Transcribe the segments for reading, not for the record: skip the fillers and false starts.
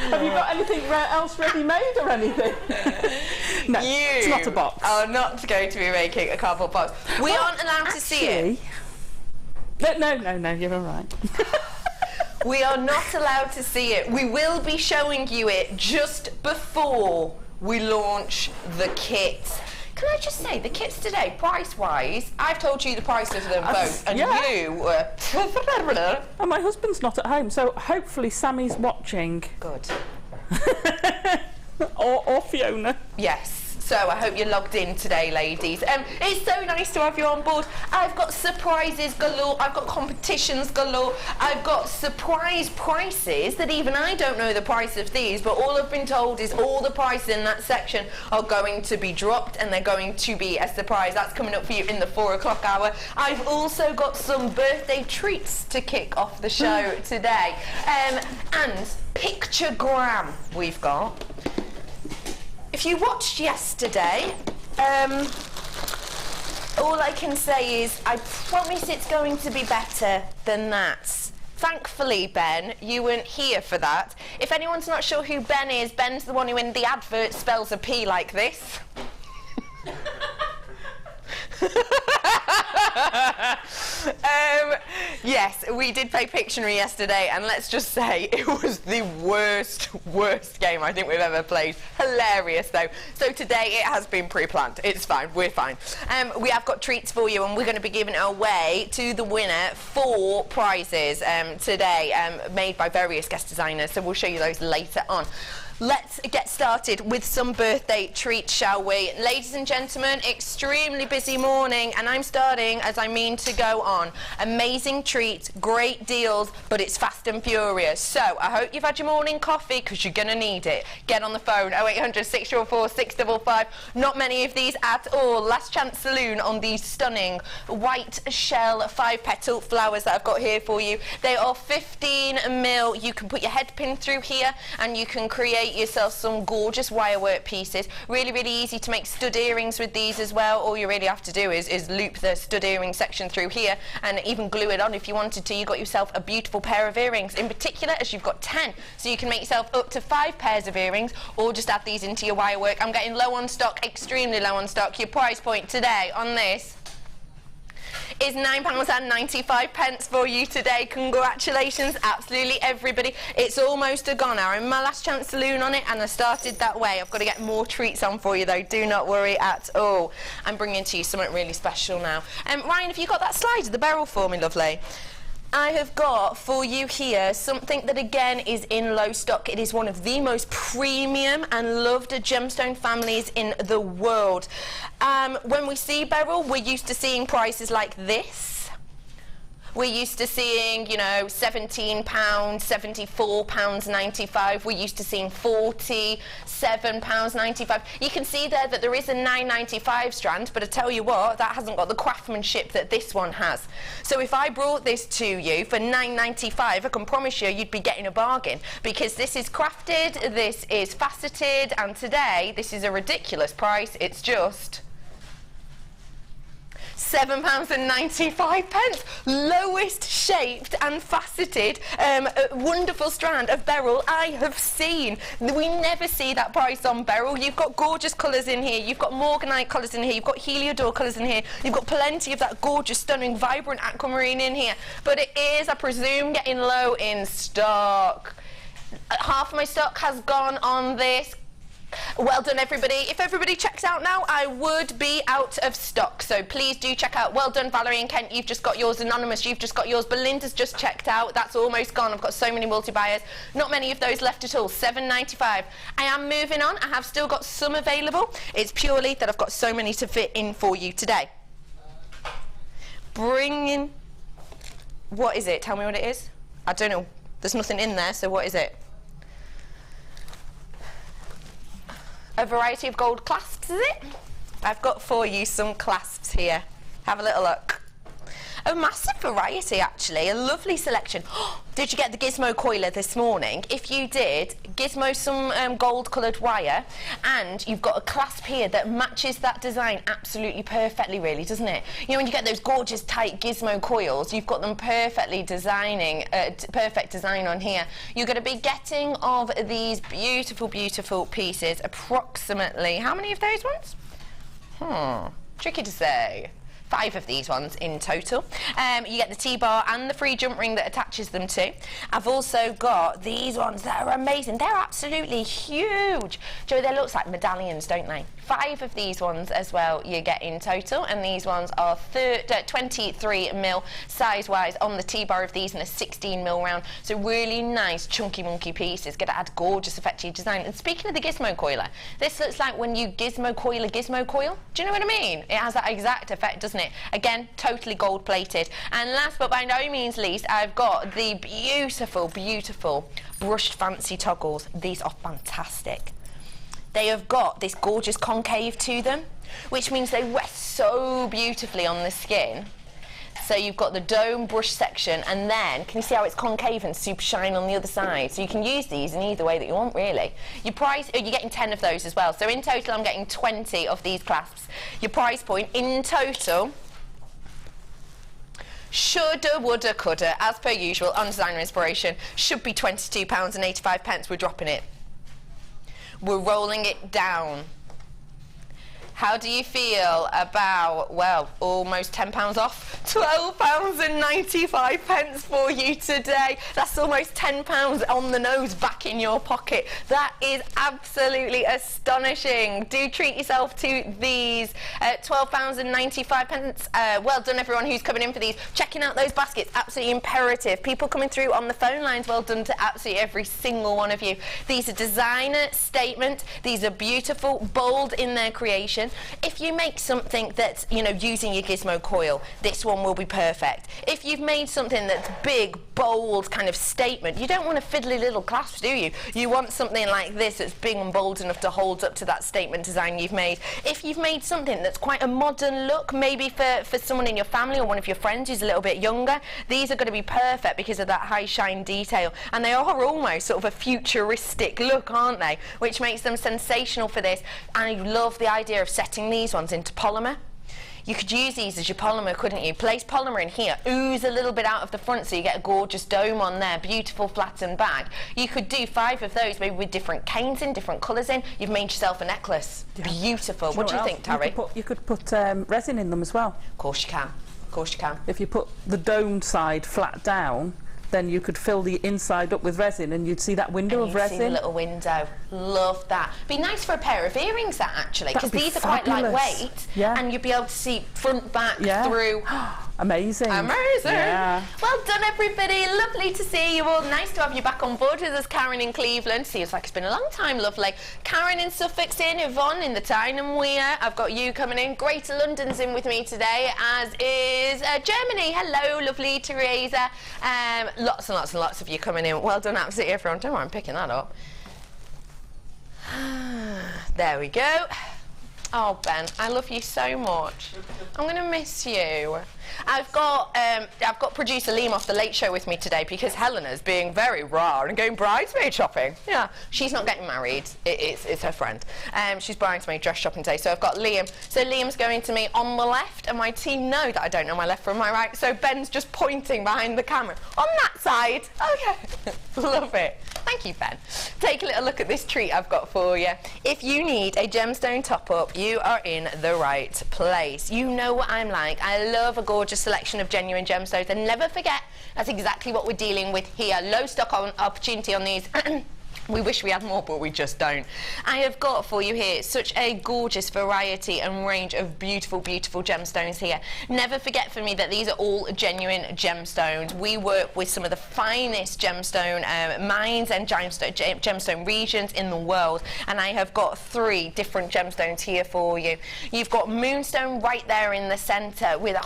Have you got anything else ready-made or anything? No, it's not a box. Oh, not going to be making a cardboard box. We aren't allowed to see it. No, you're all right. We are not allowed to see it. We will be showing you it just before we launch the kit. Can I just say, the kits today, price-wise, I've told you the price of them both, and you were... And my husband's not at home, so hopefully Sammy's watching. Good. or Fiona. Yes. So I hope you're logged in today, ladies. It's so nice to have you on board. I've got surprises galore. I've got competitions galore. I've got surprise prices that even I don't know the price of these, but all I've been told is all the prices in that section are going to be dropped and they're going to be a surprise. That's coming up for you in the 4 o'clock hour. I've also got some birthday treats to kick off the show today. And pictogram we've got. If you watched yesterday, all I can say is I promise it's going to be better than that. Thankfully, Ben, you weren't here for that. If anyone's not sure who Ben is, Ben's the one who in the advert spells a P like this. Yes, we did play Pictionary yesterday, and let's just say it was the worst game I think we've ever played. Hilarious though. So today it has been pre-planned. It's fine, we're fine. We have got treats for you, and we're going to be giving away to the winner 4 prizes today, made by various guest designers, so we'll show you those later on. Let's get started with some birthday treats, shall we? Ladies and gentlemen, extremely busy morning, and I'm starting as I mean to go on. Amazing treats, great deals, but it's fast and furious. So I hope you've had your morning coffee, because you're going to need it. Get on the phone, 0800 644 655. Not many of these at all. Last Chance Saloon on these stunning white shell 5-petal flowers that I've got here for you. They are 15mm. You can put your head pin through here, and you can create yourself some gorgeous wirework pieces. Really easy to make stud earrings with these as well. All you really have to do is loop the stud earring section through here and even glue it on if you wanted to. You got yourself a beautiful pair of earrings, in particular as you've got 10, so you can make yourself up to 5 pairs of earrings, or just add these into your wirework. I'm getting low on stock, extremely low on stock. Your price point today on this is £9.95 for you today. Congratulations, absolutely everybody. It's almost a goner. I'm in my Last Chance Saloon on it, and I started that way. I've got to get more treats on for you though, do not worry at all. I'm bringing to you something really special now. Ryan, have you got that slide of the beryl for me, lovely? I have got for you here something that again is in low stock. It is one of the most premium and loved gemstone families in the world. When we see beryl, we're used to seeing prices like this. We're used to seeing, you know, £17, £74.95. We're used to seeing £47.95. You can see there that there is a £9.95 strand, but I tell you what, that hasn't got the craftsmanship that this one has. So if I brought this to you for £9.95, I can promise you you'd be getting a bargain, because this is crafted, this is faceted, and today this is a ridiculous price. It's just £7.95, lowest shaped and faceted wonderful strand of beryl I have seen. We never see that price on beryl. You've got gorgeous colours in here, you've got morganite colours in here, you've got heliodor colours in here, you've got plenty of that gorgeous, stunning, vibrant aquamarine in here, but it is, I presume, getting low in stock. Half my stock has gone on this. Well done, everybody. If everybody checks out now, I would be out of stock, so please do check out. Well done, Valerie and Kent, you've just got yours. Anonymous, you've just got yours. Belinda's just checked out. That's almost gone. I've got so many multi-buyers. Not many of those left at all. £7.95. I am moving on. I have still got some available. It's purely that I've got so many to fit in for you today. Bringing... What is it? Tell me what it is. I don't know. There's nothing in there, so what is it? A variety of gold clasps, is it? I've got for you some clasps here. Have a little look. A massive variety, actually. A lovely selection. Did you get the gizmo coiler this morning? If you did, gizmo some gold coloured wire, and you've got a clasp here that matches that design absolutely perfectly, really, doesn't it? You know, when you get those gorgeous tight gizmo coils, you've got them perfectly designing, perfect design on here. You're going to be getting of these beautiful, beautiful pieces, approximately, how many of those ones? Tricky to say. 5 of these ones in total. You get the T-bar and the free jump ring that attaches them to. I've also got these ones that are amazing. They're absolutely huge. Joe, they look like medallions, don't they? 5 of these ones as well you get in total, and these ones are 23mm size-wise on the T-bar of these, and a 16mm round. So really nice chunky monkey pieces. Going to add gorgeous effect to your design. And speaking of the gizmo coiler, this looks like when you gizmo coil a gizmo coil. Do you know what I mean? It has that exact effect, doesn't it? Again, totally gold plated. And last but by no means least, I've got the beautiful, beautiful brushed fancy toggles. These are fantastic. They have got this gorgeous concave to them, which means they rest so beautifully on the skin. So you've got the dome brush section, and then can you see how it's concave and super shine on the other side? So you can use these in either way that you want, really. Your price, you're getting 10 of those as well. So in total, I'm getting 20 of these clasps. Your price point in total, shoulda, woulda, coulda, as per usual on Designer Inspiration, should be £22.85. We're dropping it. We're rolling it down. How do you feel about, well, almost £10 off? £12.95 for you today. That's almost £10 on the nose back in your pocket. That is absolutely astonishing. Do treat yourself to these. £12.95. Well done, everyone who's coming in for these. Checking out those baskets, absolutely imperative. People coming through on the phone lines, well done to absolutely every single one of you. These are designer statement. These are beautiful, bold in their creation. If you make something that's, you know, using your gizmo coil, this one will be perfect. If you've made something that's big, bold, kind of statement, you don't want a fiddly little clasp, do you? You want something like this that's big and bold enough to hold up to that statement design you've made. If you've made something that's quite a modern look, maybe for someone in your family or one of your friends who's a little bit younger, these are going to be perfect because of that high shine detail. And they are almost sort of a futuristic look, aren't they? Which makes them sensational for this. And I love the idea of setting these ones into polymer. You could use these as your polymer, couldn't you? Place polymer in here, ooze a little bit out of the front so you get a gorgeous dome on there, beautiful flattened bag. You could do 5 of those, maybe with different canes in, different colours in. You've made yourself a necklace. Yeah. Beautiful. What do you think, Tarry? You could put resin in them as well. Of course you can. Of course you can. If you put the domed side flat down, then you could fill the inside up with resin, and you'd see that window of resin. See the little window. Love that. Be nice for a pair of earrings, that actually, because these are quite lightweight, and you'd be able to see front, back, through. Amazing. Amazing. Yeah. Well done, everybody. Lovely to see you all. Nice to have you back on board with us, Karen in Cleveland. Seems like it's been a long time, lovely. Karen in Suffolk's in, Yvonne in the Tyne Weir. I've got you coming in. Greater London's in with me today, as is Germany. Hello, lovely Teresa. Lots and lots and lots of you coming in. Well done, absolutely everyone. Don't worry, I'm picking that up. There we go. Oh, Ben, I love you so much. I'm going to miss you. I've got producer Liam off the Late Show with me today because Helena's being very raw and going bridesmaid shopping. Yeah, she's not getting married. It's her friend. She's bridesmaid dress shopping today. So I've got Liam. So Liam's going to me on the left, and my team know that I don't know my left from my right. So Ben's just pointing behind the camera on that side. Okay, love it. Thank you, Ben. Take a little look at this treat I've got for you. If you need a gemstone top-up, you are in the right place. You know what I'm like. I love a gorgeous selection of genuine gemstones, and never forget, that's exactly what we're dealing with here. Low stock opportunity on these. We wish we had more, but we just don't. I have got for you here such a gorgeous variety and range of beautiful, beautiful gemstones here. Never forget for me that these are all genuine gemstones. We work with some of the finest gemstone mines and gemstone regions in the world, and I have got 3 different gemstones here for you. You've got moonstone right there in the centre with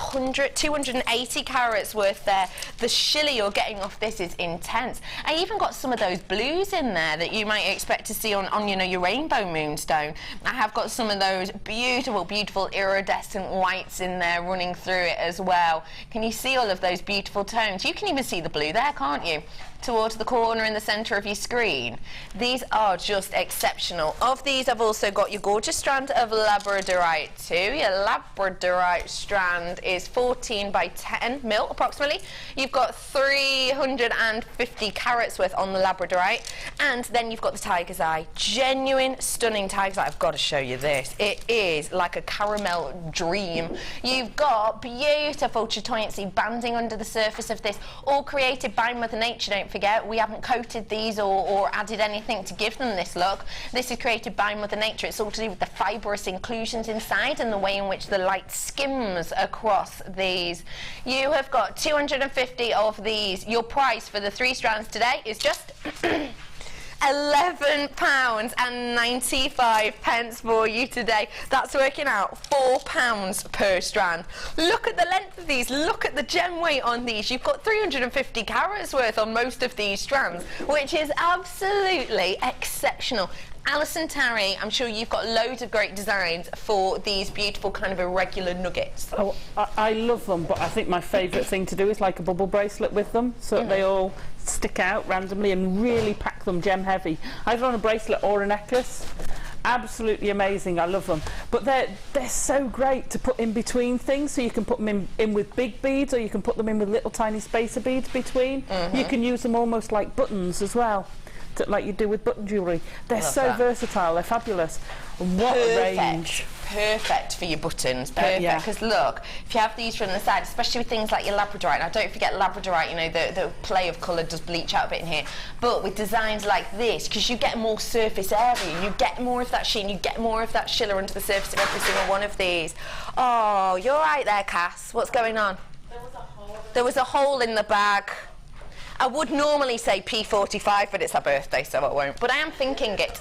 280 carats worth there. The shilly you're getting off this is intense. I even got some of those blues in there. there that you might expect to see on you know, your rainbow moonstone. I have got some of those beautiful, beautiful iridescent whites in there running through it as well. Can you see all of those beautiful tones? You can even see the blue there, can't you? Towards the corner in the centre of your screen. These are just exceptional. Of these, I've also got your gorgeous strand of labradorite too. Your labradorite strand is 14 by 10 mil approximately. You've got 350 carats worth on the labradorite, and then you've got the tiger's eye. Genuine, stunning tiger's eye. I've got to show you this. It is like a caramel dream. You've got beautiful chatoyancy banding under the surface of this, all created by Mother Nature. Don't forget, we haven't coated these or added anything to give them this look. This is created by Mother Nature. It's all to do with the fibrous inclusions inside and the way in which the light skims across these. You have got 250 of these. Your price for the 3 strands today is just £11.95 for you today. That's working out £4 per strand. Look at the length of these. Look at the gem weight on these. You've got 350 carats worth on most of these strands, which is absolutely exceptional. Alison Tarry, I'm sure you've got loads of great designs for these beautiful kind of irregular nuggets. Oh, I love them, but I think my favourite thing to do is like a bubble bracelet with them, so that they all stick out randomly and really pack them gem heavy. Either on a bracelet or a necklace. Absolutely amazing. I love them, but they're so great to put in between things. So you can put them in with big beads, or you can put them in with little tiny spacer beads between. You can use them almost like buttons as well, like you do with button jewellery. They're so versatile. They're fabulous. What a range. Perfect for your buttons. Perfect. Because look, if you have these from the side, especially with things like your labradorite. Now don't forget labradorite, you know, the play of colour does bleach out a bit in here. But with designs like this, because you get more surface area, you get more of that sheen, you get more of that shiller under the surface of every single one of these. Oh, you're right there, Cass. What's going on? There was a hole in the bag. I would normally say P45, but it's her birthday, so I won't. But I am thinking it.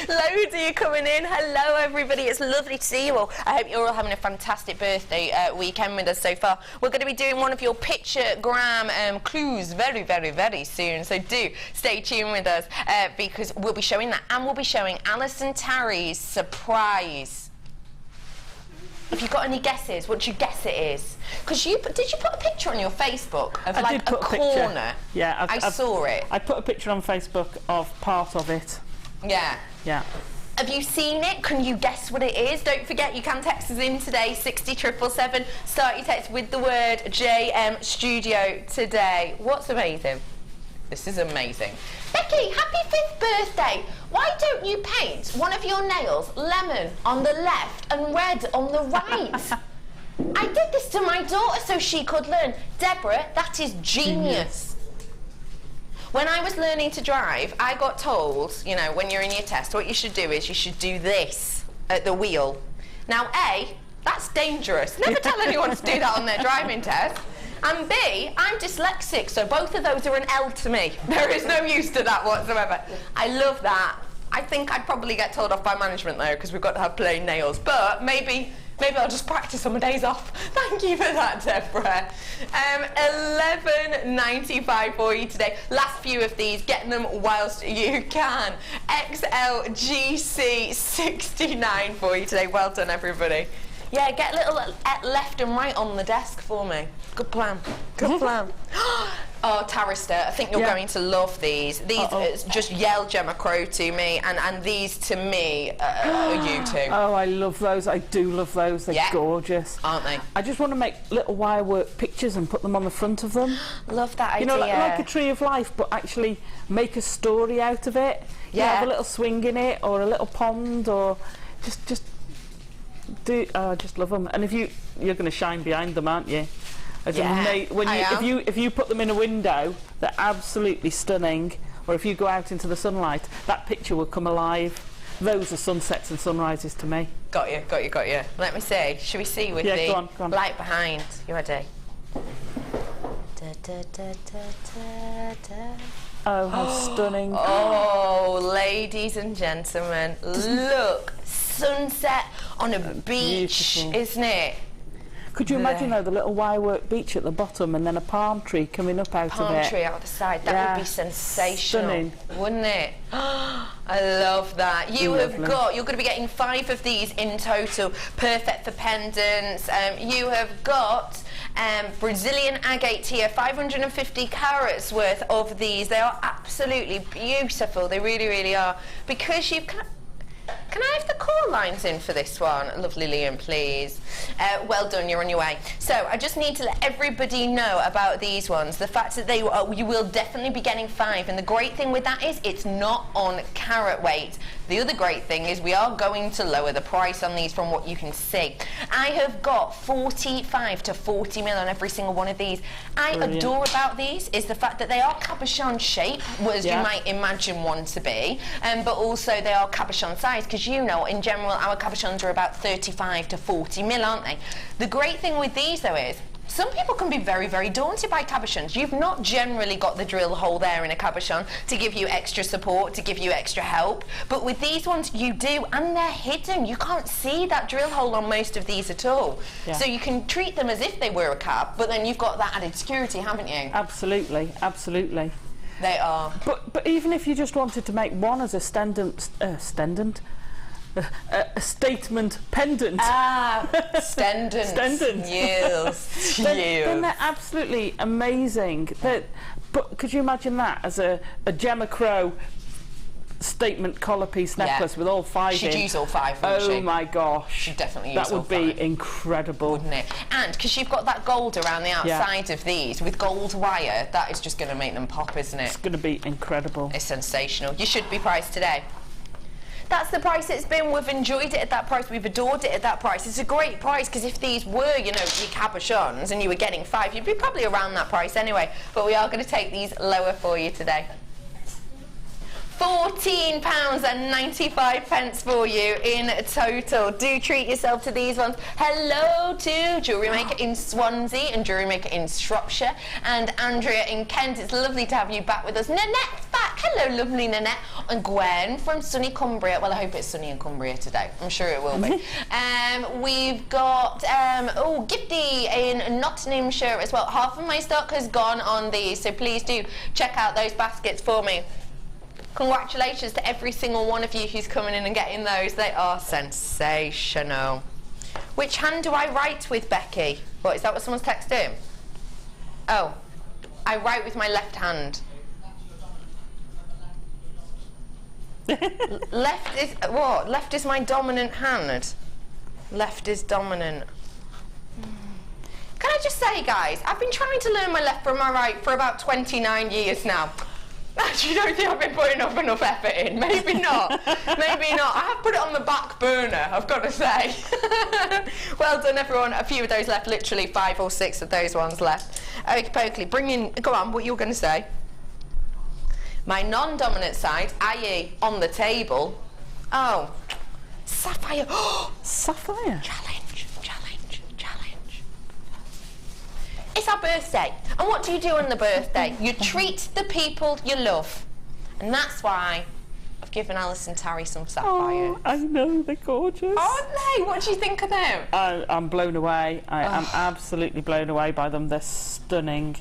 Loads of you coming in. Hello, everybody. It's lovely to see you all. I hope you're all having a fantastic birthday weekend with us so far. We're going to be doing one of your pictogram clues very, very, very soon. So do stay tuned with us because we'll be showing that. And we'll be showing Alison Tarry's surprise. Have you got any guesses? What do you guess it is? Because did you put a picture on your Facebook of like a corner? Yeah, I saw it. I put a picture on Facebook of part of it. Yeah. Yeah. Have you seen it? Can you guess what it is? Don't forget, you can text us in today, 60777. Start your text with the word JM Studio today. What's amazing? This is amazing. Becky, happy 5th birthday. Why don't you paint one of your nails lemon on the left and red on the right? I did this to my daughter so she could learn. Deborah, that is genius. When I was learning to drive, I got told, you know, when you're in your test, what you should do is you should do this at the wheel. Now, A, that's dangerous. Never tell anyone to do that on their driving test. And B, I'm dyslexic, so both of those are an L to me. There is no use to that whatsoever. I love that. I think I'd probably get told off by management though, because we've got to have plain nails. But maybe I'll just practice on my days off. Thank you for that, Deborah. $11.95 for you today. Last few of these, get them whilst you can. XLGC 69 for you today. Well done, everybody. Yeah, get a little left and right on the desk for me. Good plan. Good plan. Oh, Tarrister, I think you're going to love these. These just yell Gemma Crow to me, and these to me are you too. Oh, I love those. I do love those. They're gorgeous. Aren't they? I just want to make little wirework pictures and put them on the front of them. Love that idea. You know, like a tree of life, but actually make a story out of it. Yeah. Have a little swing in it, or a little pond, or just do. I just love them. And if you're going to shine behind them, aren't you? If you put them in a window, they're absolutely stunning. Or if you go out into the sunlight, that picture will come alive. Those are sunsets and sunrises to me. Got you. Let me see. Should we see with the go on. light behind? You ready? Oh, how stunning. Oh, ladies and gentlemen, look. Sunset on a beach, isn't it? Could you imagine though the little wirework beach at the bottom and then a palm tree coming up out of it? Palm tree out the side, that would be sensational, stunning, wouldn't it? I love that. You have got, you're going to be getting 5 of these in total, perfect for pendants. You have got Brazilian agate here, 550 carats worth of these. They are absolutely beautiful, they really, really are. Because you've can I have the core lines in for this one? Lovely Liam, please. Well done, you're on your way. So I just need to let everybody know about these ones. The fact that you will definitely be getting 5, and the great thing with that is it's not on carat weight. The other great thing is we are going to lower the price on these from what you can see. I have got 45 to 40 mil on every single one of these. I adore about these is the fact that they are cabochon shape, as you might imagine one to be, but also they are cabochon size, because you know in general our cabochons are about 35 to 40 mil, aren't they? The great thing with these though is some people can be very, very daunted by cabochons. You've not generally got the drill hole there in a cabochon to give you extra support, to give you extra help. But with these ones, you do, and they're hidden. You can't see that drill hole on most of these at all. Yeah. So you can treat them as if they were a cab, but then you've got that added security, haven't you? Absolutely, absolutely. They are. But even if you just wanted to make one as a a statement pendant. Stendant. Stendant. Yes. Then they're absolutely amazing. But could you imagine that as a Gemma Crow statement collar piece necklace with all 5 in? She'd use all 5, wouldn't she? Oh my gosh. She'd definitely use all 5. That would be incredible. Wouldn't it? And because you've got that gold around the outside of these with gold wire, that is just going to make them pop, isn't it? It's going to be incredible. It's sensational. You should be priced today. That's the price it's been. We've enjoyed it at that price. We've adored it at that price. It's a great price, because if these were, you know, your cabochons and you were getting 5, you'd be probably around that price anyway. But we are going to take these lower for you today. £14.95 for you in total. Do treat yourself to these ones. Hello to Jewellery Maker in Swansea and Jewellery Maker in Shropshire, and Andrea in Kent. It's lovely to have you back with us. Nanette's back. Hello, lovely Nanette. And Gwen from sunny Cumbria. Well, I hope it's sunny in Cumbria today. I'm sure it will be. We've got Gifty in Nottinghamshire as well. Half of my stock has gone on these, so please do check out those baskets for me. Congratulations to every single one of you who's coming in and getting those. They are sensational. Which hand do I write with, Becky? What, is that what someone's texting? Oh, I write with my left hand. Left is what? Left is my dominant hand. Left is dominant. Can I just say, guys, I've been trying to learn my left from my right for about 29 years now. Actually, don't think I've been putting enough effort in. Maybe not. Maybe not. I have put it on the back burner, I've got to say. Well done, everyone. A few of those left, literally 5 or 6 of those ones left. Okie pokely, bring in, go on, what you were going to say? My non-dominant side, i.e. on the table. Oh, sapphire. Sapphire? Challenge. It's our birthday, and what do you do on the birthday? You treat the people you love, and that's why I've given Alison Tarry some sapphires. Oh, I know, they're gorgeous. Aren't they? What do you think of them? I'm blown away. I'm absolutely blown away by them. They're stunning,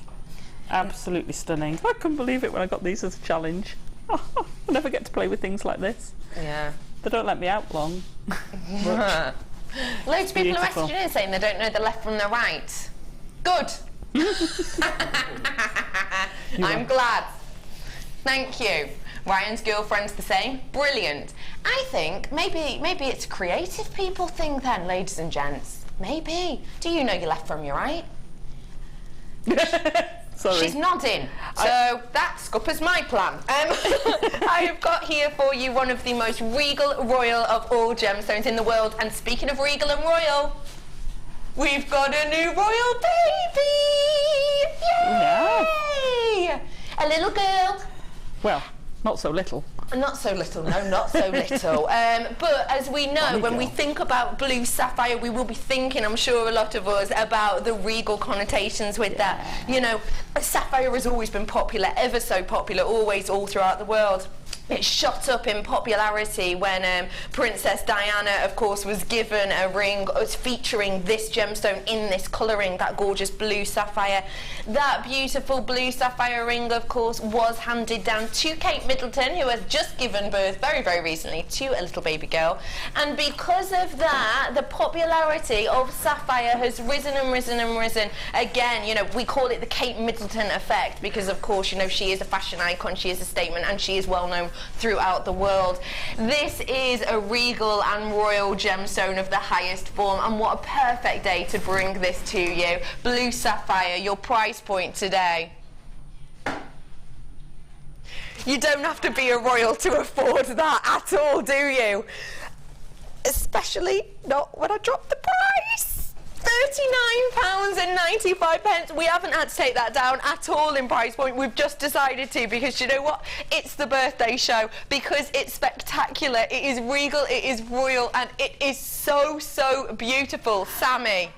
absolutely stunning. I couldn't believe it when I got these as a challenge. I never get to play with things like this. Yeah. They don't let me out long. Loads of people are messaging in saying they don't know the left from the right. Good. I'm glad. Thank you. Ryan's girlfriend's the same. Brilliant. I think maybe it's a creative people thing then, ladies and gents. Maybe. Do you know your left from your right? Sorry. She's nodding. So that scuppers my plan. I have got here for you one of the most regal, royal of all gemstones in the world. And speaking of regal and royal, we've got a new royal baby! Yay! Yeah. A little girl. Well, not so little. Not so little, no, not so little. But as we know, when we think about blue sapphire, we will be thinking, I'm sure a lot of us, about the regal connotations with that. You know, sapphire has always been popular, ever so popular, always all throughout the world. It shot up in popularity when Princess Diana, of course, was given a ring featuring this gemstone in this colouring, that gorgeous blue sapphire. That beautiful blue sapphire ring, of course, was handed down to Kate Middleton, who has just given birth very, very recently to a little baby girl. And because of that, the popularity of sapphire has risen and risen and risen. Again, you know, we call it the Kate Middleton effect because, of course, you know, she is a fashion icon, she is a statement, and she is well known throughout the world. This is a regal and royal gemstone of the highest form, and what a perfect day to bring this to you. Blue sapphire, your price point today. You don't have to be a royal to afford that at all, do you? Especially not when I drop the price. £39.95. We haven't had to take that down at all in price point. We've just decided to, because you know what? It's the birthday show, because it's spectacular, it is regal, it is royal, and it is so, so beautiful. Sammy,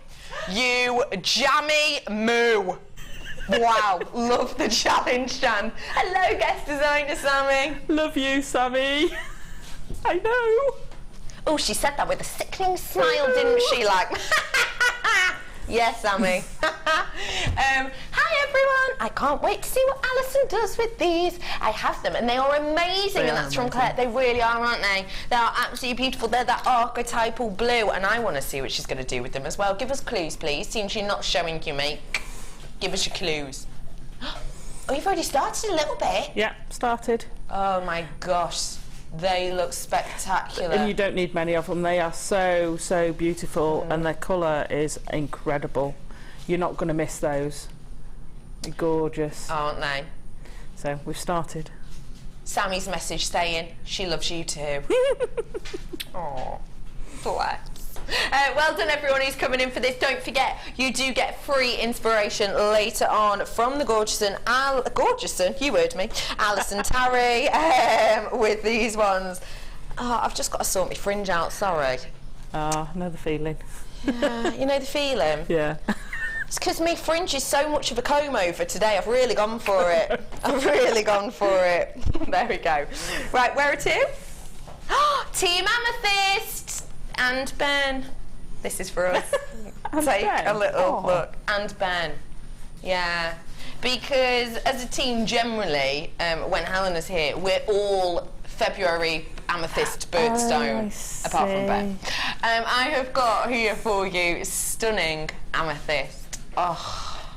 you jammy moo. Wow, love the challenge, Jan. Hello, guest designer Sammy. Love you, Sammy. I know. Oh, she said that with a sickening smile, didn't she? Like, yes, Sammy. Hi, everyone. I can't wait to see what Alison does with these. I have them, and they are amazing, and that's from Claire. They really are, aren't they? They are absolutely beautiful. They're that archetypal blue, and I want to see what she's going to do with them as well. Give us clues, please. Seems you're not showing you make. Give us your clues. Oh, you've already started a little bit. Yeah, started. Oh, my gosh. They look spectacular. And you don't need many of them. They are so, so beautiful, and their colour is incredible. You're not going to miss those. They're gorgeous. Aren't they? So we've started. Sammy's message saying she loves you too. Oh, bless. Well done, everyone who's coming in for this. Don't forget, you do get free inspiration later on from the gorgeous you heard me, Alison Tarry, with these ones. Oh, I've just got to sort my fringe out, sorry. Ah, I know the feeling. Yeah, you know the feeling? Yeah. It's because my fringe is so much of a comb over today. I've really gone for it. I've really gone for it. There we go. Right, where are two? Team Amethyst and Ben. This is for us. Take Ben. a little look. And Ben. Yeah. Because as a team generally, when Helen is here, we're all February amethyst birdstone, apart from Ben. I have got here for you stunning amethyst. Oh,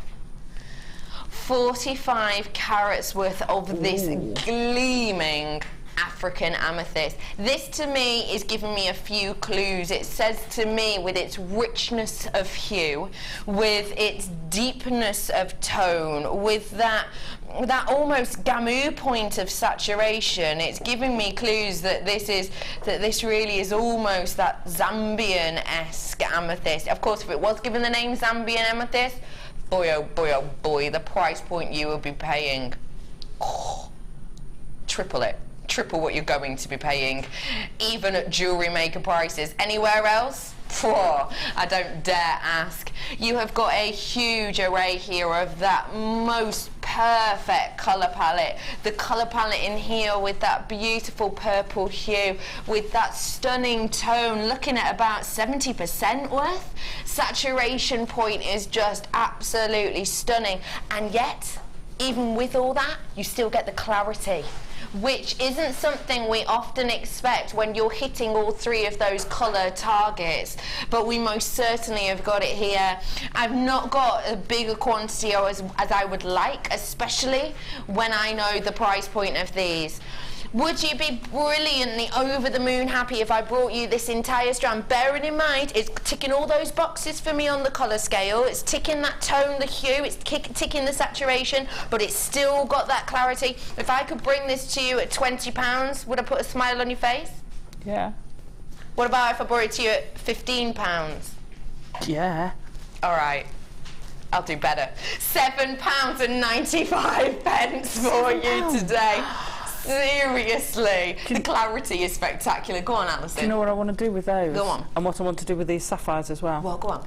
45 carats worth of this gleaming African amethyst. This to me is giving me a few clues. It says to me, with its richness of hue, with its deepness of tone, with that almost gamu point of saturation, it's giving me clues that this really is almost that Zambian-esque amethyst. Of course, if it was given the name Zambian amethyst, boy oh boy oh boy, the price point you will be paying, triple it. Triple what you're going to be paying, even at Jewellery Maker prices. Anywhere else? I don't dare ask. You have got a huge array here of that most perfect colour palette. The colour palette in here with that beautiful purple hue, with that stunning tone, looking at about 70% worth. Saturation point is just absolutely stunning. And yet, even with all that, you still get the clarity, which isn't something we often expect when you're hitting all three of those colour targets, but we most certainly have got it here. I've not got a bigger quantity as I would like, especially when I know the price point of these. Would you be brilliantly over the moon happy if I brought you this entire strand? Bearing in mind, it's ticking all those boxes for me on the colour scale. It's ticking that tone, the hue, it's ticking the saturation, but it's still got that clarity. If I could bring this to you at £20, would I put a smile on your face? Yeah. What about if I brought it to you at £15? Yeah. All right. I'll do better. £7.95 for you today. Seriously, the clarity is spectacular. Go on, Alison. Do you know what I want to do with those? Go on. And what I want to do with these sapphires as well? Well, go on.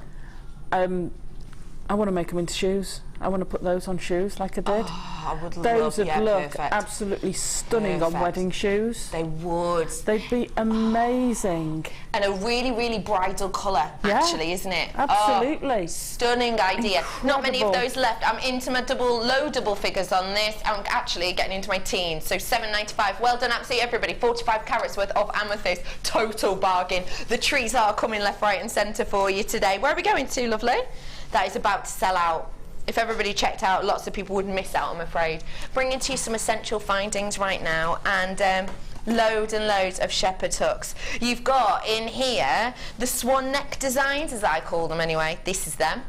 I want to make them into shoes. I want to put those on shoes like I did. Oh, I would those love, would look perfect. absolutely stunning on wedding shoes. They would. They'd be amazing. And a really, really bridal colour, actually, isn't it? Absolutely. Oh, stunning idea. Incredible. Not many of those left. I'm into my loadable figures on this. I'm actually getting into my teens. So £7.95. Well done, absolutely everybody. 45 carats worth of amethyst. Total bargain. The trees are coming left, right and centre for you today. Where are we going to, lovely? That is about to sell out. If everybody checked out, lots of people would miss out, I'm afraid. Bringing to you some essential findings right now, and loads and loads of shepherd's hooks. You've got in here the swan neck designs, as I call them anyway. This is them.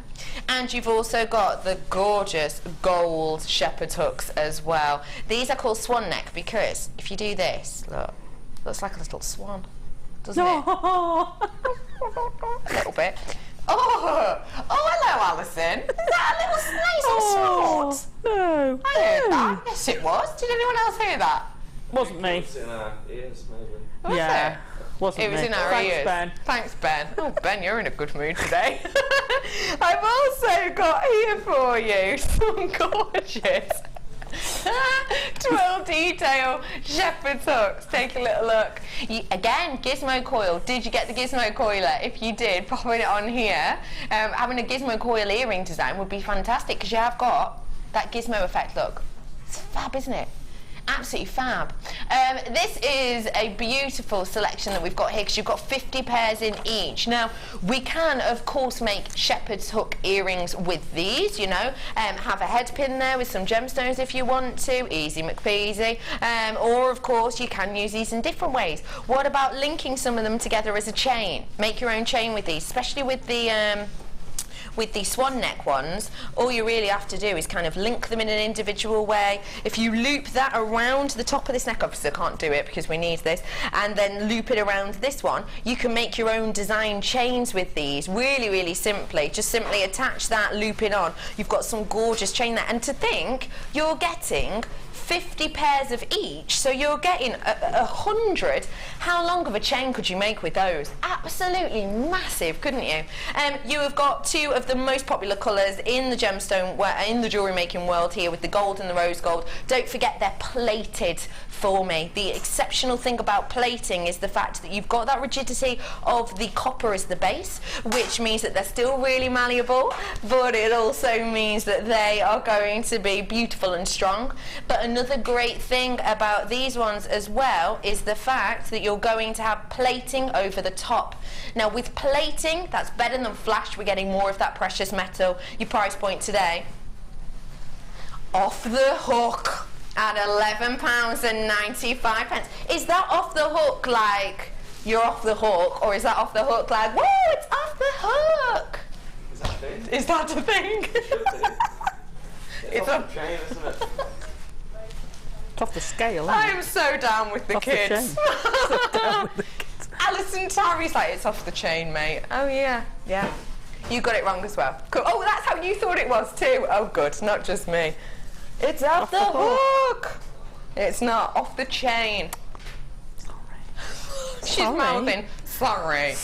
And you've also got the gorgeous gold shepherd's hooks as well. These are called swan neck because if you do this, look, looks like a little swan, doesn't it? A little bit. Oh, hello, Alison. Is that a little snake snort? No. I heard that. Yes, it was. Did anyone else hear that? Wasn't me. It was in our ears, maybe. Was Yeah. it? Wasn't It was me. in our Thanks, ears. Ben. Thanks, Ben. Oh, Ben, you're in a good mood today. I've also got here for you some gorgeous 12 detail shepherd's hooks. Take a little look. Again, gizmo coil. Did you get the gizmo coiler? If you did, popping it on here. Having a gizmo coil earring design would be fantastic because you have got that gizmo effect look. It's fab, isn't it? Absolutely fab. This is a beautiful selection that we've got here because you've got 50 pairs in each. Now, we can, of course, make shepherd's hook earrings with these, you know. Have a head pin there with some gemstones if you want to. Easy McPeasy. Or, of course, you can use these in different ways. What about linking some of them together as a chain? Make your own chain with these, especially with the swan neck ones. All you really have to do is kind of link them in an individual way. If you loop that around the top of this neck, obviously I can't do it because we need this, and then loop it around this one, you can make your own design chains with these really, really simply. Just simply attach that, loop it on. You've got some gorgeous chain there. And to think, you're getting 50 pairs of each, so you're getting 100. How long of a chain could you make with those? Absolutely massive, couldn't you? You have got two of the most popular colours in the gemstone, in the jewellery making world here, with the gold and the rose gold. Don't forget they're plated for me. The exceptional thing about plating is the fact that you've got that rigidity of the copper as the base, which means that they're still really malleable, but it also means that they are going to be beautiful and strong. But another great thing about these ones as well is the fact that you're going to have plating over the top. Now with plating, that's better than flash. We're getting more of that precious metal. Your price point today, off the hook at £11.95. Is that off the hook like you're off the hook, or is that off the hook like, whoa, it's off the hook? Is that a thing? Is that a thing? It should be. It's off the chain, isn't it? It's off the scale, isn't I'm so down with the Off the kids. chain. So down with the kids. Alison Tarry's like, it's off the chain, mate. Oh yeah, yeah. You got it wrong as well. Cool. Oh, that's how you thought it was too. Oh good, not just me. It's off the hook. It's not off the chain. She's Sorry. mouthing. Sorry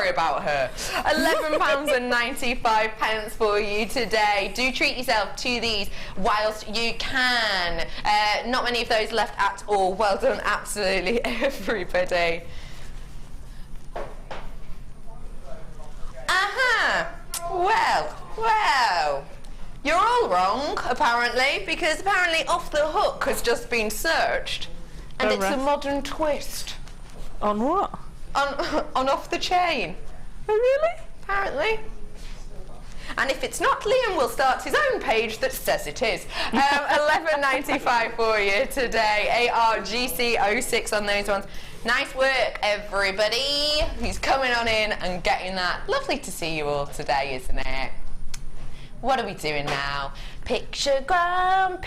about her. £11.95 for you today. Do treat yourself to these whilst you can. Not many of those left at all. Well done, absolutely everybody. Well. You're all wrong, apparently, because apparently Off the Hook has just been searched, and it's a modern twist On what? on Off the Chain. Oh, really? Apparently. And if it's not, Liam will start his own page that says it is. £11.95 for you today. ARGC06 on those ones. Nice work, everybody who's coming on in and getting that. Lovely to see you all today, isn't it? What are we doing now? Pictogram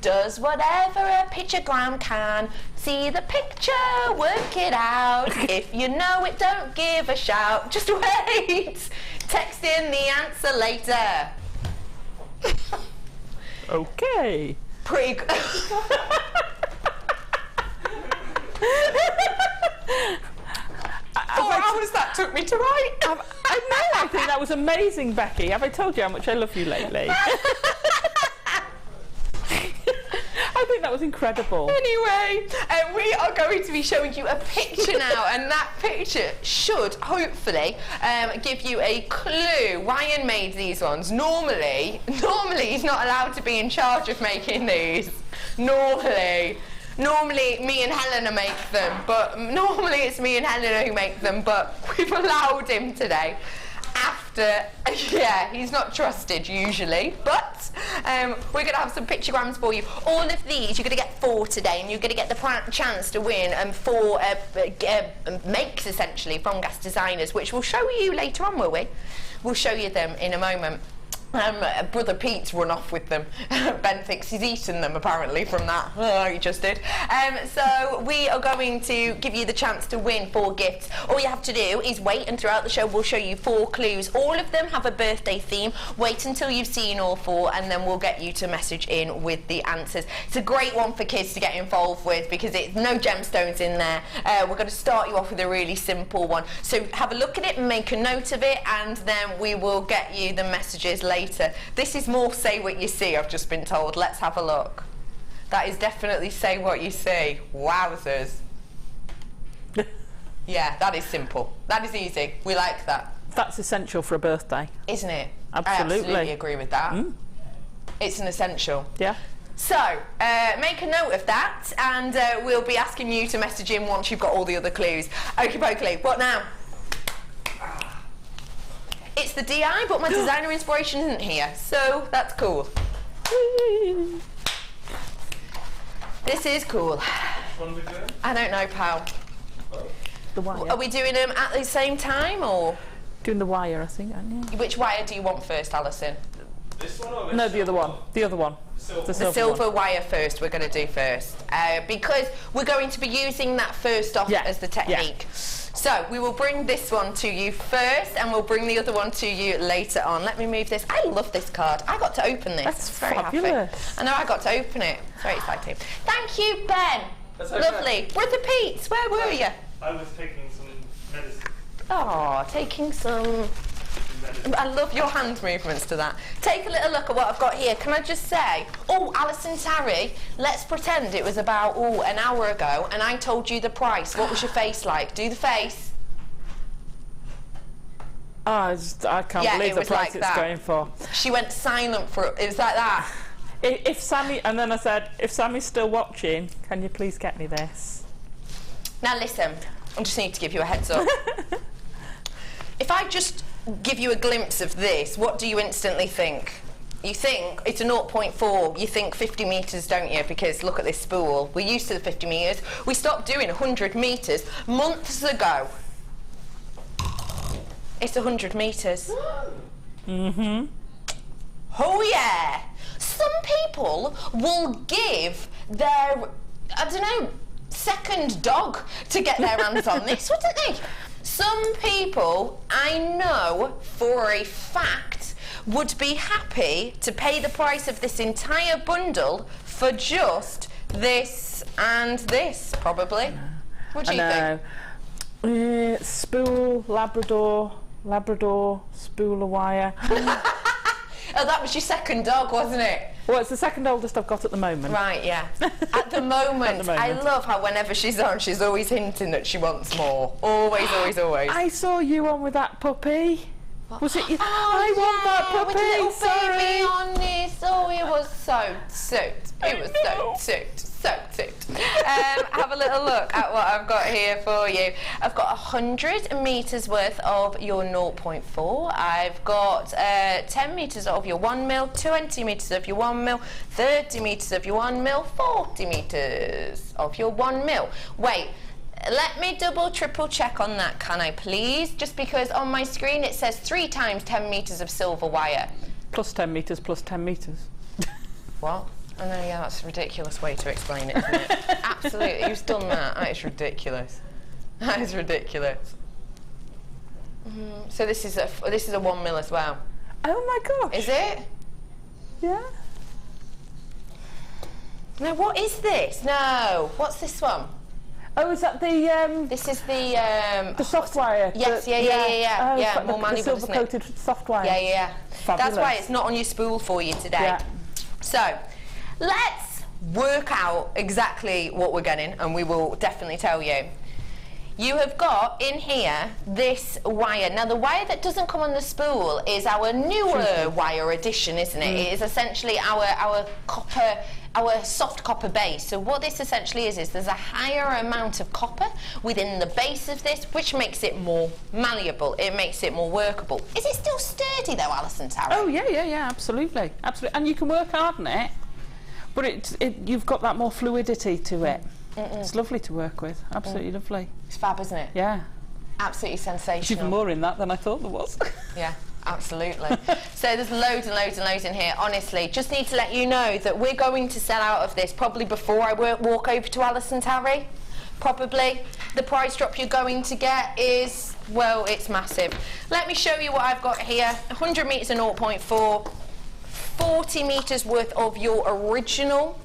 does whatever a pictogram can. See the picture, work it out. If you know it, don't give a shout. Just wait. Text in the answer later. Okay. Pretty good. Four hours that took me to write. I know, I think that was amazing, Becky. Have I told you how much I love you lately? I think that was incredible. Anyway, we are going to be showing you a picture now, and that picture should hopefully give you a clue. Ryan made these ones. Normally he's not allowed to be in charge of making these. Normally me and Helena make them, but normally it's me and Helena who make them, but we've allowed him today. Yeah, he's not trusted usually, but we're going to have some pictograms for you. All of these, you're going to get 4 today, and you're going to get the chance to win 4 makes, essentially, from Gas Designers, which we'll show you later on, will we? We'll show you them in a moment. Brother Pete's run off with them. Ben thinks he's eaten them, apparently, from that. Oh, he just did. So we are going to give you the chance to win 4 gifts. All you have to do is wait, and throughout the show we'll show you 4 clues. All of them have a birthday theme. Wait until you've seen all 4, and then we'll get you to message in with the answers. It's a great one for kids to get involved with, because it's no gemstones in there. We're going to start you off with a really simple one. So have a look at it, make a note of it, and then we will get you the messages later. This is more say what you see, I've just been told. Let's have a look. That is definitely say what you see. Wowzers. Yeah, that is simple. That is easy. We like that. That's essential for a birthday. Isn't it? Absolutely. I absolutely agree with that. It's an essential. Yeah. So, make a note of that, and we'll be asking you to message in once you've got all the other clues. Okie dokie. What now? It's the DI, but my designer inspiration isn't here, so that's cool. This is cool. Which one are we doing? I don't know, pal. The wire. Are we doing them at the same time, or? Doing the wire, I think, aren't you? Which wire do you want first, Alison? This one or this No, the other one. The other one. Silver. The silver wire first, we're going to do first. Because we're going to be using that first off as the technique. Yeah. So we will bring this one to you first, and we'll bring the other one to you later on. Let me move this. I love this card. I got to open this. That's very fabulous. Happy. I know I got to open it. It's very exciting. Thank you, Ben. That's okay. Lovely. Brother Pete, where were you? I was taking some medicine. Oh, taking some... I love your hand movements to that. Take a little look at what I've got here. Can I just say, oh, Alison Tarry, let's pretend it was about, an hour ago, and I told you the price. What was your face like? Do the face. Oh, I can't believe the price like it's going for. She went silent for, it was like that. If Sammy, and then I said, if Sammy's still watching, can you please get me this? Now listen, I just need to give you a heads up. If I just give you a glimpse of this, what do you instantly think? You think it's a 0.4, you think 50 metres, don't you? Because look at this spool. We're used to the 50 metres. We stopped doing 100 metres months ago. It's 100 metres. Mm-hmm. Oh yeah! Some people will give their, I don't know, second dog to get their hands on this, wouldn't they? Some people, I know for a fact, would be happy to pay the price of this entire bundle for just this and this, probably. What do you think? Spool, Labrador, spool of wire. Oh, that was your second dog, wasn't it? Well, it's the second oldest I've got at the moment. Right, yeah. At the moment. I love how whenever she's on, she's always hinting that she wants more. Always, always, always. I saw you on with that puppy. What? Was it you? Oh, I want that puppy. With the little Sorry. baby on this. Oh, it was so cute. It was so cute. So cute. Have a little look at what I've got here for you. I've got 100 metres worth of your 0.4. I've got 10 metres of your 1 mil, 20 metres of your 1 mil, 30 metres of your 1 mil, 40 metres of your 1 mil. Wait. Let me double, triple check on that, can I please? Just because on my screen it says 3 times 10 metres of silver wire. Plus 10 metres, plus 10 metres. What? Oh no, yeah, that's a ridiculous way to explain it, isn't it? Absolutely, who's done that? That is ridiculous. That is ridiculous. So this is a 1 mil as well. Oh my gosh. Is it? Yeah. No, what is this? No, what's this one? Oh, is that the This is the soft wire? Yes, the, yeah. Oh, Yeah, the, more malleable, the isn't it? silver-coated soft wire. Yeah. Fabulous. That's why it's not on your spool for you today. Yeah. So, let's work out exactly what we're getting, and we will definitely tell you. You have got in here this wire. Now, the wire that doesn't come on the spool is our newer wire addition, isn't it? It is essentially our copper, our soft copper base. So what this essentially is there's a higher amount of copper within the base of this, which makes it more malleable. It makes it more workable. Is it still sturdy though, Alison Tarry? Oh yeah, absolutely. And you can work hard on it, but you've got that more fluidity to it. It's lovely to work with. Absolutely lovely. It's fab, isn't it? Yeah. Absolutely sensational. There's even more in that than I thought there was. Yeah. Absolutely. So there's loads and loads and loads in here. Honestly, just need to let you know that we're going to sell out of this probably before I walk over to Alison Tarry. Probably. The price drop you're going to get is, well, it's massive. Let me show you what I've got here. 100 metres of 0.4, 40 metres worth of your original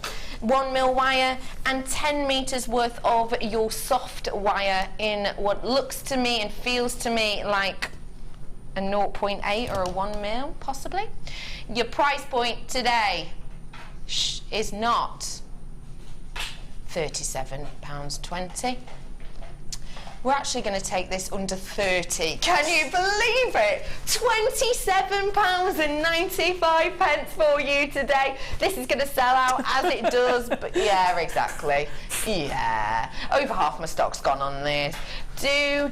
1mm wire, and 10 metres worth of your soft wire in what looks to me and feels to me like a 0.8 or a 1mm, possibly. Your price point today is not £37.20. We're actually going to take this under 30. Can you believe it? £27.95 for you today. This is going to sell out as it does, but yeah, exactly. Yeah, over half my stock's gone on this. Do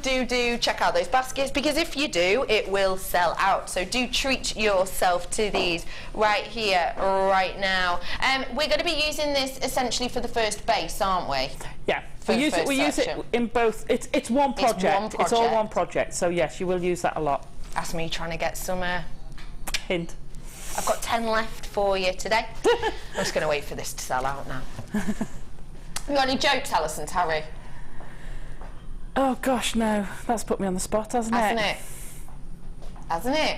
check out those baskets, because if you do, it will sell out. So do treat yourself to these right here, right now. We're going to be using this essentially for the first base, aren't we? Yeah. We use it in both. It's one project. It's all one project. So yes, you will use that a lot. That's me trying to get some hint. I've got 10 left for you today. I'm just going to wait for this to sell out now. You got any jokes, Alison Tarry? Oh gosh, no. That's put me on the spot, hasn't it? Hasn't it?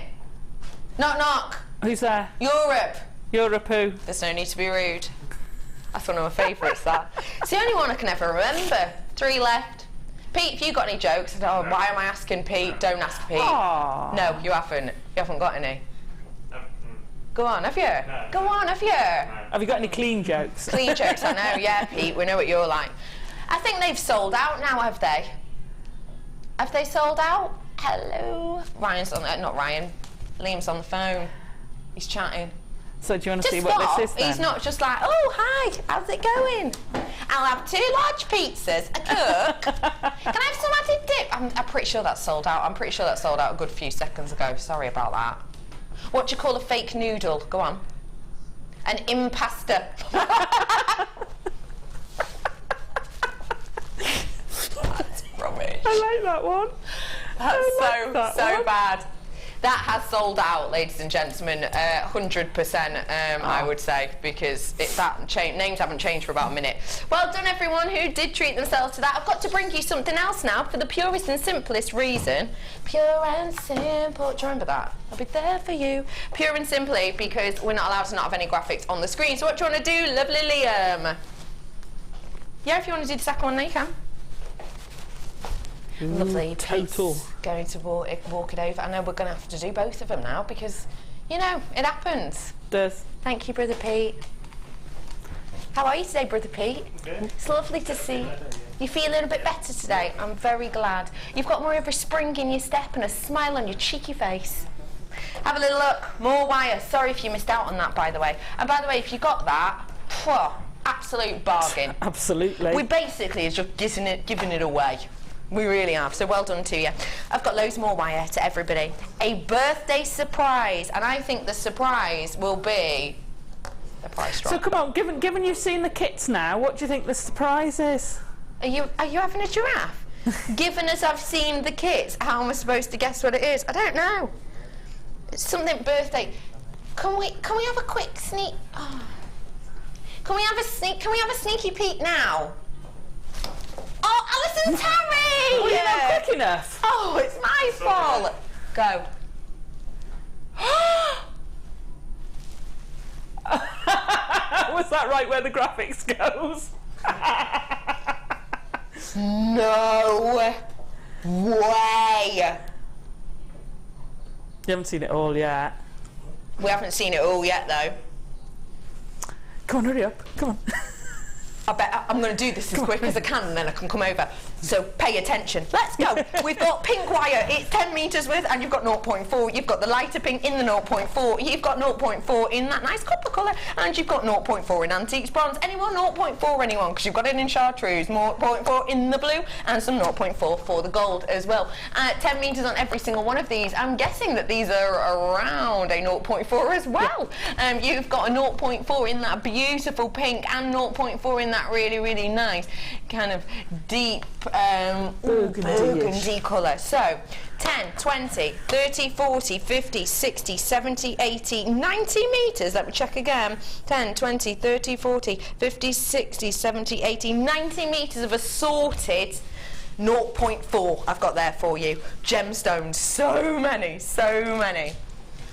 Knock knock. Who's there? Europe. Europe who? There's no need to be rude. That's one of my favourites, that. It's the only one I can ever remember. 3 left. Pete, if you got any jokes? Oh, no. Why am I asking Pete? Don't ask Pete. Aww. No, you haven't. You haven't got any. Go on, have you? No. Go on, have you? Have you got any clean jokes? Clean jokes, I know, yeah, Pete. We know what you're like. I think they've sold out now, have they? Have they sold out? Hello? Ryan's on, not Ryan. Liam's on the phone. He's chatting. So do you want to Just see stop. what this is then? He's not just like, oh, hi, how's it going? I'll have 2 large pizzas, a Coke. Can I have some added dip? I'm pretty sure that's sold out. I'm pretty sure that sold out a good few seconds ago. Sorry about that. What do you call a fake noodle? Go on. An impasta. That's rubbish. I like that one. That's so one. bad. That has sold out, ladies and gentlemen, 100%, I would say, because names haven't changed for about a minute. Well done, everyone who did treat themselves to that. I've got to bring you something else now for the purest and simplest reason. Pure and simple. Do you remember that? I'll be there for you. Pure and simply because we're not allowed to not have any graphics on the screen. So what do you want to do, lovely Liam? Yeah, if you want to do the second one, then you can. Lovely. Total. Pete's going to walk it over. I know we're going to have to do both of them now because, you know, it happens. Does. Thank you, Brother Pete. How are you today, Brother Pete? Good. It's lovely to see you. Feel a little bit better today. I'm very glad. You've got more of a spring in your step and a smile on your cheeky face. Have a little look. More wire. Sorry if you missed out on that, by the way. And by the way, if you got that, absolute bargain. Absolutely. We basically are just giving it away. We really have, so well done to you. I've got loads more wire to everybody. A birthday surprise, and I think the surprise will be the price drop. So come on, given you've seen the kits now, what do you think the surprise is? Are you having a giraffe? Given as I've seen the kits, how am I supposed to guess what it is? I don't know. It's something birthday. Can we have a quick sneak? Oh. Can we have a sneaky peek now? Oh, Alison Tarry! Oh, you're not quick enough. Oh, it's my fault. Go. Was that right where the graphics goes? No way. You haven't seen it all yet. We haven't seen it all yet, though. Come on, hurry up. Come on. I bet I'm going to do this as quick as I can, and then I can come over. So pay attention. Let's go. We've got pink wire. It's 10 metres width, and you've got 0.4. You've got the lighter pink in the 0.4. You've got 0.4 in that nice copper colour, and you've got 0.4 in antiques bronze. Anyone? 0.4 anyone? Because you've got it in chartreuse. 0.4 in the blue, and some 0.4 for the gold as well. 10 metres on every single one of these. I'm guessing that these are around a 0.4 as well. You've got a 0.4 in that beautiful pink, and 0.4 in that really, really nice kind of deep burgundy colour. So 10, 20, 30, 40, 50, 60, 70, 80, 90 metres. Let me check again. 10, 20, 30, 40, 50, 60, 70, 80, 90 metres of assorted 0.4 I've got there for you. Gemstones. So many, so many.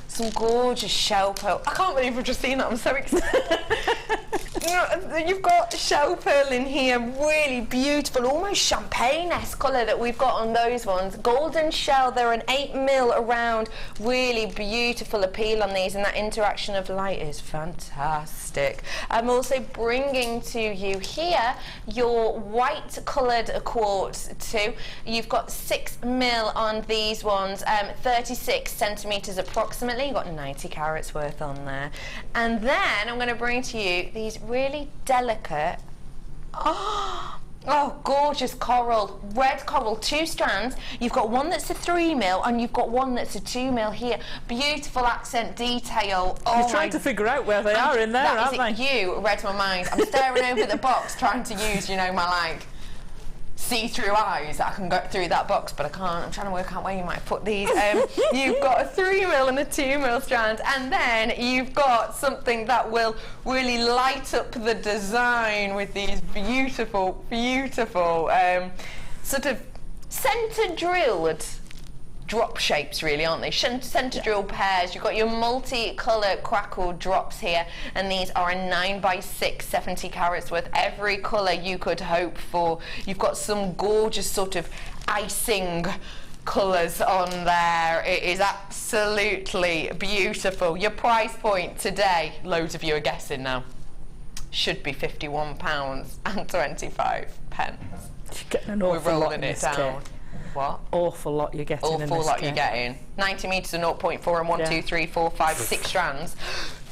Some gorgeous shell pearl. I can't believe I've just seen that. I'm so excited. You've got shell pearl in here, really beautiful, almost champagne-esque colour that we've got on those ones. Golden shell, they're an 8mm around, really beautiful appeal on these, and that interaction of light is fantastic. I'm also bringing to you here your white coloured quartz too. You've got 6mm on these ones, 36 centimetres approximately. You've got 90 carats worth on there. And then I'm going to bring to you these really delicate, gorgeous coral, red coral, 2 strands. You've got one that's a 3mm and you've got one that's a 2mm here. Beautiful accent detail. You're trying to figure out where they are in there, aren't they? You read my mind. I'm staring over the box trying to use, you know, my see-through eyes. I can go through that box, but I can't. I'm trying to work out where you might put these. You've got a 3mm and a 2mm strand, and then you've got something that will really light up the design with these beautiful, beautiful sort of centre drilled drop shapes, really, aren't they? Centre drill pairs. You've got your multi-colour crackle drops here, and these are a 9x6, 70 carats worth. Every colour you could hope for. You've got some gorgeous sort of icing colours on there. It is absolutely beautiful. Your price point today, loads of you are guessing now, should be £51.25. You're getting an awful lot in this kit. What? Awful lot you're getting in this kit. Awful lot you're getting. 90 metres of 0.4 and 1, 2, 3, 4, 5, 6 strands.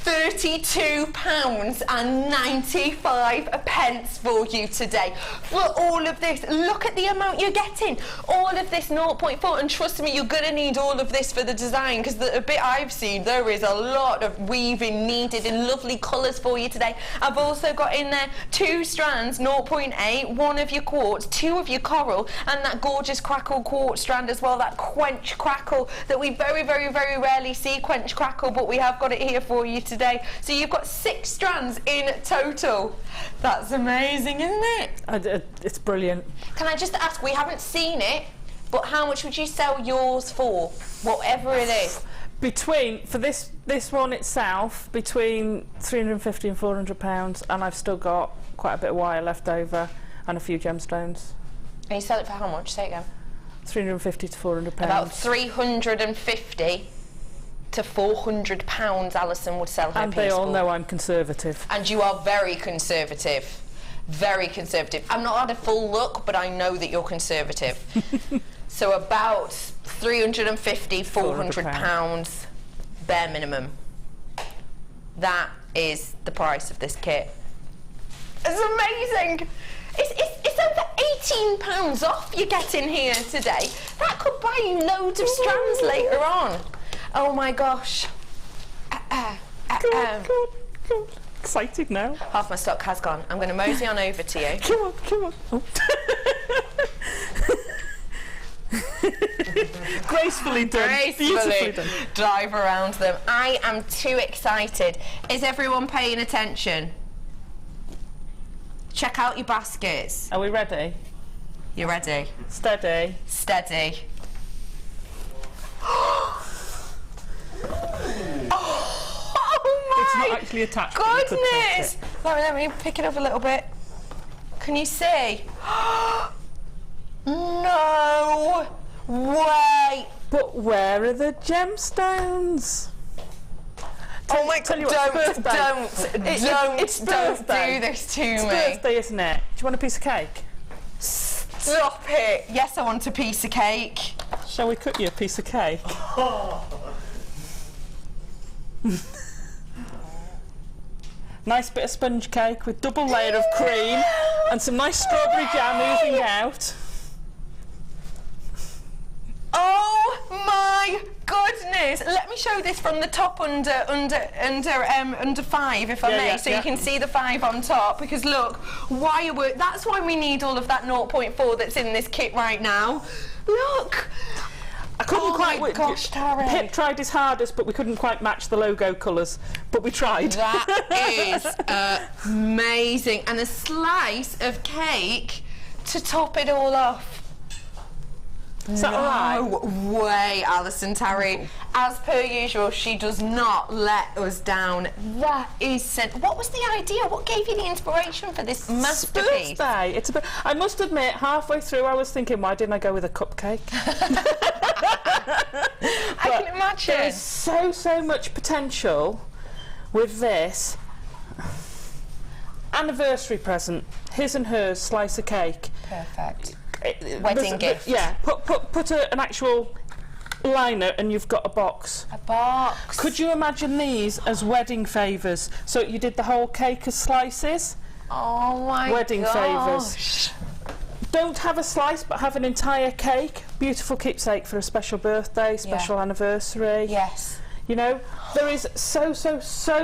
£32.95 for you today. For all of this, look at the amount you're getting. All of this 0.4, and trust me, you're going to need all of this for the design, because the bit I've seen, there is a lot of weaving needed in lovely colours for you today. I've also got in there 2 strands, 0.8, 1 of your quartz, 2 of your coral, and that gorgeous crackle quartz strand as well, that quench crackle that we very, very, very rarely see, quench crackle, but we have got it here for you today. So you've got 6 strands in total. That's amazing, isn't it? It's brilliant. Can I just ask, we haven't seen it, but how much would you sell yours for? Whatever it is. For this one itself, between £350 and £400, and I've still got quite a bit of wire left over and a few gemstones. And you sell it for how much? Say it again. £350 to £400. About 350 to £400 Alison would sell her and piece they all for. know I'm conservative. And you are very conservative. Very conservative. I've not had a full look, but I know that you're conservative. So about 350, £400 bare minimum. That is the price of this kit. It's amazing. It's over £18 off you're getting here today. That could buy you loads of strands later on. Oh my gosh. Come on. Excited now. Half my stock has gone. I'm going to mosey on over to you. Come on. Oh. Gracefully done. Beautifully done. Drive around them. I am too excited. Is everyone paying attention? Check out your baskets. Are we ready? You ready? Steady. Steady. It's not actually attached. Goodness! Let me pick it up a little bit. Can you see? No way! But where are the gemstones? Oh my God, It's don't birthday. do this to It's me. birthday, isn't it? Do you want a piece of cake? Stop it. Yes, I want a piece of cake. Shall we cut you a piece of cake? Nice bit of sponge cake with double layer of cream and some nice strawberry jam oozing out. Oh my goodness! Let me show this from the top under 5, if I may, so you can see the 5 on top. Because look, wirework. That's why we need all of that 0.4 that's in this kit right now. Look. I couldn't quite. My gosh, Tarry. Pip tried his hardest, but we couldn't quite match the logo colours. But we tried. That is amazing, and a slice of cake to top it all off. Is that all right? No way, Alison Tarry. As per usual, she does not let us down. That is what was the idea? What gave you the inspiration for this masterpiece? Birthday. It's a bit. I must admit, halfway through, I was thinking, why didn't I go with a cupcake? I can imagine. There is so much potential with this. Anniversary present, his and hers slice of cake. Perfect. Wedding gift. Yeah, put an actual liner and you've got a box. A box. Could you imagine these as wedding favours? So you did the whole cake as slices? Oh my wedding gosh. favours. Don't have a slice, but have an entire cake. Beautiful keepsake for a special birthday, special anniversary. Yes. You know, there is so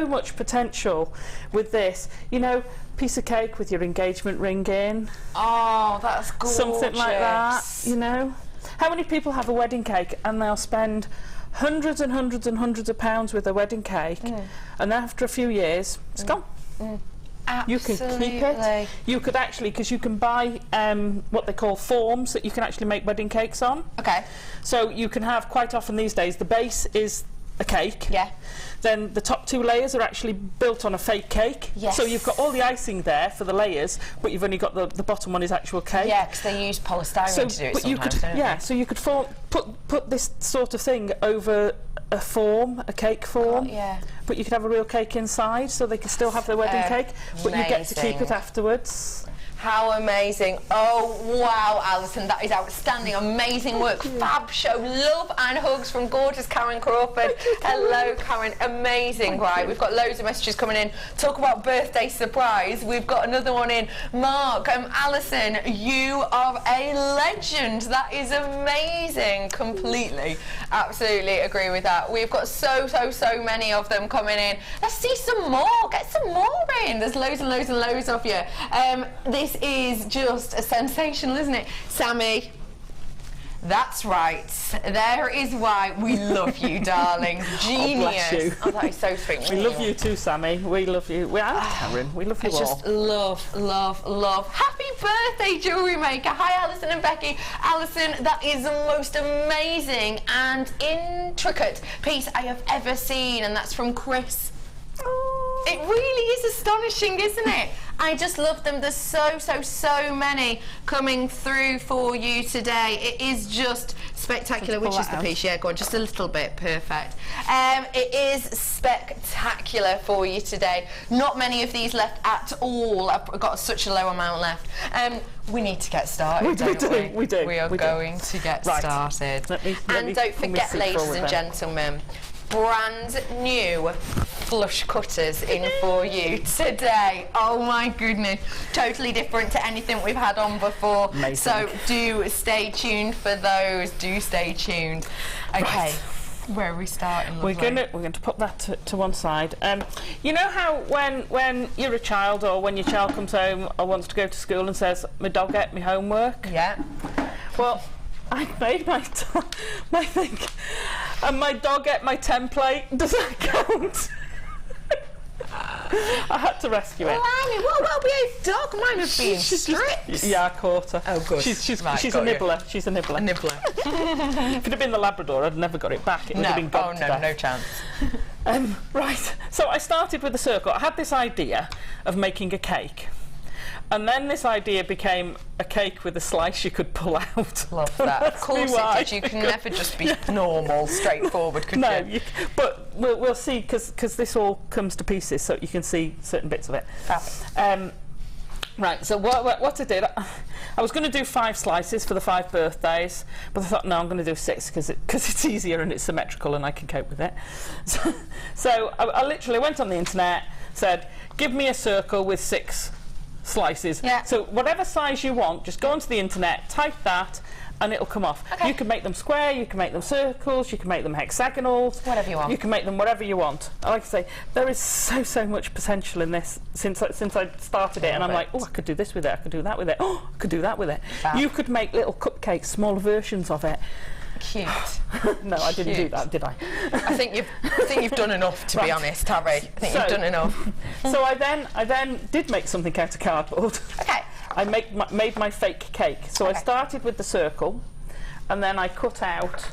much potential with this. You know, piece of cake with your engagement ring in. Oh, that's gorgeous. Something like that, you know. How many people have a wedding cake and they'll spend hundreds and hundreds and hundreds of pounds with a wedding cake, and after a few years, it's gone. You can keep it. You could actually, because you can buy what they call forms that you can actually make wedding cakes on. Okay. So you can have, quite often these days, the base is a cake. Yeah. Then the top 2 layers are actually built on a fake cake. Yes. So you've got all the icing there for the layers, but you've only got the bottom one is actual cake. Yeah, because they use polystyrene to do it but you could, sometimes, don't they? so you could put this sort of thing over a form, a cake form. Oh, yeah. But you could have a real cake inside, so they can still have their wedding cake, but you get to keep it afterwards. How amazing. Oh, wow, Alison, that is outstanding. Amazing work. Fab show. Love and hugs from gorgeous Karen Crawford. Hello, Karen. Amazing. Right, we've got loads of messages coming in. Talk about birthday surprise. We've got another one in. Mark, Alison, you are a legend. That is amazing. Completely. Absolutely agree with that. We've got so many of them coming in. Let's see some more. Get some more in. There's loads and loads and loads of you. This is just sensational, isn't it? Sammy, that's right. There is why we love you, darling. Genius. Oh, bless you. Oh, that is so sweet. We love you too, Sammy. We love you. We are Karen. We love you all. Just love. Happy birthday, Jewellery Maker. Hi, Alison and Becky. Alison, that is the most amazing and intricate piece I have ever seen, and that's from Chris. It really is astonishing, isn't it? I just love them. There's so many coming through for you today. It is just spectacular. Which is the piece? Yeah, go on, just a little bit. Perfect. It is spectacular for you today. Not many of these left at all. I've got such a low amount left. We need to get started. We do. We are going to get started. And don't forget, ladies and gentlemen, brand new flush cutters in for you today. Oh my goodness, totally different to anything we've had on before. Amazing. So do stay tuned for those. Do stay tuned. Okay. Right. Where are we starting? We're going to put that to one side. You know how when you're a child, or when your child comes home or wants to go to school and says, "My dog ate my homework." Yeah. Well, I made my thing, and my dog ate my template. Does that count? I had to rescue it. Blimey, what about behaved dog? Mine was being strict. Yeah, I caught her. Oh, good. She's a nibbler. She's a nibbler. A nibbler. If it had been the Labrador, I'd never got it back. It would have been gone to death. No chance. Right, so I started with a circle. I had this idea of making a cake. And then this idea became a cake with a slice you could pull out. Love that. Of course it why. did. You can never just be normal, straightforward, could No, you? but we'll see, because this all comes to pieces, so you can see certain bits of it. Right, so what I did, I was going to do 5 slices for the 5 birthdays, but I thought, no, I'm going to do 6 because it's easier and it's symmetrical and I can cope with it. So I literally went on the internet, said, give me a circle with 6 slices. Yeah. So whatever size you want, just go onto the internet, type that, and it'll come off. Okay. You can make them square, you can make them circles, you can make them hexagonals. Whatever you want. You can make them whatever you want. Like I say, there is so much potential in this since I started it, and I'm like, oh, I could do this with it, I could do that with it, oh, I could do that with it. Fab. You could make little cupcakes, smaller versions of it. Cute. No, I didn't do that, did I? I think you've done enough, to be honest, Tarry. I think you've done enough. So I then did make something out of cardboard. Okay. I made my fake cake. So Okay. I started with the circle, and then I cut out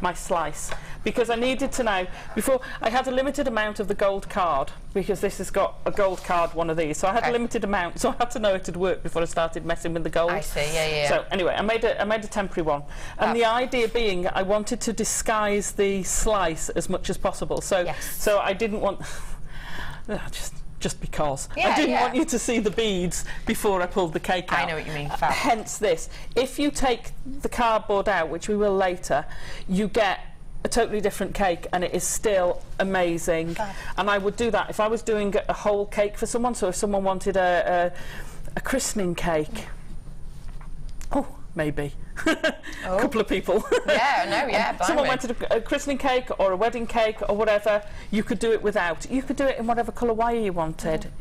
my slice, because I needed to know, before I had a limited amount of the gold card, because this has got a gold card, one of these, so I had a limited amount, so I had to know it had worked before I started messing with the gold. I see, yeah. So anyway, I made a temporary one, and the idea being I wanted to disguise the slice as much as possible. So so I didn't want just because. I didn't want you to see the beads before I pulled the cake out. I know what you mean. Fab. Hence this. If you take the cardboard out, which we will later, you get a totally different cake, and it is still amazing. Fab. And I would do that if I was doing a whole cake for someone. So if someone wanted a christening cake, maybe. A couple of people. Someone wanted a christening cake or a wedding cake or whatever, you could do it without. You could do it in whatever colour wire you wanted.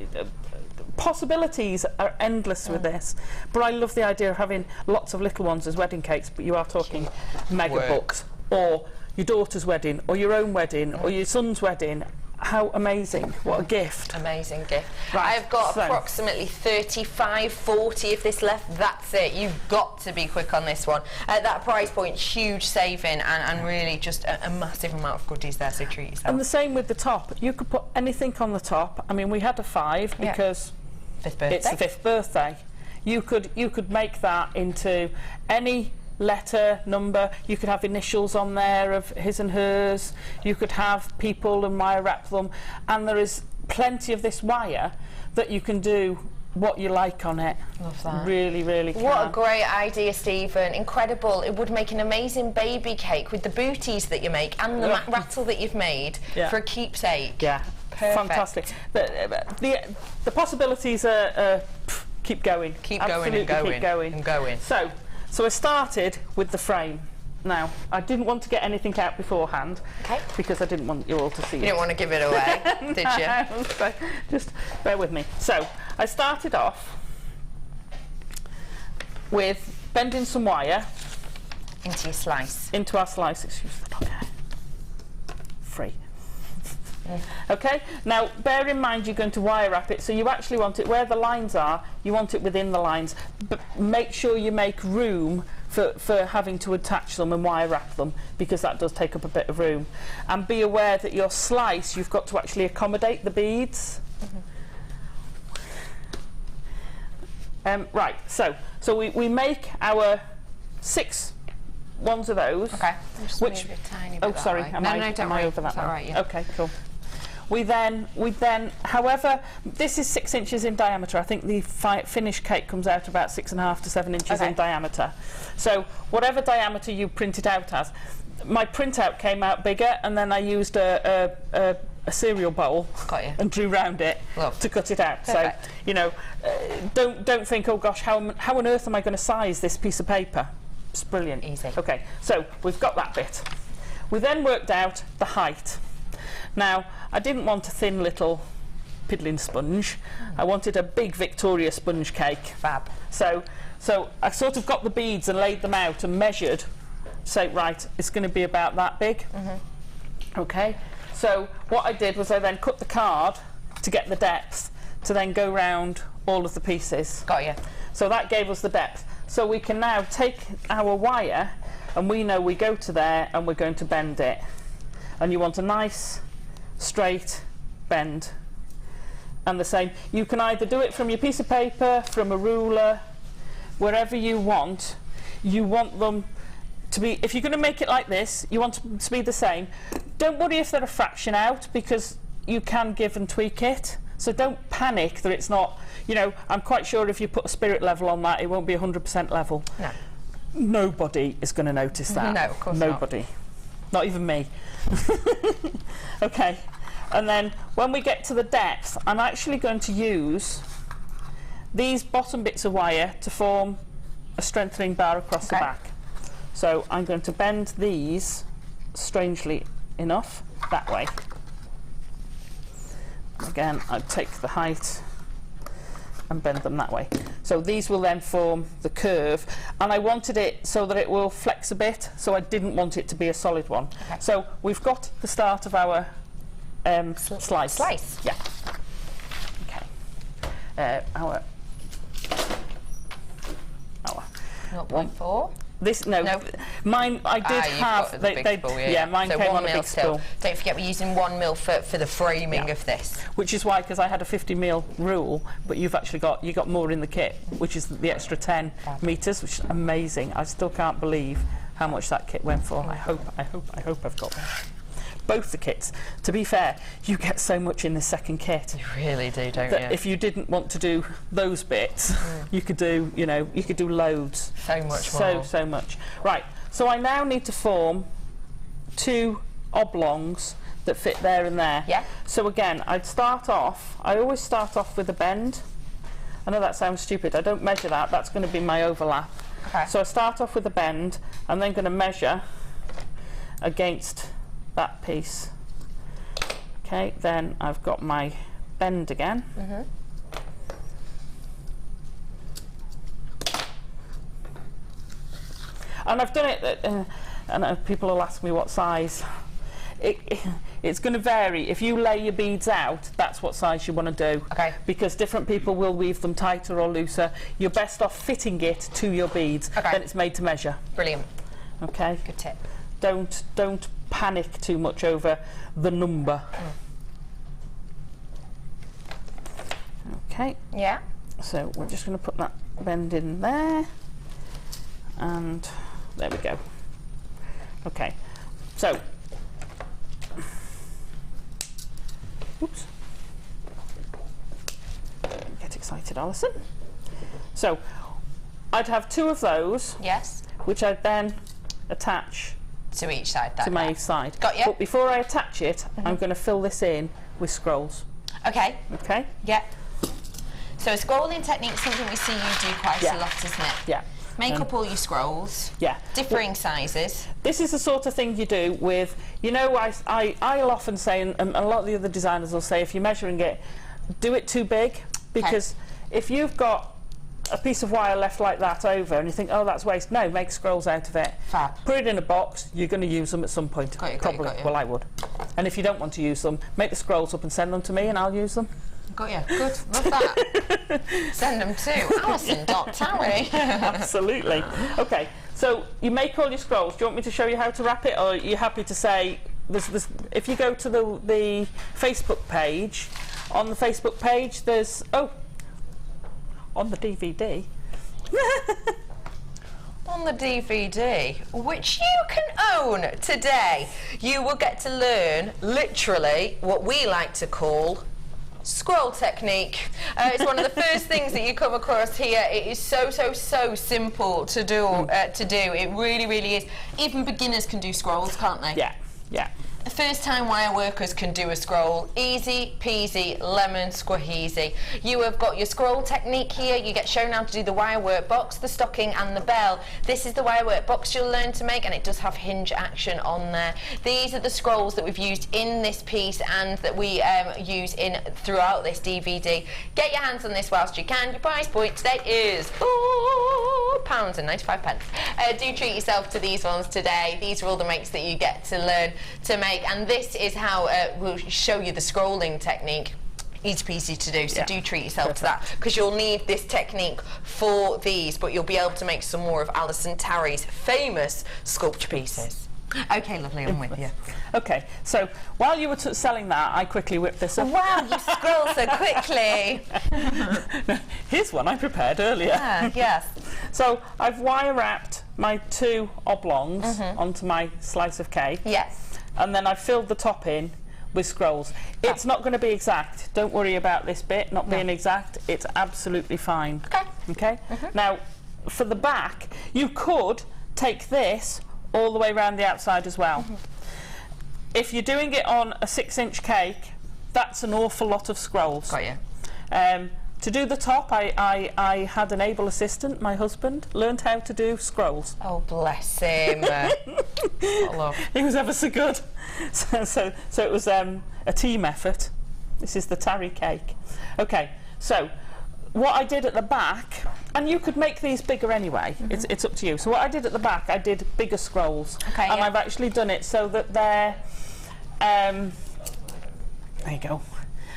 Possibilities are endless with this, but I love the idea of having lots of little ones as wedding cakes, but you are talking mega books, or your daughter's wedding, or your own wedding, or your son's wedding. How amazing. What a gift. Amazing gift. Right, I've got approximately 35, 40 of this left. That's it. You've got to be quick on this one. At that price point, huge saving, and really just a massive amount of goodies there, so treat yourself. And the same with the top. You could put anything on the top. I mean, we had a 5 because it's the 5th birthday. You could make that into any letter, number. You could have initials on there of his and hers. You could have people and wire wrap them, and there is plenty of this wire that you can do what you like on it. Love that. Really can. What a great idea, Stephen. Incredible. It would make an amazing baby cake with the booties that you make and the rattle that you've made for a keepsake. Yeah. Perfect. Fantastic. The possibilities are keep going. Keep Absolutely going and going. So I started with the frame. Now, I didn't want to get anything out beforehand, because I didn't want you all to see it. You didn't want to give it away, did you? So just bear with me. So I started off with bending some wire into your slice. Into our slice. Excuse the dog. Free. Okay, now bear in mind you're going to wire wrap it, so you actually want it where the lines are, you want it within the lines, but make sure you make room for having to attach them and wire wrap them, because that does take up a bit of room. And be aware that your slice, you've got to actually accommodate the beads. Right, so we make our 6 ones of those. Okay. Just move it a tiny bit sorry, that way. am I over that now? Right, yeah. Okay, cool. We then, however, this is 6 inches in diameter. I think the finished cake comes out about 6.5 to 7 inches in diameter. So whatever diameter you print it out as, my printout came out bigger, and then I used a cereal bowl and drew round it to cut it out. Perfect. So you know, don't think, oh gosh, how on earth am I going to size this piece of paper? It's brilliant. Easy. Okay, so we've got that bit. We then worked out the height. Now, I didn't want a thin little piddling sponge. I wanted a big Victoria sponge cake. Fab. So I sort of got the beads and laid them out and measured. So, right, it's going to be about that big. Okay, so what I did was I then cut the card to get the depth, to then go round all of the pieces. Got you. So that gave us the depth. So we can now take our wire, and we know we go to there and we're going to bend it. And you want a nice straight bend. and the same. You can either do it from your piece of paper, from a ruler, wherever you want. You want them to be, if you're going to make it like this, you want them to be the same. Don't worry if they're a fraction out, because you can give and tweak it. So don't panic that it's not, you know, I'm quite sure if you put a spirit level on that, it won't be 100% level. No. Nobody is going to notice that. No, of course Nobody. Not even me. Okay. And then when we get to the depth, I'm actually going to use these bottom bits of wire to form a strengthening bar across the back. So I'm going to bend these, strangely enough, that way. Again, I take the height and bend them that way. So these will then form the curve, and I wanted it so that it will flex a bit, so I didn't want it to be a solid one. Okay. So we've got the start of our slice. Yeah. Okay. Our 0.4. This no, mine I did have. Mine so came 1 on a mil big still. spool. Don't forget we're using 1 mil for the framing of this. Which is why, because I had a 50 mil rule, but you've actually got more in the kit, which is the extra 10 meters, which is amazing. I still can't believe how much that kit went for. I hope I've got that. Both the kits. To be fair, you get so much in the second kit. You really do, don't that you? If you didn't want to do those bits, you could do, you know, you could do loads. So much more. So much. Right. So I now need to form 2 oblongs that fit there and there. Yeah. So again, I always start off with a bend. I know that sounds stupid. I don't measure that. That's going to be my overlap. Okay. So I start off with a bend. I'm then going to measure against that piece. Okay, then I've got my bend again. And I've done it, and people will ask me what size. It's going to vary. If you lay your beads out, that's what size you want to do. Okay. Because different people will weave them tighter or looser. You're best off fitting it to your beads. Okay. Then it's made to measure. Brilliant. Okay. Good tip. Don't panic too much over the number. Okay. Yeah. So we're just going to put that bend in there, and there we go. Okay. So, oops. Get excited, Alison. So, I'd have 2 of those. Yes. Which I'd then attach to each side. To my side. Got you. But before I attach it, I'm going to fill this in with scrolls. Okay. Okay. Yeah. So a scrolling technique is something we see you do quite a lot, isn't it? Yeah. Make up all your scrolls. Yeah. Differing sizes. This is the sort of thing you do with, you know, I'll often say, and a lot of the other designers will say, if you're measuring it, do it too big, because if you've got a piece of wire left like that over and you think, oh, that's waste, no, make scrolls out of it. Fab. Put it in a box. You're going to use them at some point. Got you. Well, I would. And if you don't want to use them, make the scrolls up and send them to me and I'll use them. Got you. Good. Love that. Send them to Alison.Tarry. Absolutely. Okay, so you make all your scrolls. Do you want me to show you how to wrap it, or are you happy to say, if you go to the Facebook page, on the Facebook page there's, on the DVD. On the DVD, which you can own today, you will get to learn literally what we like to call scroll technique. It's one of the first things that you come across here. It is so simple to do. It really is. Even beginners can do scrolls, can't they? Yeah. First time wire workers can do a scroll. Easy peasy lemon squeezy. You have got your scroll technique here. You get shown how to do the wire work box, the stocking and the bell. This is the wire work box you'll learn to make, and it does have hinge action on there. These are the scrolls that we've used in this piece and that we use in throughout this DVD. Get your hands on this whilst you can. Your price point today is £4.95. Do treat yourself to these ones today. These are all the makes that you get to learn to make. And this is how we'll show you the scrolling technique. Easy peasy to do, so do treat yourself to that, because you'll need this technique for these, but you'll be able to make some more of Alison Tarry's famous sculpture pieces. Okay, lovely, I'm with you. Okay, so while you were selling that, I quickly whipped this up. Wow, you scroll so quickly. Here's one I prepared earlier. Ah, yes. So I've wire wrapped my 2 oblongs onto my slice of cake. Yes. And then I've filled the top in with scrolls. It's not going to be exact. Don't worry about this bit not being exact. It's absolutely fine. Okay? Now, for the back, you could take this all the way around the outside as well. If you're doing it on a 6-inch cake, that's an awful lot of scrolls. Got you. To do the top, I had an able assistant, my husband, learned how to do scrolls. Oh, bless him. What love. He was ever so good. So it was a team effort. This is the Tarry cake. Okay, so what I did at the back, and you could make these bigger anyway, it's up to you. So what I did at the back, I did bigger scrolls. Okay, and I've actually done it so that they're, there you go.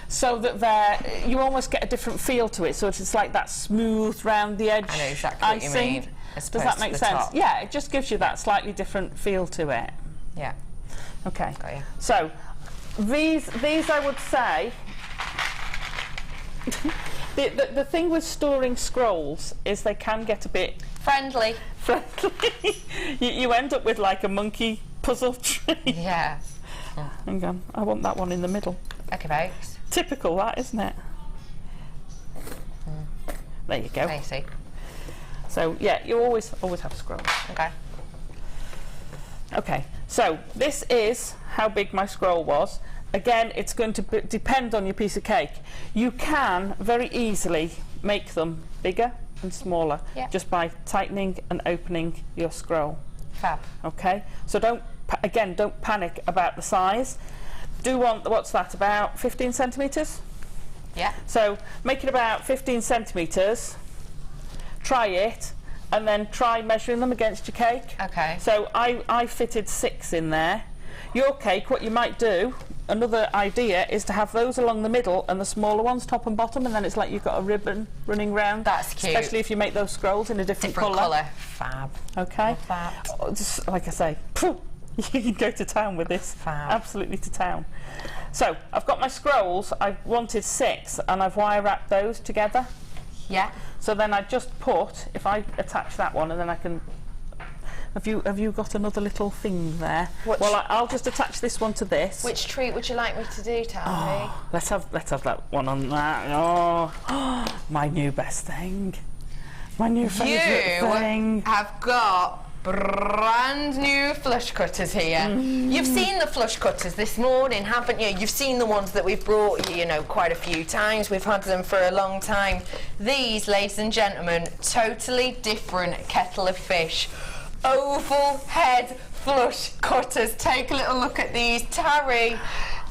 So that you almost get a different feel to it. So it's like that smooth round the edge. I know exactly what you mean. Does that make sense? Top. Yeah, it just gives you that slightly different feel to it. Yeah. Okay. Got you. So these I would say the thing with storing scrolls is they can get a bit Friendly. you end up with like a monkey puzzle tree. Yeah. Hang on, I want that one in the middle. Okay, folks. Typical, that, isn't it? There you go. I see. So yeah, you always have scrolls. Okay. Okay, so this is how big my scroll was. Again, it's going to depend on your piece of cake. You can very easily make them bigger and smaller just by tightening and opening your scroll. Fab. Okay, so don't panic about the size. Do want, what's that, about 15 centimetres? Yeah. So make it about 15 centimetres, try it, and then try measuring them against your cake. Okay. So I fitted 6 in there. Your cake, what you might do, another idea, is to have those along the middle and the smaller ones top and bottom, and then it's like you've got a ribbon running round. That's cute. Especially if you make those scrolls in a different colour. Fab. Okay. Love that. Oh, just like I say, you can go to town with this. Fab. Absolutely to town. So I've got my scrolls. I wanted 6, and I've wire wrapped those together. Yeah. So then I just put, if I attach that one, and then I can. Have you got another little thing there? Well, I'll just attach this one to this. Which treat would you like me to do, Tarry? Oh, let's have that one on that. Oh, my new best thing. My new favourite thing. You have got brand new flush cutters here. You've seen the flush cutters this morning, haven't you? You've seen the ones that we've brought you, quite a few times. We've had them for a long time. These, ladies and gentlemen, totally different kettle of fish. Oval head flush cutters. Take a little look at these. Tarry,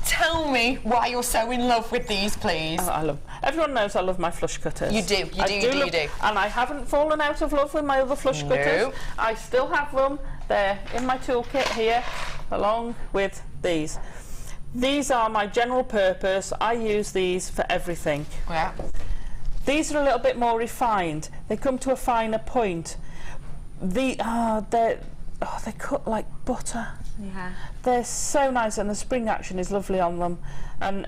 tell me why you're so in love with these, please. I love. Everyone knows I love my flush cutters. You do. You do. And I haven't fallen out of love with my other flush cutters. I still have them. They're in my toolkit here, along with these. These are my general purpose. I use these for everything. Yeah. These are a little bit more refined. They come to a finer point. They cut like butter. Yeah. They're so nice, and the spring action is lovely on them. And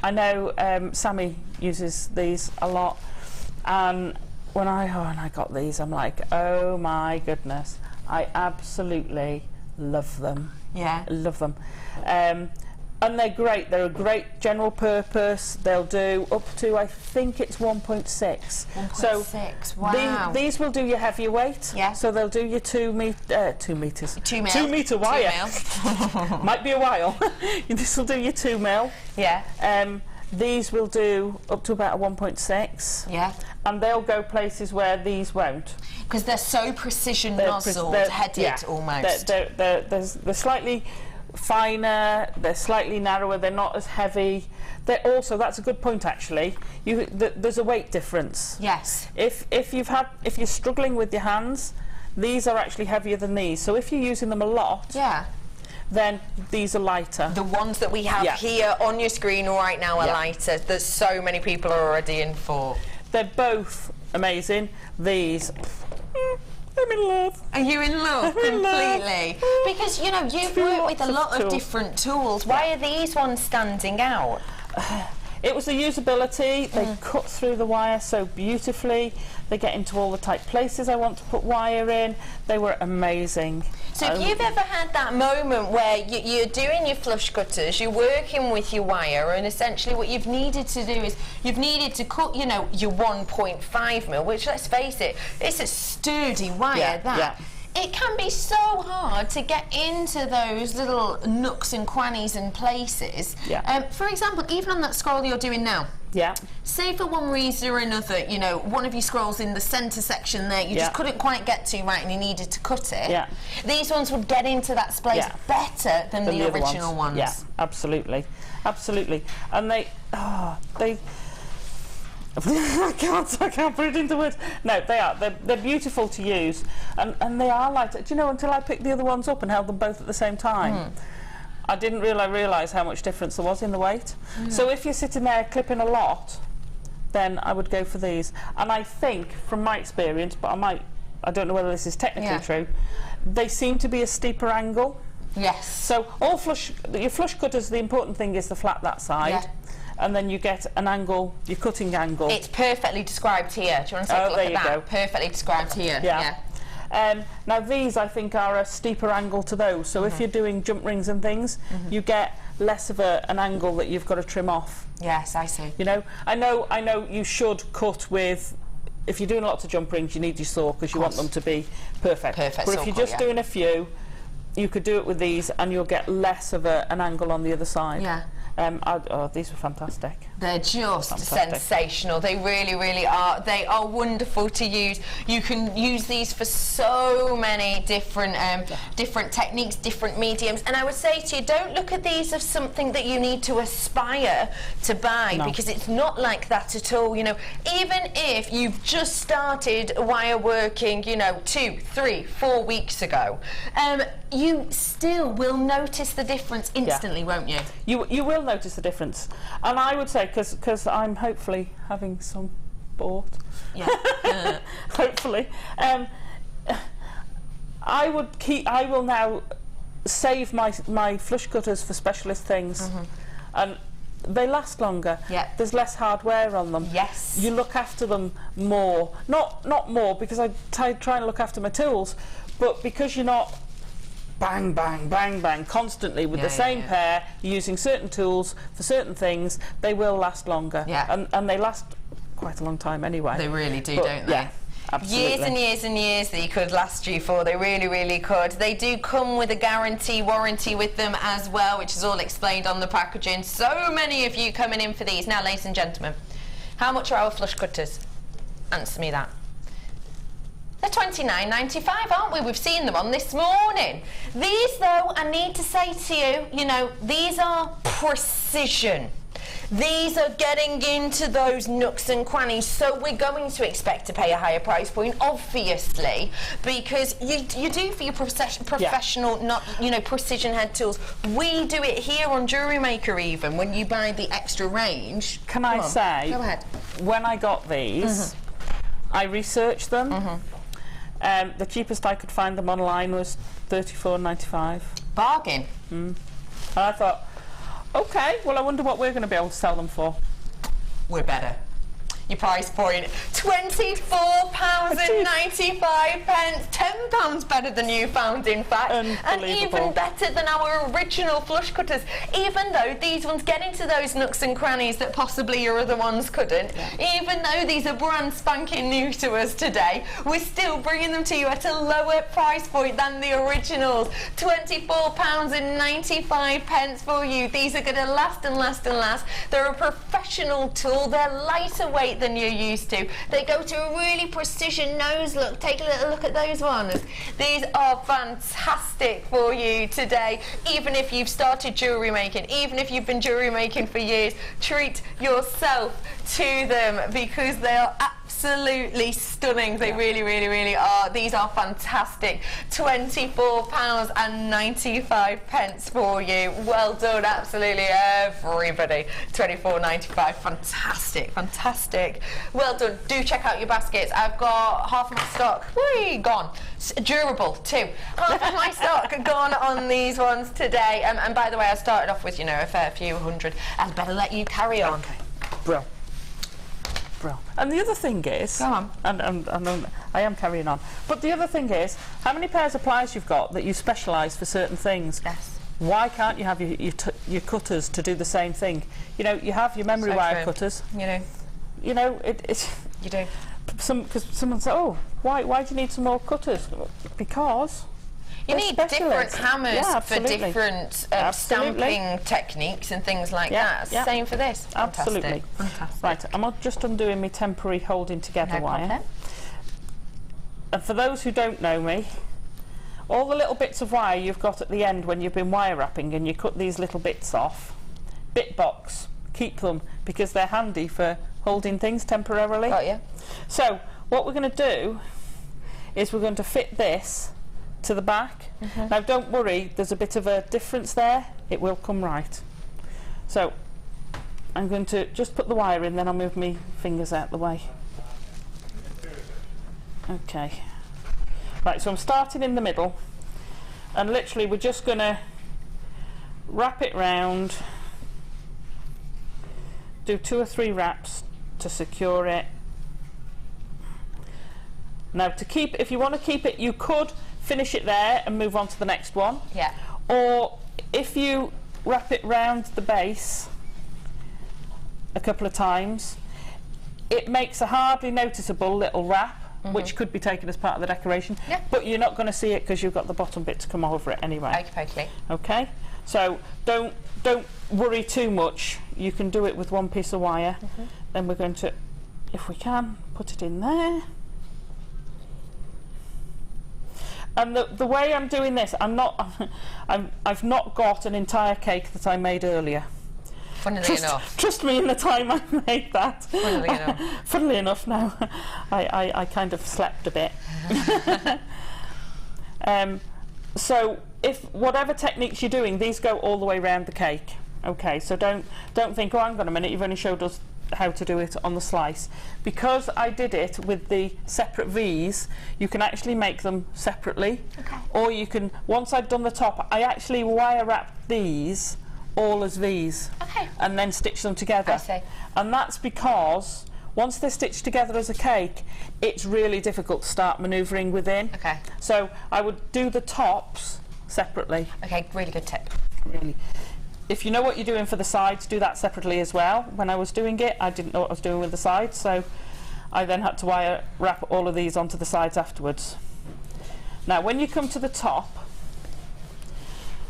I know Sammy uses these a lot. And when I got these, I'm like, oh my goodness, I absolutely love them. Yeah. Love them. And they're great. They're a great general purpose. They'll do up to, I think it's 1.6. 1.6, wow. These will do your heavier weight. Yeah. So they'll do your 2 metres. 2 mil. 2 metre wire. 2 mil. Might be a while. This will do your 2 mil. Yeah. These will do up to about a 1.6. Yeah. And they'll go places where these won't. Because they're so precision nozzled, headed almost. They're slightly finer, they're slightly narrower, they're not as heavy. They're also, that's a good point actually, there's a weight difference. Yes. If you're struggling with your hands, these are actually heavier than these. So if you're using them a lot, then these are lighter. The ones that we have here on your screen right now are lighter. There's so many people are already in for. They're both amazing. These, they're I'm in love. Are you in love completely? Because, you know, you've worked with a lot of different tools. Why are these ones standing out? It was the usability. They cut through the wire so beautifully. They get into all the tight places I want to put wire in. They were amazing. So if you've ever had that moment where you're doing your flush cutters, you're working with your wire, and essentially what you've needed to do is you've needed to cut, you know, your 1.5mm, which, let's face it, it's a sturdy wire, It can be so hard to get into those little nooks and crannies and places. For example, even on that scroll you're doing now. Say for one reason or another, you know, one of your scrolls in the centre section there, you just couldn't quite get to right and you needed to cut it. These ones would get into that space better than the original ones. Yeah, absolutely. Absolutely. And they I can't put it into words. No, they are. They're beautiful to use, and they are light. Do you know, until I picked the other ones up and held them both at the same time, I didn't realise how much difference there was in the weight. So if you're sitting there clipping a lot, then I would go for these. And I think, from my experience, but I don't know whether this is technically true, they seem to be a steeper angle. So all your flush cutters, the important thing is the flat that side. And then you get an angle, your cutting angle. It's perfectly described here. Do you want to take a look at that? Perfectly described here. Now these, I think, are a steeper angle to those. So if you're doing jump rings and things, you get less of an angle that you've got to trim off. Yes, I see. You know, I know you should cut with. If you're doing lots of jump rings, you need your saw because you want them to be perfect. But if you're just doing a few, you could do it with these, and you'll get less of an angle on the other side. These were fantastic. They're just sensational. They really, really are. They are wonderful to use. You can use these for so many different different techniques, different mediums. And I would say to you, don't look at these as something that you need to aspire to buy, because it's not like that at all. You know, even if you've just started wire working, you know, 2, 3, 4 weeks ago, you still will notice the difference instantly, won't you? You will notice the difference, and I would say, because I'm hopefully having some bought, hopefully, I will now save my flush cutters for specialist things, and they last longer. There's less hard wear on them. You look after them more, not more because I try and look after my tools, but because you're not bang, bang, bang, bang constantly with the same pair, using certain tools for certain things, they will last longer. And they last quite a long time anyway. They really do, don't they? Absolutely. Years and years and years they could last you for. They really, really could. They do come with a guarantee, warranty with them as well, which is all explained on the packaging. So many of you coming in for these. Now, ladies and gentlemen, how much are our flush cutters? Answer me that. They're $29.95, aren't we? We've seen them on this morning. These, though, I need to say to you, you know, these are precision. These are getting into those nooks and crannies, so we're going to expect to pay a higher price point, obviously, because you do for your professional, not, you know, precision head tools. We do it here on Jewellery Maker even, when you buy the extra range. Can I say, go ahead. When I got these, I researched them. The cheapest I could find them online was $34.95. Bargain. And I thought, okay, well, I wonder what we're going to be able to sell them for. We're better. Your price point, £24.95, £10 better than you found, in fact, and even better than our original flush cutters, even though these ones get into those nooks and crannies that possibly your other ones couldn't. Even though these are brand spanking new to us today, we're still bringing them to you at a lower price point than the originals. £24.95 for you. These are going to last and last and last. They're a professional tool. They're lighter weight than you're used to. They go to a really precision nose look. Take a little look at those ones. These are fantastic for you today. Even if you've started jewellery making, even if you've been jewellery making for years, treat yourself to them because they are absolutely stunning. They really, really, really are. These are fantastic. £24.95 for you. Well done, absolutely everybody. £24.95. Fantastic, fantastic. Well done. Do check out your baskets. I've got half my stock. Whee, gone. Durable too. Half of my stock gone on these ones today. And by the way, I started off with, you know, a fair few hundred. I'd better let you carry on. Okay. Brill. And the other thing is, go on. And I am carrying on. But the other thing is, how many pairs of pliers you've got that you specialise for certain things? Yes. Why can't you have your cutters to do the same thing? You know, you have your memory wire cutters. You know, it's. You do. Because someone said, "Oh, why do you need some more cutters?" Because you need different hammers for different stamping techniques and things like that. Same for this. Absolutely. Fantastic. Right, I'm just undoing my temporary holding together wire. And for those who don't know me, all the little bits of wire you've got at the end when you've been wire wrapping and you cut these little bits off, bit box, keep them because they're handy for holding things temporarily. Got you. So what we're going to do is we're going to fit this to the back. Now don't worry, there's a bit of a difference there, it will come right. So I'm going to just put the wire in, then I'll move my fingers out the way. Okay, right, so I'm starting in the middle and literally we're just going to wrap it round, do 2 or 3 wraps to secure it. Now to keep, if you want to keep it, you could finish it there and move on to the next one. Yeah. Or if you wrap it round the base a couple of times, it makes a hardly noticeable little wrap, which could be taken as part of the decoration. Yeah. But you're not going to see it because you've got the bottom bit to come over it anyway. Okay. Okay. So don't worry too much. You can do it with one piece of wire. Then we're going to, if we can, put it in there. And the way I'm doing this, I've not got an entire cake that I made earlier. Funnily enough. Trust me, in the time I made that. Funnily enough. Funnily enough, now I kind of slept a bit. So if whatever techniques you're doing, these go all the way around the cake. Okay, so don't think, oh, hang on a minute, you've only showed us how to do it on the slice. Because I did it with the separate V's, you can actually make them separately. Okay. Or you can, once I've done the top, I actually wire wrapped these all as V's. Okay. And then stitch them together. I see. And that's because once they're stitched together as a cake, it's really difficult to start manoeuvring within. Okay. So I would do the tops separately. Okay, really good tip. Really. If you know what you're doing for the sides, do that separately as well. When I was doing it, I didn't know what I was doing with the sides, so I then had to wire wrap all of these onto the sides afterwards. Now, when you come to the top,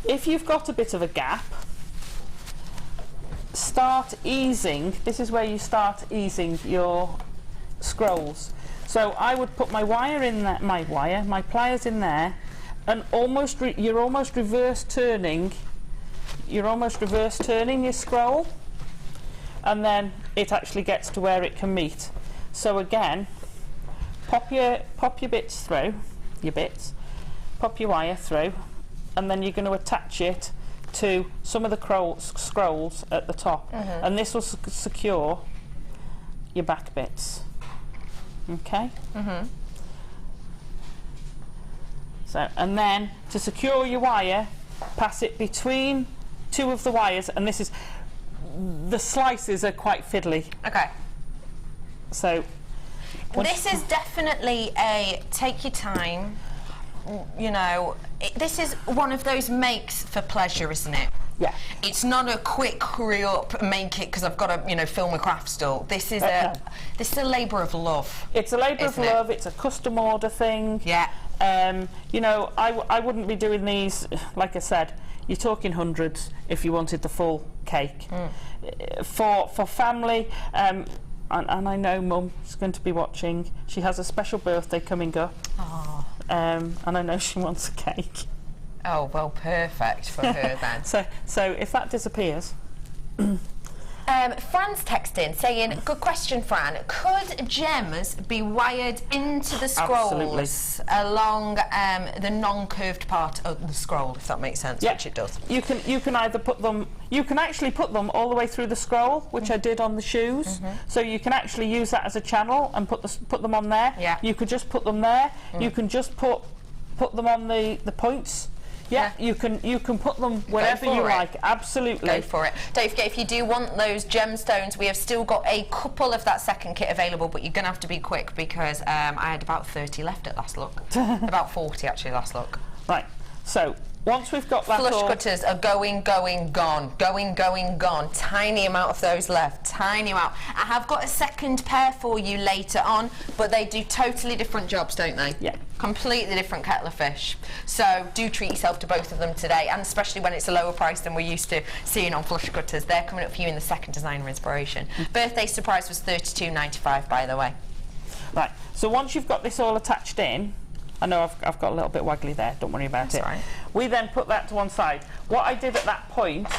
if you've got a bit of a gap, start easing. This is where you start easing your scrolls. So I would put my wire in there, my pliers in there, and you're almost reverse turning your scroll, and then it actually gets to where it can meet. So again, pop your bits through, pop your wire through, and then you're going to attach it to some of the scrolls at the top, and this will secure your back bits. Okay. So, and then to secure your wire, pass it between 2 of the wires, and this is, the slices are quite fiddly. Okay. So this is definitely a take your time, you know, this is one of those makes for pleasure, isn't it? Yeah. It's not a quick hurry up make it because I've got to, you know, film a craft stall. This is this is a labour of love. It's a labour of love. It's a custom order thing. Yeah. You know, I wouldn't be doing these, like I said, you're talking hundreds if you wanted the full cake. For family, and I know Mum is going to be watching. She has a special birthday coming up. And I know she wants a cake. Oh, well, perfect for her then. So if that disappears. Fran's texting saying, good question, Fran. Could gems be wired into the scrolls along the non-curved part of the scroll, if that makes sense? Yeah. Which it does. You can either put them, you can actually put them all the way through the scroll, which I did on the shoes. So you can actually use that as a channel and put them on there. Yeah. You could just put them there. You can just put put them on the points. Yeah, you can put them wherever you like. Absolutely. Go for it. Don't forget, if you do want those gemstones, we have still got a couple of that second kit available, but you're going to have to be quick because I had about 30 left at last look. About 40 actually last look. Right. So once we've got that flush cutters are going, gone. Tiny amount of those left, tiny amount. I have got a second pair for you later on, but they do totally different jobs, don't they? Yeah. Completely different kettle of fish. So do treat yourself to both of them today, and especially when it's a lower price than we're used to seeing on flush cutters. They're coming up for you in the second designer inspiration. Birthday surprise was $32.95, by the way. Right. So once you've got this all attached in, I know I've got a little bit waggly there, don't worry about it. Right. We then put that to one side. What I did at that point,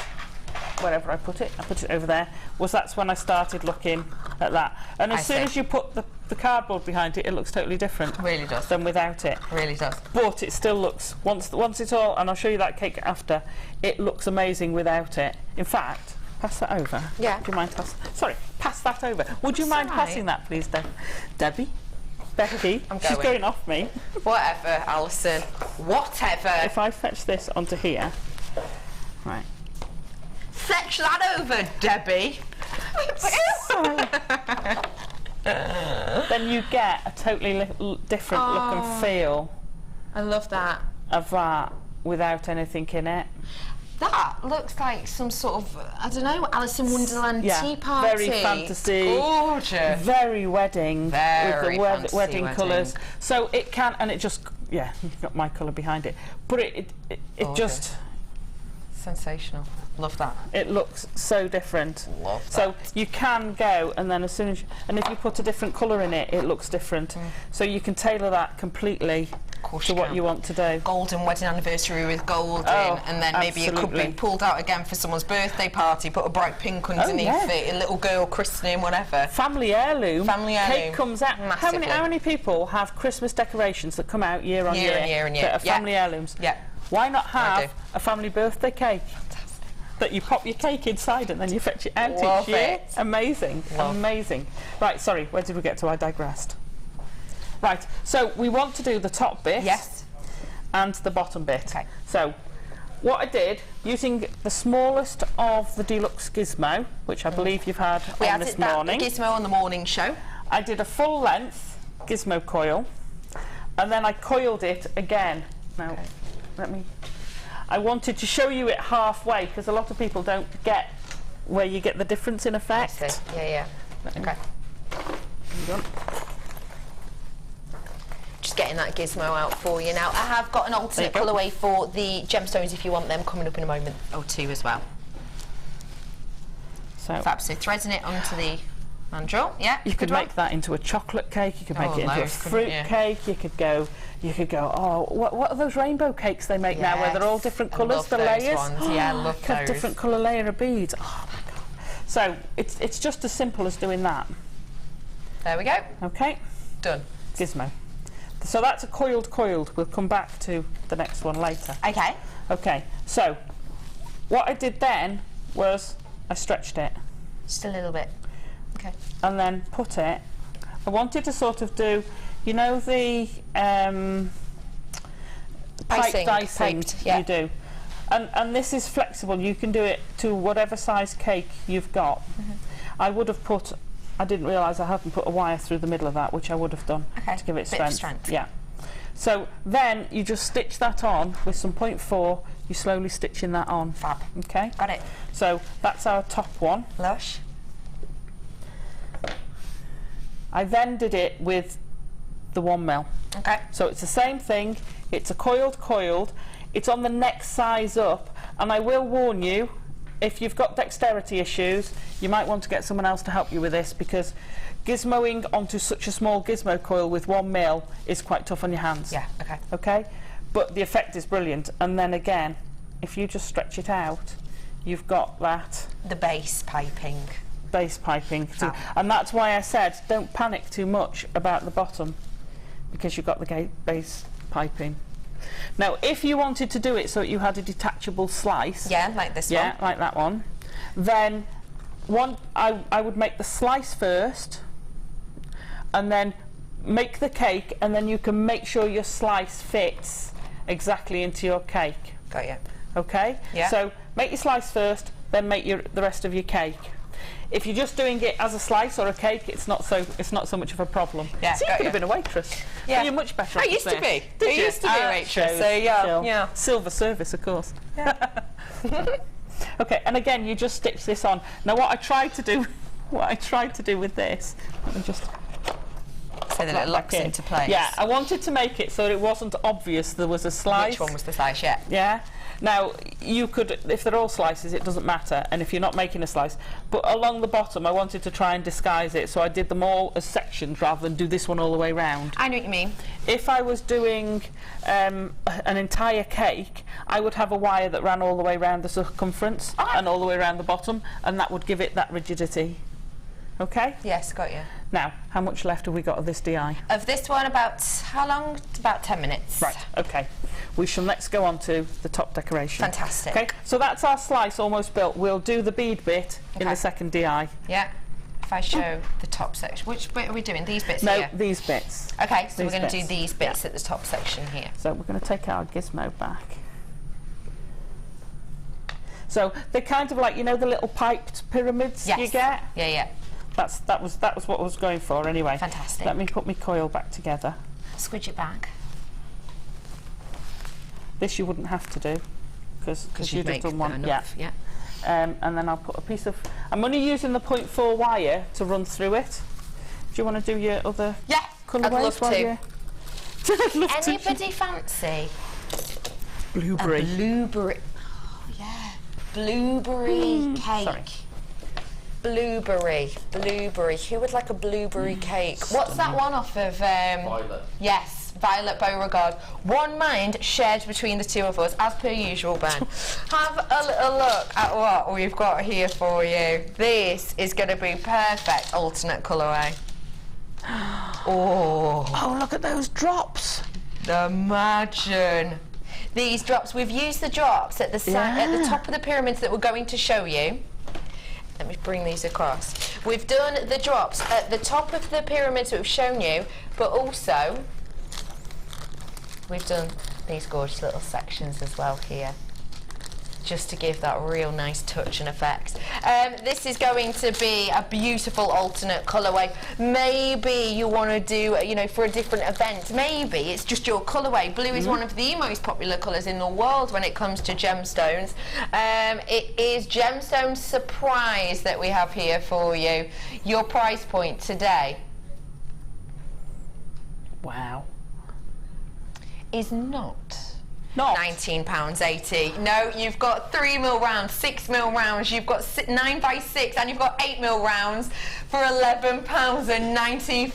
wherever I put it over there, was that's when I started looking at that. And as soon as you put the cardboard behind it, it looks totally different. Really does. Than without it. Really does. But it still looks, once it's all, and I'll show you that cake after, it looks amazing without it. In fact, pass that over. Yeah. Do you mind pass that over. Would you mind passing that, please, Debbie? Becky, she's going off me. Whatever, Alison. Whatever. If I fetch this onto here, right. Fetch that over, Debbie. Then you get a totally different look and feel. I love that. Of that without anything in it. That looks like some sort of, I don't know, Alice in Wonderland tea party. Very fantasy. Gorgeous. Very wedding. Very with the wedding colours. So it can, and it just, yeah, you've got my colour behind it. But it just... Sensational. Love that. It looks so different. Love that. So you can go, and then as soon as, and if you put a different colour in it, it looks different. So you can tailor that completely to what you want to do. Golden wedding anniversary with gold in, and then maybe it could be pulled out again for someone's birthday party, put a bright pink underneath it, a little girl christening, whatever. Family heirloom. Family heirloom. Cake comes out. Massively. How many people have Christmas decorations that come out year on year that are family heirlooms? Yeah. Why not have a family birthday cake? That you pop your cake inside and then you fetch it out each year. Amazing. Amazing. Right, sorry, where did we get to? I digressed. Right, so we want to do the top bit and the bottom bit. Okay. So what I did, using the smallest of the deluxe gizmo, which I believe you've had on this morning. We had the gizmo on the morning show. I did a full length gizmo coil, and then I coiled it again. Now, I wanted to show you it halfway because a lot of people don't get where you get the difference in effect. I see. Yeah. Okay. Just getting that gizmo out for you now. I have got an alternate colourway for the gemstones if you want them, coming up in a moment or two as well. So threading it onto the mandrel. Yeah. You could make that into a chocolate cake. You could make it into a fruit cake. You could go. Oh, what are those rainbow cakes they make now, where they're all different colours, the layers? Yeah, I love those. Different colour layer of beads. Oh my god! So it's just as simple as doing that. There we go. Okay. Done. Gizmo. So that's a coiled. We'll come back to the next one later. Okay. Okay. So what I did then was I stretched it. Just a little bit. Okay. And then put it. I wanted to sort of do, you know, the pipe dicing you do. And this is flexible. You can do it to whatever size cake you've got. I would have put, I didn't realise I hadn't put a wire through the middle of that, which I would have done to give it strength. Yeah. So then you just stitch that on with some 0.4. You're slowly stitching that on. Fab. Okay. Got it. So that's our top one. Lush. I then did it with the 1mm. Okay. So it's the same thing. It's a coiled. It's on the next size up, and I will warn you, if you've got dexterity issues, you might want to get someone else to help you with this, because gizmoing onto such a small gizmo coil with 1mm is quite tough on your hands. Yeah. Okay. Okay. But the effect is brilliant. And then again, if you just stretch it out, you've got that. The base piping. And that's why I said don't panic too much about the bottom, because you've got the base piping. Now if you wanted to do it so that you had a detachable slice, like this one, like that one, then I would make the slice first and then make the cake, and then you can make sure your slice fits exactly into your cake. Got you. Okay? Yeah. So make your slice first, then make the rest of your cake. If you're just doing it as a slice or a cake, it's not so much of a problem. Yeah, so you could have been a waitress. Yeah. But you're much better I at used this. to be. Did I you? used to be a waitress. So yeah. Silver service, of course. Yeah. Okay, and again, you just stitch this on. Now, what I tried to do with this, let me just. So that it locks into place. Yeah, I wanted to make it so it wasn't obvious there was a slice. Which one was the slice? Yeah. Yeah. Now, you could, if they're all slices, it doesn't matter, and if you're not making a slice. But along the bottom, I wanted to try and disguise it, so I did them all as sections rather than do this one all the way round. I know what you mean. If I was doing an entire cake, I would have a wire that ran all the way around the circumference and all the way around the bottom, and that would give it that rigidity. Okay? Yes, got you. Now, how much left have we got of this DI? Of this one, about how long? About 10 minutes. Right, okay. We shall next go on to the top decoration. Fantastic. Okay, so that's our slice almost built. We'll do the bead bit in the second DI. Yeah. If I show the top section, which bit are we doing? These bits No, here? these bits. Okay, so we're going to do bits. these bits at the top section here. So we're going to take our gizmo back. So they're kind of like, you know, the little piped pyramids you get? Yeah, yeah. That was what I was going for anyway. Fantastic. Let me put my coil back together. Squidge it back. This you wouldn't have to do because you'd have done one. Enough, yeah. And then I'll put a piece of. I'm only using the 0.4 wire to run through it. Do you want to do your other? Yeah, colourways I'd love while to. I'd love to. Anybody fancy Blueberry. a blueberry? Oh yeah, blueberry cake. Sorry. Blueberry. Who would like a blueberry cake? What's that one off of? Violet. Yes, Violet Beauregard. One mind shared between the two of us, as per usual, Ben. Have a little look at what we've got here for you. This is going to be perfect alternate colourway. Oh, look at those drops. Imagine. These drops, we've used the drops at the side, at the top of the pyramids that we're going to show you. Let me bring these across. We've done the drops at the top of the pyramids that we've shown you, but also we've done these gorgeous little sections as well here, just to give that real nice touch and effect. This is going to be a beautiful alternate colourway. Maybe you want to do, you know, for a different event. Maybe it's just your colourway. Blue is one of the most popular colours in the world when it comes to gemstones. It is Gemstone Surprise that we have here for you. Your price point today. Wow. Is not Not. £19.80. No, you've got 3mm rounds, 6mm rounds, you've got 9x6, and you've got 8mm rounds for £11.95.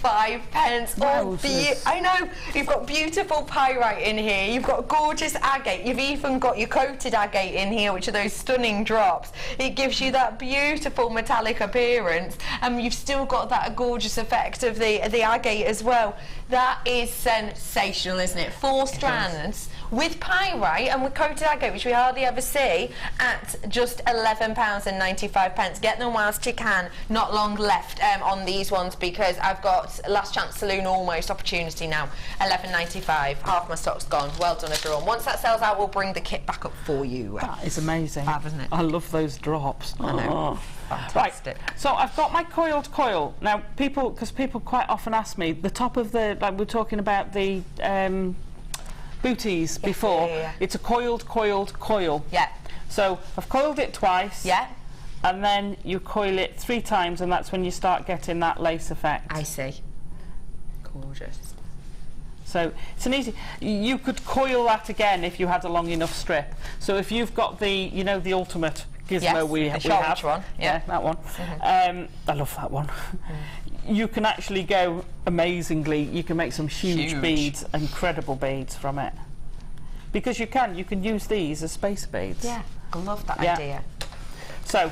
Wowzers. I know. You've got beautiful pyrite in here. You've got gorgeous agate. You've even got your coated agate in here, which are those stunning drops. It gives you that beautiful metallic appearance, and you've still got that gorgeous effect of the agate as well. That is sensational, isn't it? 4 strands with pyrite and with coated agate, which we hardly ever see, at just £11.95. Get them whilst you can. Not long left on these ones, because I've got last chance saloon almost opportunity now. £11.95. Half my stock's gone. Well done everyone. Once that sells out, we'll bring the kit back up for you. That is amazing. Fab, isn't it? I love those drops. I know. Fantastic. Right, so I've got my coiled coil. Now, because people quite often ask me, the top of the, like we're talking about the booties before, yeah. it's a coiled coil. Yeah. So I've coiled it twice. Yeah. And then you coil it 3 times, and that's when you start getting that lace effect. I see. Gorgeous. So it's an easy. You could coil that again if you had a long enough strip. So if you've got the, you know, the ultimate gizmo Yes, we the have. shoulder one. Yeah, that one. I love that one. You can actually go amazingly. You can make some huge beads, incredible beads from it. Because you can use these as spacer beads. Yeah, I love that idea. So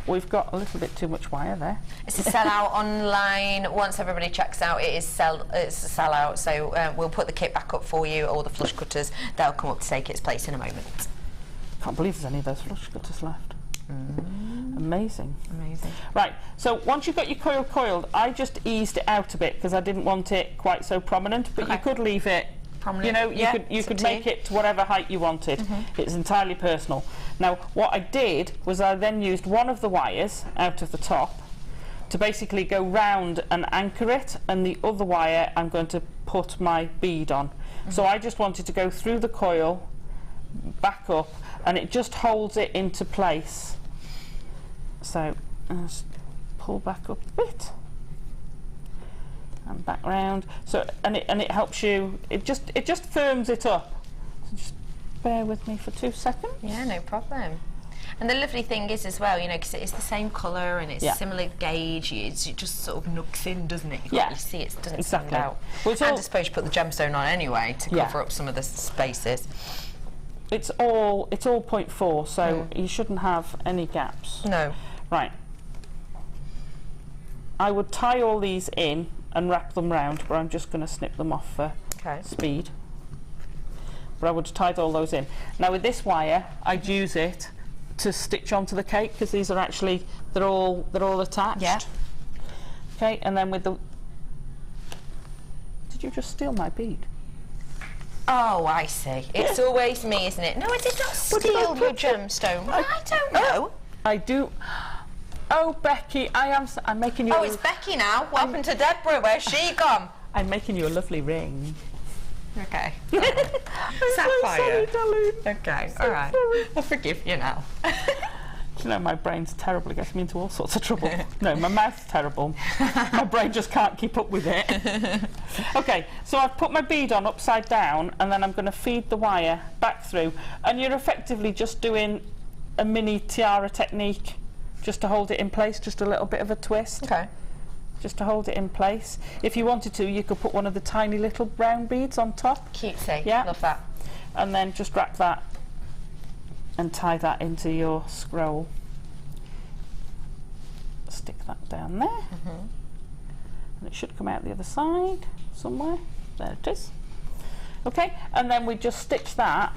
we've got a little bit too much wire there. It's a sell-out online. Once everybody checks out, it's a sell-out. So we'll put the kit back up for you. All the flush cutters, they'll come up to take its place in a moment. Can't believe there's any of those flush cutters left. Amazing. Amazing. Right, so once you've got your coil coiled, I just eased it out a bit because I didn't want it quite so prominent, but you could leave it prominent. You know, you could make it to whatever height you wanted. It's entirely personal. Now, what I did was I then used one of the wires out of the top to basically go round and anchor it, and the other wire I'm going to put my bead on. So I just wanted to go through the coil, back up, and it just holds it into place. So just pull back up a bit and back round. So and it helps you. It just firms it up. So just bear with me for 2 seconds. Yeah, no problem. And the lovely thing is as well, you know, because it's the same colour and it's similar gauge, it just sort of nooks in, doesn't it? You can't really see it doesn't stand out. Well, and I suppose you put the gemstone on anyway to cover up some of the spaces. It's all 0.4, so you shouldn't have any gaps. No. Right. I would tie all these in and wrap them round, but I'm just going to snip them off for speed. But I would have tied all those in. Now with this wire, I'd use it to stitch onto the cake because these are actually they're all attached. Yeah. Okay, and then with the. Did you just steal my bead? Oh, I see. It's always me, isn't it? No, I did not steal your gemstone. I don't know. I do. Oh, Becky, I'm making you. Oh, it's Becky now. What happened to Deborah? Where's she gone? I'm making you a lovely ring. Okay. Sapphire. Sorry, darling. Okay, all right. I forgive you now. You know, my brain's terrible. It gets me into all sorts of trouble. No, my mouth's terrible. My brain just can't keep up with it. Okay, so I've put my bead on upside down, and then I'm going to feed the wire back through. And you're effectively just doing a mini tiara technique, just to hold it in place, just a little bit of a twist. Okay. Just to hold it in place. If you wanted to, you could put one of the tiny little brown beads on top. Cutesy. Yeah. Love that. And then just wrap that and tie that into your scroll. Stick that down there. And it should come out the other side somewhere. There it is. Okay, and then we just stitch that,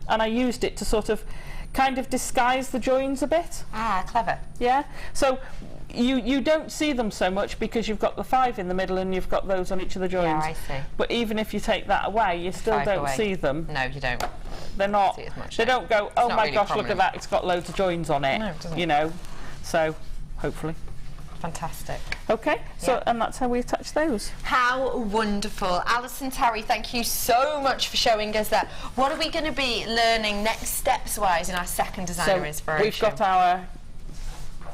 and I used it to sort of kind of disguise the joins a bit. Ah, clever. Yeah, so you don't see them so much because you've got the 5 in the middle and you've got those on each of the joins. Yeah, I see. But even if you take that away, you still don't see them. No, you don't. They're not. See as much. They don't go, oh my really gosh, prominent. look at that, it's got loads of joins on it. No, it doesn't. You know, so hopefully. Fantastic. Okay, so and that's how we attach those. How wonderful. Alison Tarry, thank you so much for showing us that. What are we going to be learning next steps-wise in our second designer inspiration? We've got our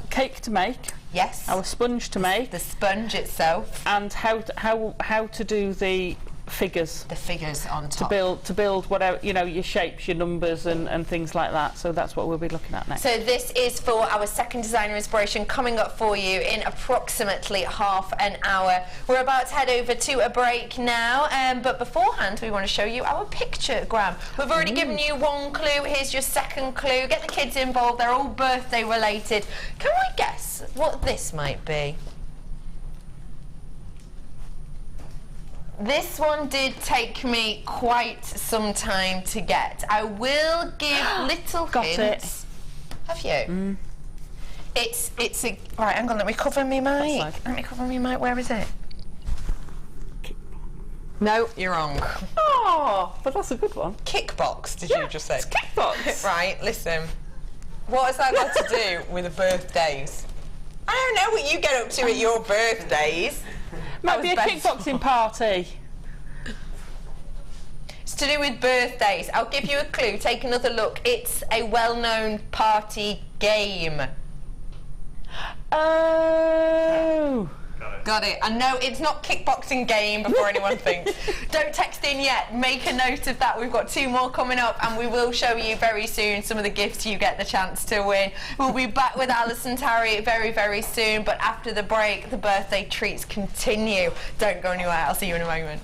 cake to make. Yes. Our sponge to make. The sponge itself. And how to do the figures. The figures on top. To build whatever, you know, your shapes, your numbers and things like that. So that's what we'll be looking at next. So this is for our second designer inspiration coming up for you in approximately half an hour. We're about to head over to a break now, but beforehand we want to show you our pictogram. We've already given you one clue. Here's your second clue. Get the kids involved. They're all birthday related. Can we guess what this might be? This one did take me quite some time to get. I will give little hints. Have you? It's a right. Hang on. Let me cover me mic. Let me cover me mic. Where is it? No, you're wrong. Oh, but that's a good one. Kickbox. Did you just say? It's kickbox. Right. Listen. What has that got to do with birthdays? I don't know what you get up to at your birthdays. Might be a kickboxing party. It's to do with birthdays. I'll give you a clue. Take another look. It's a well-known party game. Oh. Got it. I know it's not kickboxing game before anyone thinks. Don't text in yet. Make a note of that. We've got 2 more coming up and we will show you very soon some of the gifts you get the chance to win. We'll be back with Alison Tarry very, very soon, but after the break, the birthday treats continue. Don't go anywhere. I'll see you in a moment.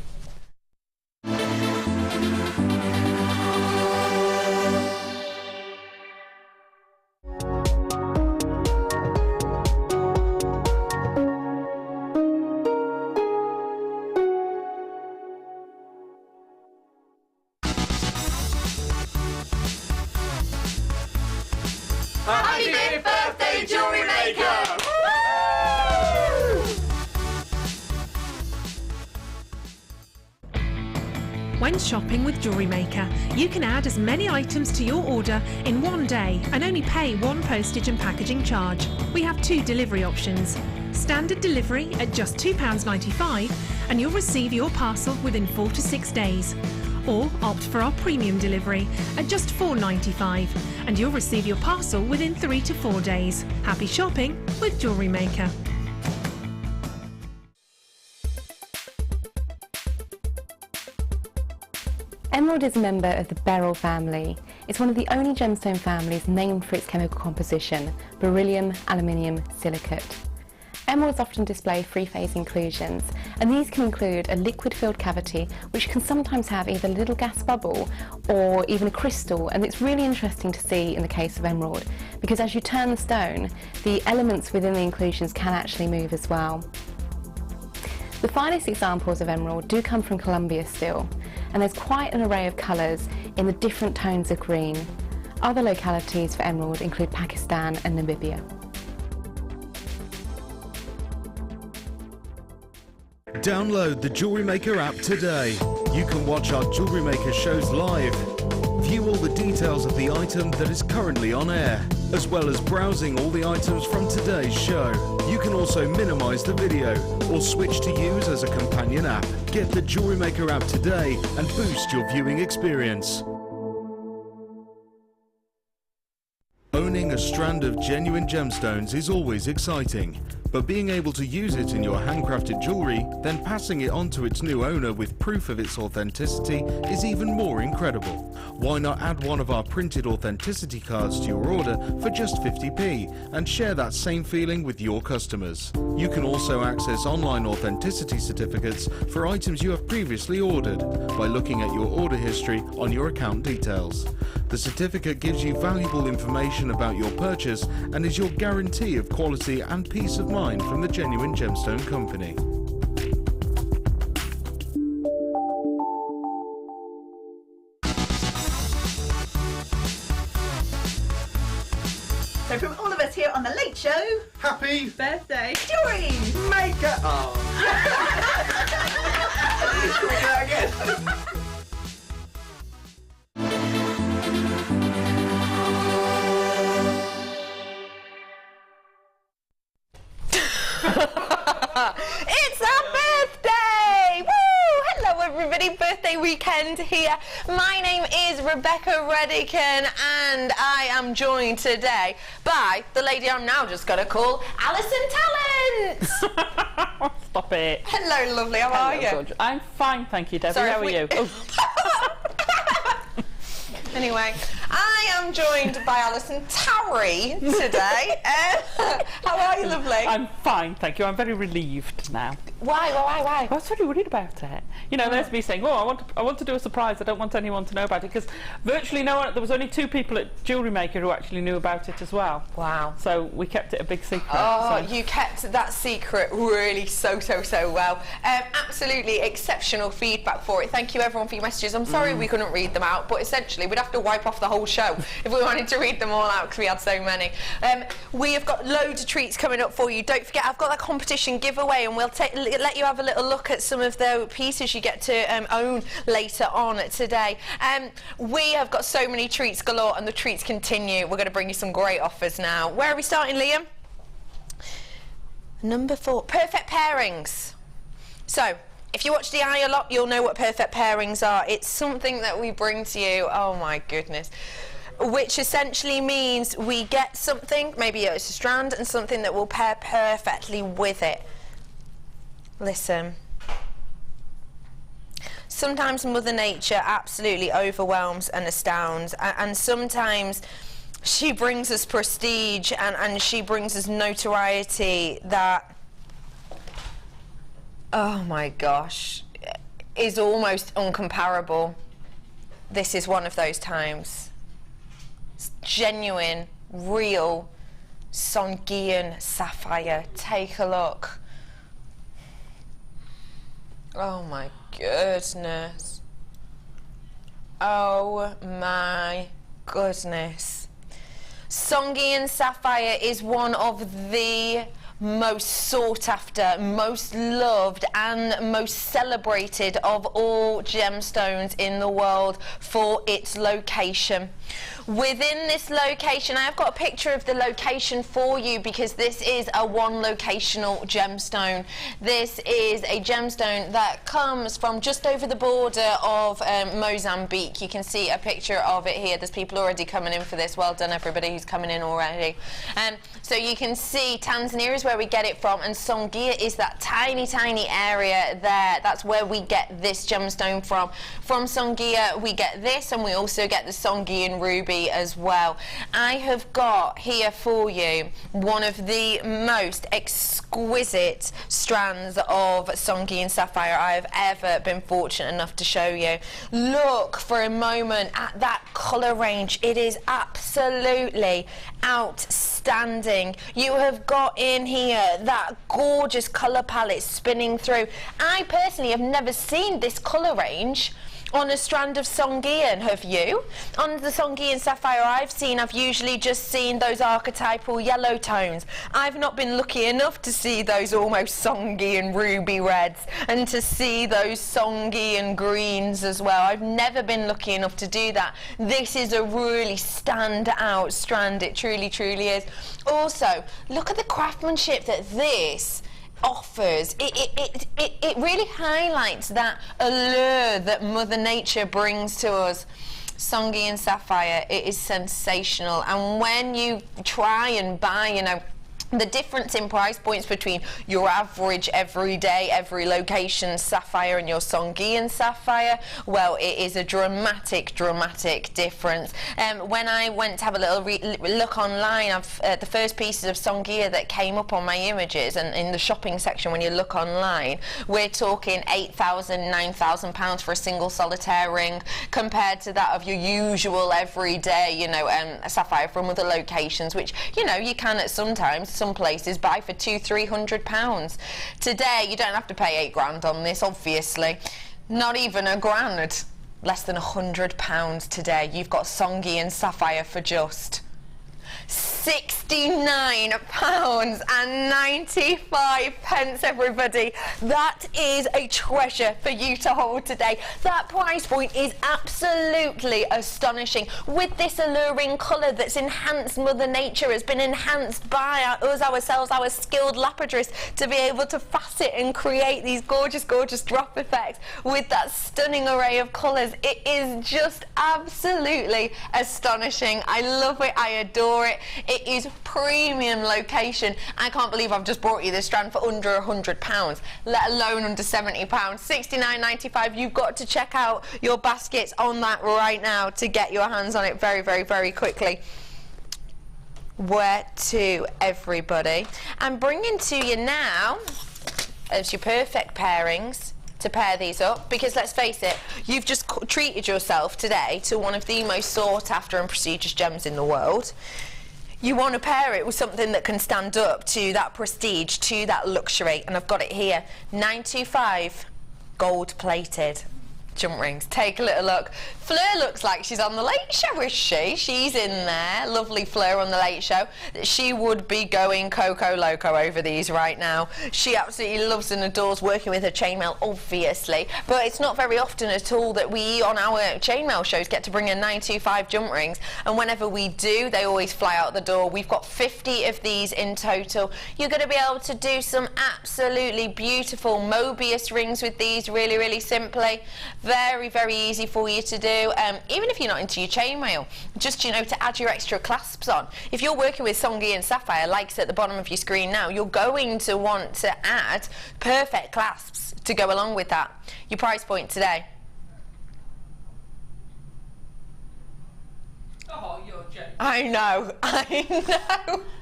Happy 5th birthday, Jewellery Maker! When shopping with Jewellery Maker, you can add as many items to your order in one day and only pay one postage and packaging charge. We have 2 delivery options. Standard delivery at just £2.95 and you'll receive your parcel within 4 to 6 days. Or opt for our premium delivery at just £4.95 and you'll receive your parcel within 3 to 4 days. Happy shopping with Jewellery Maker. Emerald is a member of the beryl family. It's one of the only gemstone families named for its chemical composition, beryllium aluminium silicate. Emeralds often display three-phase inclusions, and these can include a liquid-filled cavity, which can sometimes have either a little gas bubble or even a crystal, and it's really interesting to see in the case of emerald, because as you turn the stone, the elements within the inclusions can actually move as well. The finest examples of emerald do come from Colombia still, and there's quite an array of colours in the different tones of green. Other localities for emerald include Pakistan and Namibia. Download the Jewellery Maker app today. You can watch our Jewellery Maker shows live, view all the details of the item that is currently on air, as well as browsing all the items from today's show. You can also minimise the video or switch to use as a companion app. Get the Jewellery Maker app today and boost your viewing experience. Owning a strand of genuine gemstones is always exciting, but being able to use it in your handcrafted jewellery, then passing it on to its new owner with proof of its authenticity is even more incredible. Why not add one of our printed authenticity cards to your order for just 50p and share that same feeling with your customers? You can also access online authenticity certificates for items you have previously ordered by looking at your order history on your account details. The certificate gives you valuable information about your purchase and is your guarantee of quality and peace of mind from the genuine gemstone company. So from all of us here on The Late Show, Happy birthday, Jewellery Maker! Oh. Can we do that again? It's our birthday! Woo! Hello everybody, birthday weekend here. My name is Rebecca Redican and I am joined today by the lady I'm now just going to call Alison Talent. Stop it. Hello lovely, how are you? George. I'm fine, thank you, Debbie. Sorry, how are you? Oh. Anyway, I am joined by Alison Tarry today. How are you, lovely? I'm fine, thank you. I'm very relieved now. Why? I was very worried about it. You know, there's me saying, oh, I want to do a surprise. I don't want anyone to know about it, because virtually no one, there was only 2 people at Jewellery Maker who actually knew about it as well. Wow. So we kept it a big secret. Oh, so. you kept that secret really so well. Absolutely exceptional feedback for it. Thank you everyone for your messages. I'm sorry we couldn't read them out, but essentially we'd have to wipe off the whole show if we wanted to read them all out because we had so many. We have got loads of treats coming up for you. Don't forget, I've got that competition giveaway and we'll let you have a little look at some of the pieces you get to own later on today. We have got so many treats galore and the treats continue. We're going to bring you some great offers now. Where are we starting, Liam? Number 4, perfect pairings. So, if you watch the Eye a lot, you'll know what perfect pairings are. It's something that we bring to you, oh my goodness, which essentially means we get something, maybe it's a strand, and something that will pair perfectly with it. Listen. Sometimes Mother Nature absolutely overwhelms and astounds, and sometimes she brings us prestige and she brings us notoriety that, oh my gosh, is almost uncomparable. This is one of those times. It's genuine, real Songean sapphire. Take a look. Oh my goodness. Oh my goodness. Songian sapphire is one of the most sought after, most loved and most celebrated of all gemstones in the world for its location. Within this location, I have got a picture of the location for you because this is a one locational gemstone. This is a gemstone that comes from just over the border of Mozambique. You can see a picture of it here. There's people already coming in for this. Well done everybody who's coming in already. So you can see Tanzania is where we get it from, and Songea is that tiny area there. That's where we get this gemstone from. From Songea we get this, and we also get the Songean ruby as well. I have got here for you one of the most exquisite strands of Songian sapphire I have ever been fortunate enough to show you. Look for a moment at that colour range. It is absolutely outstanding. You have got in here that gorgeous colour palette spinning through. I personally have never seen this colour range on a strand of Songean, have you? On the Songean sapphire I've usually just seen those archetypal yellow tones. I've not been lucky enough to see those almost Songean ruby reds and to see those Songean greens as well. I've never been lucky enough to do that. This is a really stand-out strand, it truly is. Also, look at the craftsmanship that this offers. It really highlights that allure that Mother Nature brings to us. Songean sapphire, it is sensational, and when you try and buy, you know, the difference in price points between your average everyday, every location sapphire and your Songean sapphire, well, it is a dramatic difference. When I went to have a little look online, the first pieces of Songea that came up on my images, and in the shopping section when you look online, we're talking £8,000, £9,000 for a single solitaire ring, compared to that of your usual everyday, you know, sapphire from other locations, which, you know, you can at some places buy for £200–300. Today you don't have to pay £8 on this, obviously, not even £1,000, less than £100 today. You've got Songean sapphire for just £69.95, everybody. That is a treasure for you to hold today. That price point is absolutely astonishing. With this alluring colour that's enhanced, Mother Nature has been enhanced by us ourselves, our skilled lapidarists, to be able to facet and create these gorgeous drop effects with that stunning array of colours. It is just absolutely astonishing. I love it, I adore it. It is premium location. I can't believe I've just brought you this strand for under £100, let alone under £70. £69.95. You've got to check out your baskets on that right now to get your hands on it very quickly. Where to, everybody? I'm bringing to you now as your perfect pairings to pair these up, because let's face it, you've just treated yourself today to one of the most sought after and prestigious gems in the world. You want to pair it with something that can stand up to that prestige, to that luxury, and I've got it here. 925 gold plated jump rings. Take a little look. Fleur looks like she's on the Late Show, is she? She's in there. Lovely Fleur on the Late Show. She would be going Coco Loco over these right now. She absolutely loves and adores working with her chainmail, obviously, but it's not very often at all that we on our chainmail shows get to bring in 925 jump rings, and whenever we do, they always fly out the door. We've got 50 of these in total. You're going to be able to do some absolutely beautiful Mobius rings with these, really simply. Very easy for you to do, even if you're not into your chainmail, just, you know, to add your extra clasps on. If you're working with Songean sapphire, like at the bottom of your screen now, you're going to want to add perfect clasps to go along with that. Your price point today. Oh, you're joking. I know.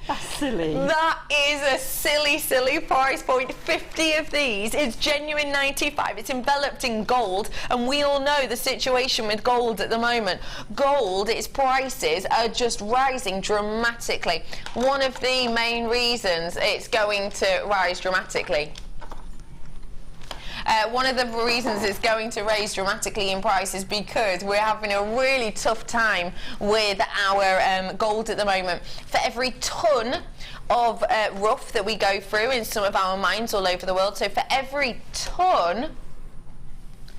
That's silly. That is a silly price point. 50 of these. It's genuine 95. It's enveloped in gold, and we all know the situation with gold at the moment. Gold, its prices are just rising dramatically. One of the main reasons it's going to rise dramatically One of the reasons it's going to raise dramatically in price is because we're having a really tough time with our gold at the moment. For every tonne of rough that we go through in some of our mines all over the world, so for every tonne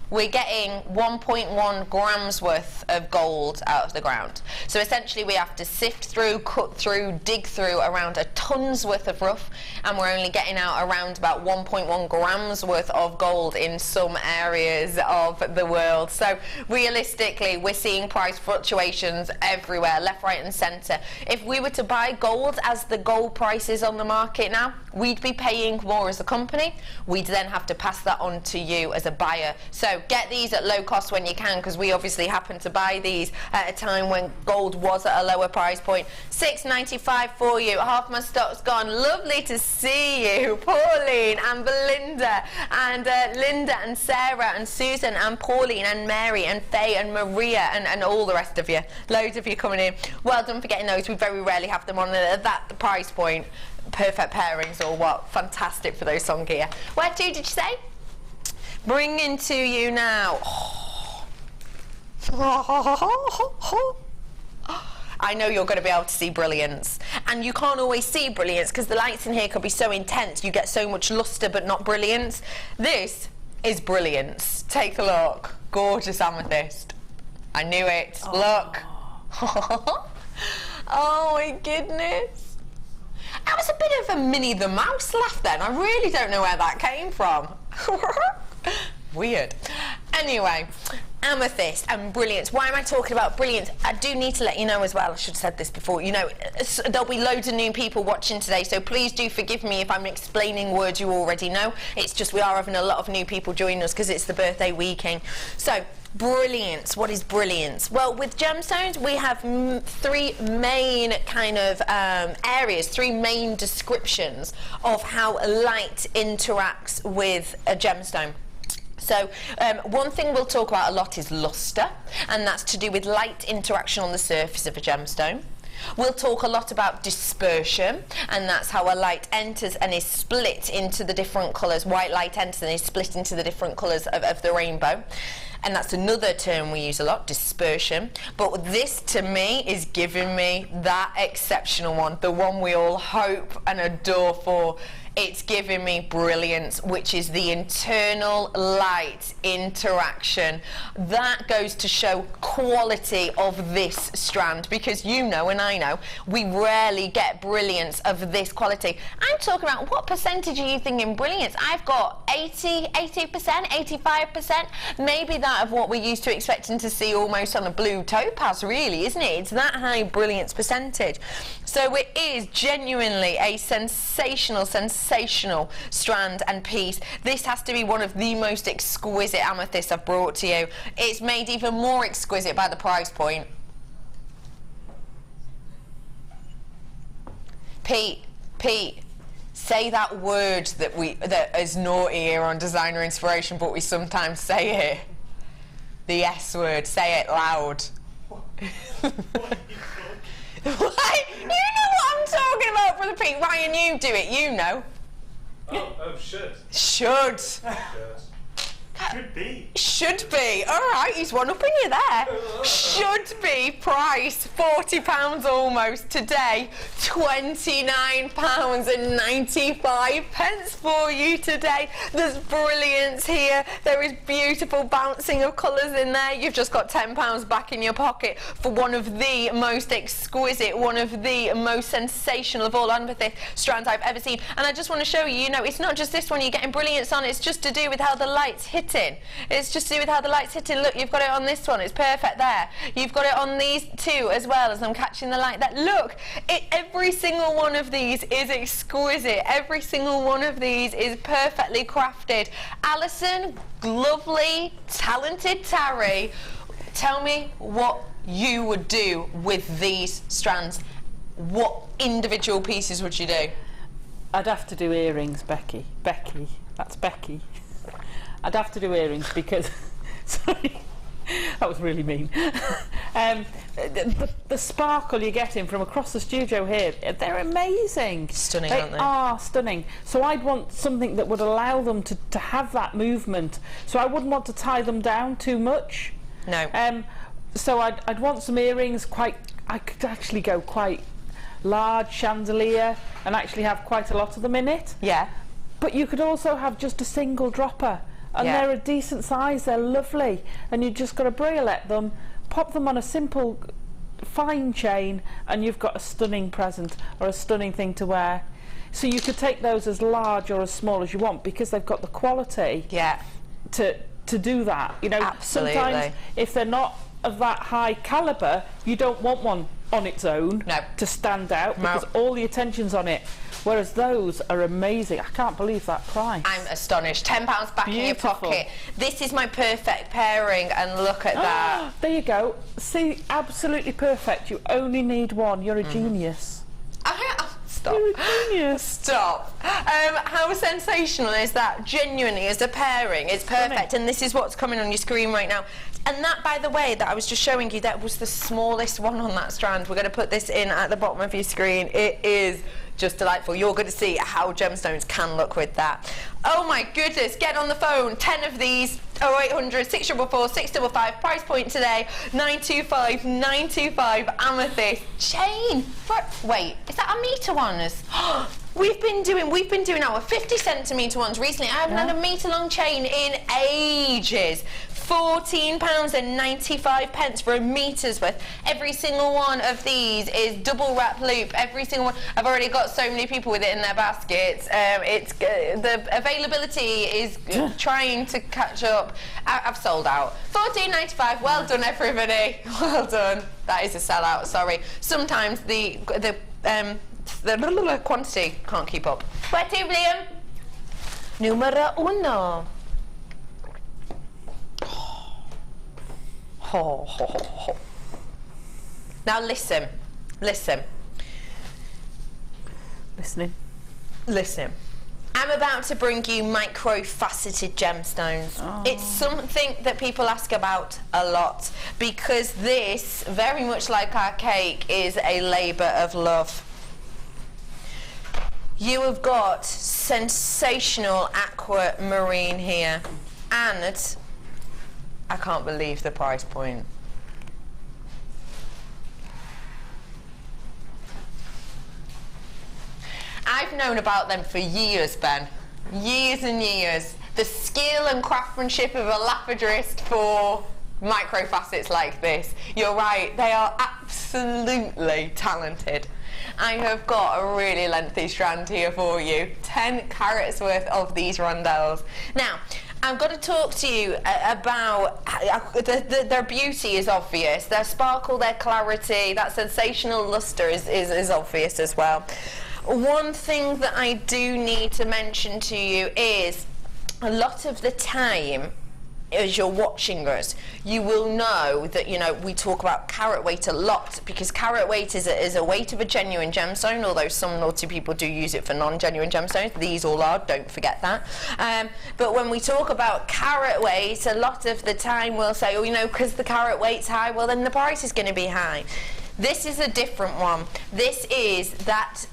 we're getting 1.1 grams worth of gold out of the ground. So essentially we have to sift through, cut through, dig through around a tonne's worth of rough, and we're only getting out around about 1.1 grams worth of gold in some areas of the world. So realistically we're seeing price fluctuations everywhere, left, right and centre. If we were to buy gold as the gold price is on the market now, we'd be paying more as a company. We'd then have to pass that on to you as a buyer. So get these at low cost when you can, because we obviously happen to buy these at a time when gold was at a lower price point. $6.95 for you. Half my stock's gone. Lovely to see you, Pauline and Belinda and Linda and Sarah and Susan and Pauline and Mary and Faye and Maria and all the rest of you. Loads of you coming in. Well done for getting those. We very rarely have them on at that price point. Perfect pairings or what? Fantastic for those song gear. Where to did you say? Bringing to you now. I know you're going to be able to see brilliance, and you can't always see brilliance because the lights in here could be so intense. You get so much luster but not brilliance. This is brilliance. Take a look. Gorgeous amethyst. I knew it. Oh. Look. Oh my goodness. That was a bit of a Minnie the Mouse laugh then. I really don't know where that came from. Weird. Anyway, amethyst and brilliance. Why am I talking about brilliance? I do need to let you know as well, I should have said this before, you know, there'll be loads of new people watching today, so please do forgive me if I'm explaining words you already know. It's just we are having a lot of new people joining us because it's the birthday weekend. So, brilliance. What is brilliance? Well, with gemstones, we have three main kind of areas, three main descriptions of how light interacts with a gemstone. So one thing we'll talk about a lot is luster, and that's to do with light interaction on the surface of a gemstone. We'll talk a lot about dispersion, and that's how a light enters and is split into the different colours. White light enters and is split into the different colours of the rainbow. And that's another term we use a lot, dispersion. But this, to me, is giving me that exceptional one, the one we all hope and adore for. It's giving me brilliance, which is the internal light interaction. That goes to show quality of this strand, because you know and I know we rarely get brilliance of this quality. I'm talking about, what percentage are you thinking brilliance? I've got 80%, 85%, maybe that of what we're used to expecting to see almost on a blue topaz, really, isn't it? It's that high brilliance percentage. So it is genuinely a sensational strand and piece. This has to be one of the most exquisite amethysts I've brought to you. It's made even more exquisite by the price point. Pete, say that word that is naughty here on Designer Inspiration, but we sometimes say it. The S word. Say it loud. Why? You know what I'm talking about, Brother Pete. Ryan, you do it. You know. Oh, should. Should. Should be. Should be. All right, he's one up in you there. Should be price £40 almost today. £29.95 for you today. There's brilliance here. There is beautiful bouncing of colours in there. You've just got £10 back in your pocket for one of the most exquisite, one of the most sensational of all amethyst strands I've ever seen. And I just want to show you, you know, it's not just this one you're getting brilliance on. It's just to do with how the light's hitting. It's just to do with how the light's hitting. Look, you've got it on this one. It's perfect there. You've got it on these two as well, as I'm catching the light there. Look, every single one of these is exquisite. Every single one of these is perfectly crafted. Alison, lovely, talented Tarry, tell me what you would do with these strands. What individual pieces would you do? I'd have to do earrings, Becky. Becky, that's Becky. I'd have to do earrings because, sorry, that was really mean. The sparkle you're getting from across the studio here, they're amazing. Stunning, They aren't they? are stunning. So I'd want something that would allow them to have that movement. So I wouldn't want to tie them down too much. No. So I'd want some earrings I could actually go quite large chandelier and actually have quite a lot of them in it. Yeah. But you could also have just a single dropper, and Yeah. they're a decent size, they're lovely, and you've just got to bracelet them, pop them on a simple fine chain, and you've got a stunning present or a stunning thing to wear. So you could take those as large or as small as you want, because they've got the quality Yeah. to do that. You know, Absolutely. sometimes if they're not of that high caliber, you don't want one on its own to stand out, because all the attention's on it. Whereas those are amazing. I can't believe that price. I'm astonished. £10 back in your Beautiful. pocket. This is my perfect pairing, and look at that. There you go. See, absolutely perfect. You only need one. You're a genius. Stop. You're a genius. Stop. How sensational is that? Genuinely, as a pairing, it's perfect. And this is what's coming on your screen right now. And that, by the way, that I was just showing you, that was the smallest one on that strand. We're going to put this in at the bottom of your screen. It is just delightful. You're going to see how gemstones can look with that. Oh my goodness, get on the phone. 10 of these, 0800 644 655. Price point today, 925 amethyst chain. Wait, is that a metre ones? We've been doing our 50 centimetre ones recently. I haven't had a metre long chain in ages. £14.95 for a metre's worth. Every single one of these is double wrap loop. Every single one. I've already got so many people with it in their baskets. The availability is trying to catch up. I've sold out. £14.95. Well done, everybody. Well done. That is a sellout. Sorry. Sometimes the quantity can't keep up. Where to, Liam? Numero uno. Now listen. Listening. I'm about to bring you micro-faceted gemstones. It's something that people ask about a lot, because this, very much like our cake, is a labour of love. You have got sensational aquamarine here, and I can't believe the price point. I've known about them for years, Ben. Years and years. The skill and craftsmanship of a lapidrist for microfacets like this. You're right, they are absolutely talented. I have got a really lengthy strand here for you. 10 carats worth of these rondelles. Now, I've got to talk to you about their beauty is obvious. Their sparkle, their clarity, that sensational lustre is obvious as well. One thing that I do need to mention to you is, a lot of the time, as you're watching us, you will know that, you know, we talk about carat weight a lot, because carat weight is a weight of a genuine gemstone, although some naughty people do use it for non-genuine gemstones. These all are, don't forget that. But when we talk about carat weight, a lot of the time we'll say, oh, you know, because the carat weight's high, well, then the price is going to be high. This is a different one. This is that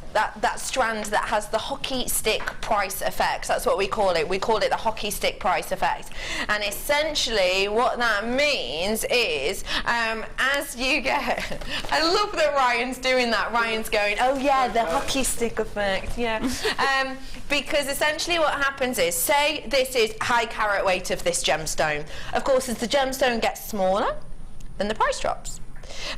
strand that has the hockey stick price effect. That's what we call it. We call it the hockey stick price effect. And essentially what that means is, as you get... I love that Ryan's doing that. Ryan's going, oh yeah, the hockey stick effect, yeah. Because essentially what happens is, say this is high carat weight of this gemstone. Of course, as the gemstone gets smaller, then the price drops.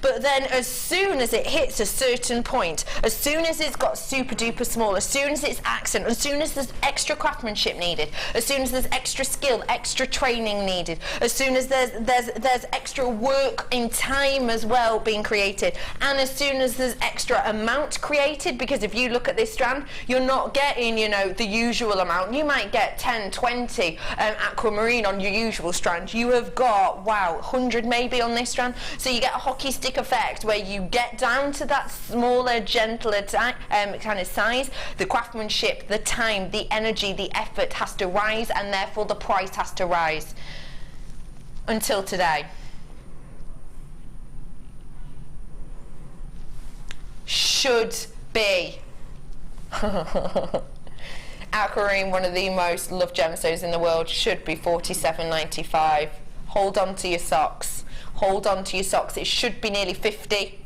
But then as soon as it hits a certain point, as soon as it's got super duper small, as soon as it's accent, as soon as there's extra craftsmanship needed, as soon as there's extra skill, extra training needed, as soon as there's extra work in time as well being created, and as soon as there's extra amount created, because if you look at this strand, you're not getting, you know, the usual amount. You might get 10, 20 aquamarine on your usual strand. You have got, wow, 100 maybe on this strand. So you get a hockey stick effect where you get down to that smaller, gentler kind of size. The craftsmanship, the time, the energy, the effort has to rise, and therefore the price has to rise. Until today. should be. Aquamarine, one of the most loved gemstones in the world, should be $47.95. Hold on to your socks. Hold on to your socks. It should be nearly 50.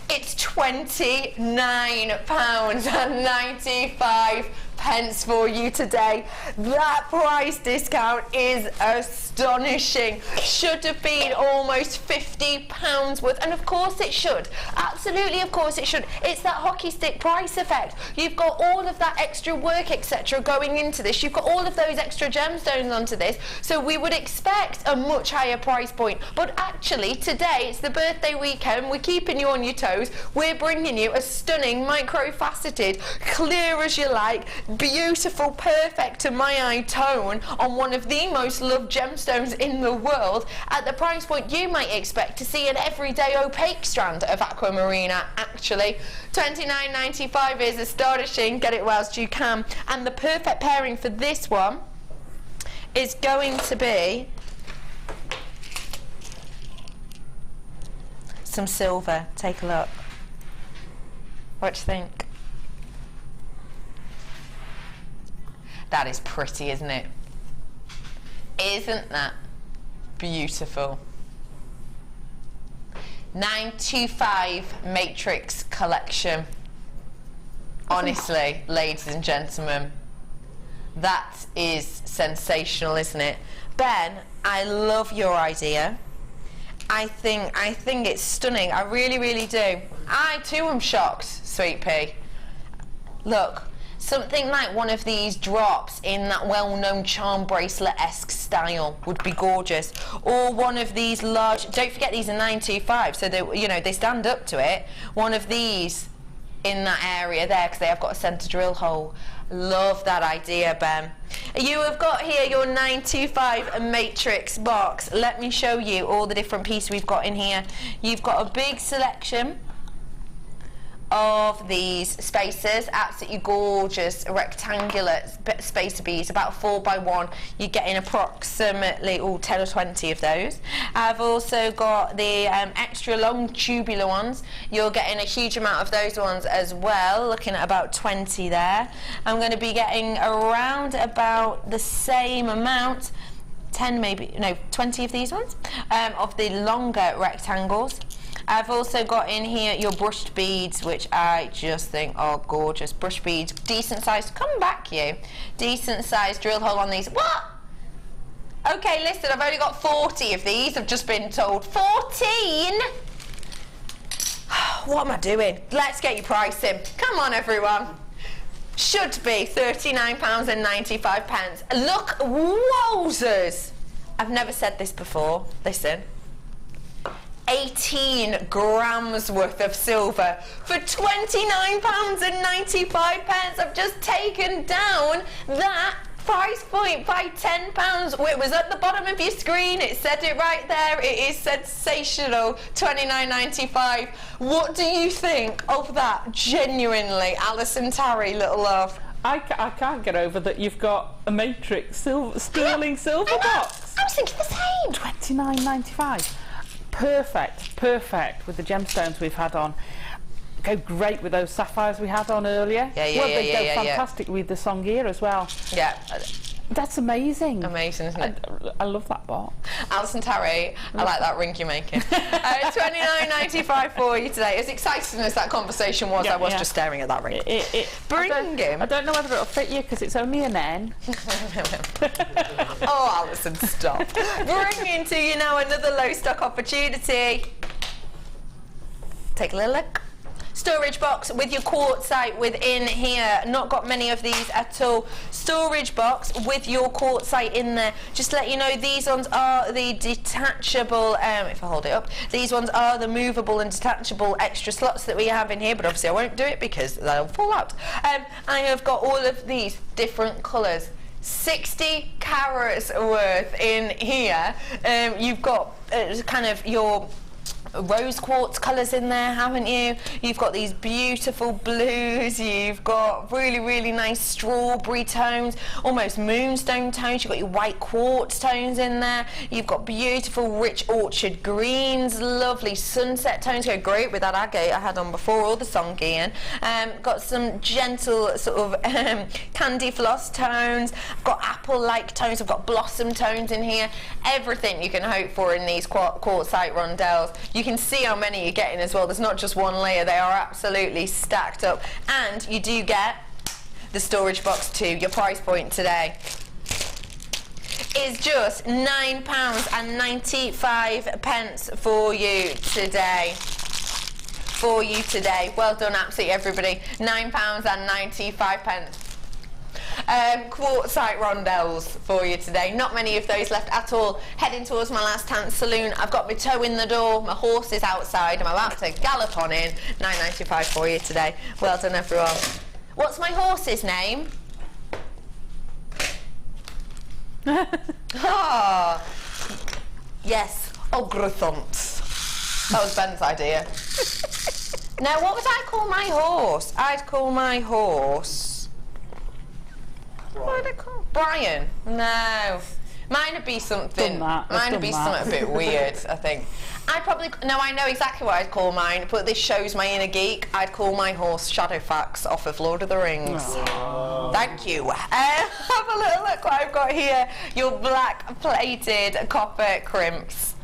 It's £29.95 for you today. That price discount is astonishing. Should have been almost £50 worth, and of course it should. Absolutely, of course it should. It's that hockey stick price effect. You've got all of that extra work, etc., going into this. You've got all of those extra gemstones onto this, so we would expect a much higher price point. But actually, today it's the birthday weekend. We're keeping you on your toes. We're bringing you a stunning, micro-faceted, clear as you like, beautiful, perfect to my eye tone on one of the most loved gemstones in the world at the price point you might expect to see an everyday opaque strand of aquamarine at. Actually, $29.95 is astonishing. Get it whilst you can. And the perfect pairing for this one is going to be some silver. Take a look. What do you think? That is pretty, isn't it? Isn't that beautiful? 925 Matrix collection. Honestly, ladies and gentlemen, that is sensational, isn't it? Ben, I love your idea. I think it's stunning. I really, really do. I too am shocked, Sweet Pea. Look. Something like one of these drops in that well-known charm bracelet-esque style would be gorgeous. Or one of these large, don't forget these are 925, so they, you know, they stand up to it. One of these in that area there, because they have got a centre drill hole. Love that idea, Ben. You have got here your 925 Matrix box. Let me show you all the different pieces we've got in here. You've got a big selection of these spacers, absolutely gorgeous rectangular spacer beads, about 4x1. You're getting approximately 10 or 20 of those. I've also got the extra long tubular ones. You're getting a huge amount of those ones as well, looking at about 20 there. I'm going to be getting around about the same amount, 10 maybe, no, 20 of these ones, of the longer rectangles. I've also got in here your brushed beads, which I just think are gorgeous. Brushed beads, decent sized, come back you, decent sized drill hole on these. What? Okay, listen, I've only got 40 of these, I've just been told. 14? What am I doing? Let's get your pricing. Come on, everyone. Should be £39.95. Look, wowzers. I've never said this before. Listen. 18 grams worth of silver for £29.95. I've just taken down that price point by £10. It was at the bottom of your screen, it said it right there. It is sensational. £29.95. What do you think of that? Genuinely, Alison Tarry, little love. I can't get over that you've got a Matrix sterling silver box. I was thinking the same. £29.95. Perfect with the gemstones we've had on. Go great with those sapphires we had on earlier. They go fantastic with the Songier as well. Yeah. That's amazing. Amazing, isn't it? I love that box. Alison Tarry, I like that ring you're making. $29.95 for you today. As exciting as that conversation was, I was just staring at that ring. I don't know whether it'll fit you because it's only an N. Oh, Alison, stop. Bringing to you now another low stock opportunity. Take a little look. Storage box with your quartzite within here. Not got many of these at all. Storage box with your quartzite in there. Just to let you know, these ones are the detachable, if I hold it up, these ones are the movable and detachable extra slots that we have in here, but obviously I won't do it because they'll fall out. I have got all of these different colours. 60 carats worth in here. You've got kind of your rose quartz colours in there, haven't you? You've got these beautiful blues, you've got really, really nice strawberry tones, almost moonstone tones, you've got your white quartz tones in there, you've got beautiful rich orchard greens, lovely sunset tones, go great with that agate I had on before, all the Songyan. Got some gentle sort of candy floss tones, I've got apple-like tones, I've got blossom tones in here, everything you can hope for in these quartzite rondelles. You can see how many you're getting as well. There's not just one layer, they are absolutely stacked up. And you do get the storage box too. Your price point today is just £9.95 for you today. Well done, absolutely everybody. £9.95. Quartzite rondelles for you today. Not many of those left at all. Heading towards my last hand saloon. I've got my toe in the door, my horse is outside, I'm about to gallop on in. £9.95 for you today. Well done, everyone. What's my horse's name? Ah, yes, Ograthont. That was Ben's idea. Now, what would I call my horse? I'd call my horse... What would I call Brian? No. Mine would be something. Mine would be something a bit weird, I think. I'd probably... No, I know exactly what I'd call mine, but this shows my inner geek. I'd call my horse Shadowfax off of Lord of the Rings. Aww. Thank you. Have a little look what I've got here. Your black plated copper crimps.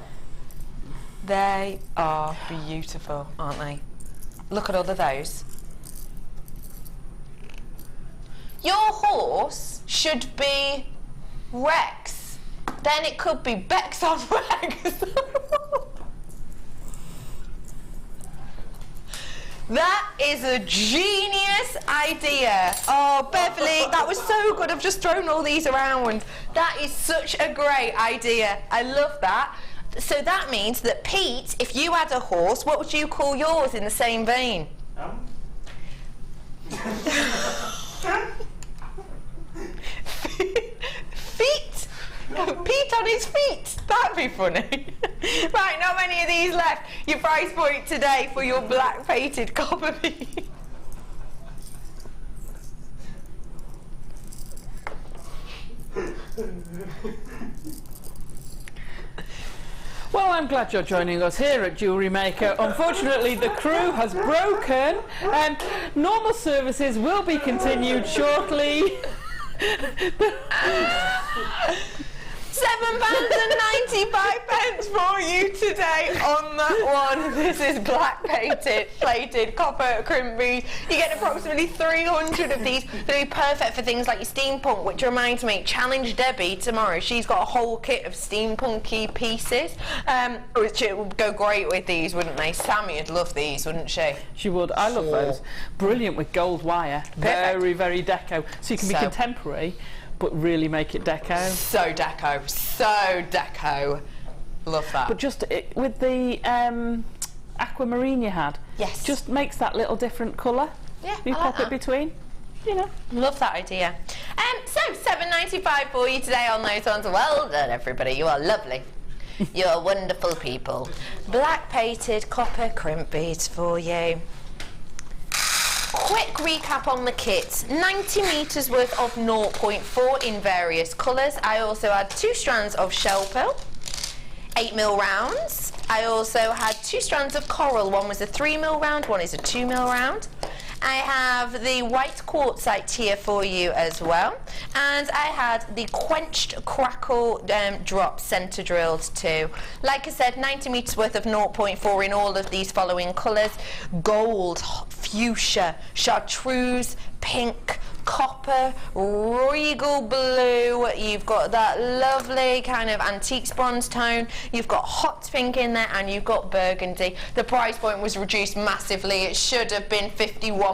They are beautiful, aren't they? Look at all of those. Your horse should be Rex. Then it could be Bex on Rex. That is a genius idea. Oh, Beverly, that was so good. I've just thrown all these around. That is such a great idea. I love that. So that means that Pete, if you had a horse, what would you call yours in the same vein? Feet? Pete on his feet. That'd be funny. Right, not many of these left. Your price point today for your black painted copper piece. Well, I'm glad you're joining us here at Jewellery Maker. Unfortunately, the crew has broken. Normal services will be continued shortly. £7.95 for you today on that one. This is black plated copper crimp bead. You get approximately 300 of these. They'll be perfect for things like your steampunk, which reminds me, challenge Debbie tomorrow. She's got a whole kit of steampunky pieces, which it would go great with these, wouldn't they? Sammy would love these, wouldn't she? She would. I love those. Brilliant with gold wire. Perfect. Very, very deco. So you can be contemporary, but really make it deco. So deco, so deco. Love that. But just with the aquamarine you had, yes, just makes that little different colour. Yeah, you I pop like it between. You know. Love that idea. So £7.95 for you today on those ones. Well done, everybody. You are lovely. You're wonderful people. Black painted copper crimp beads for you. Quick recap on the kit. 90 metres worth of 0.4 in various colours. I also had 2 strands of shell pearl, 8mm rounds. I also had 2 strands of coral. One was a 3mm round, one is a 2mm round. I have the white quartzite here for you as well, and I had the quenched crackle drop centre drilled too. Like I said, 90 metres worth of 0.4 in all of these following colours: gold, fuchsia, chartreuse, pink, copper, regal blue. You've got that lovely kind of antiques bronze tone. You've got hot pink in there, and you've got burgundy. The price point was reduced massively. It should have been £51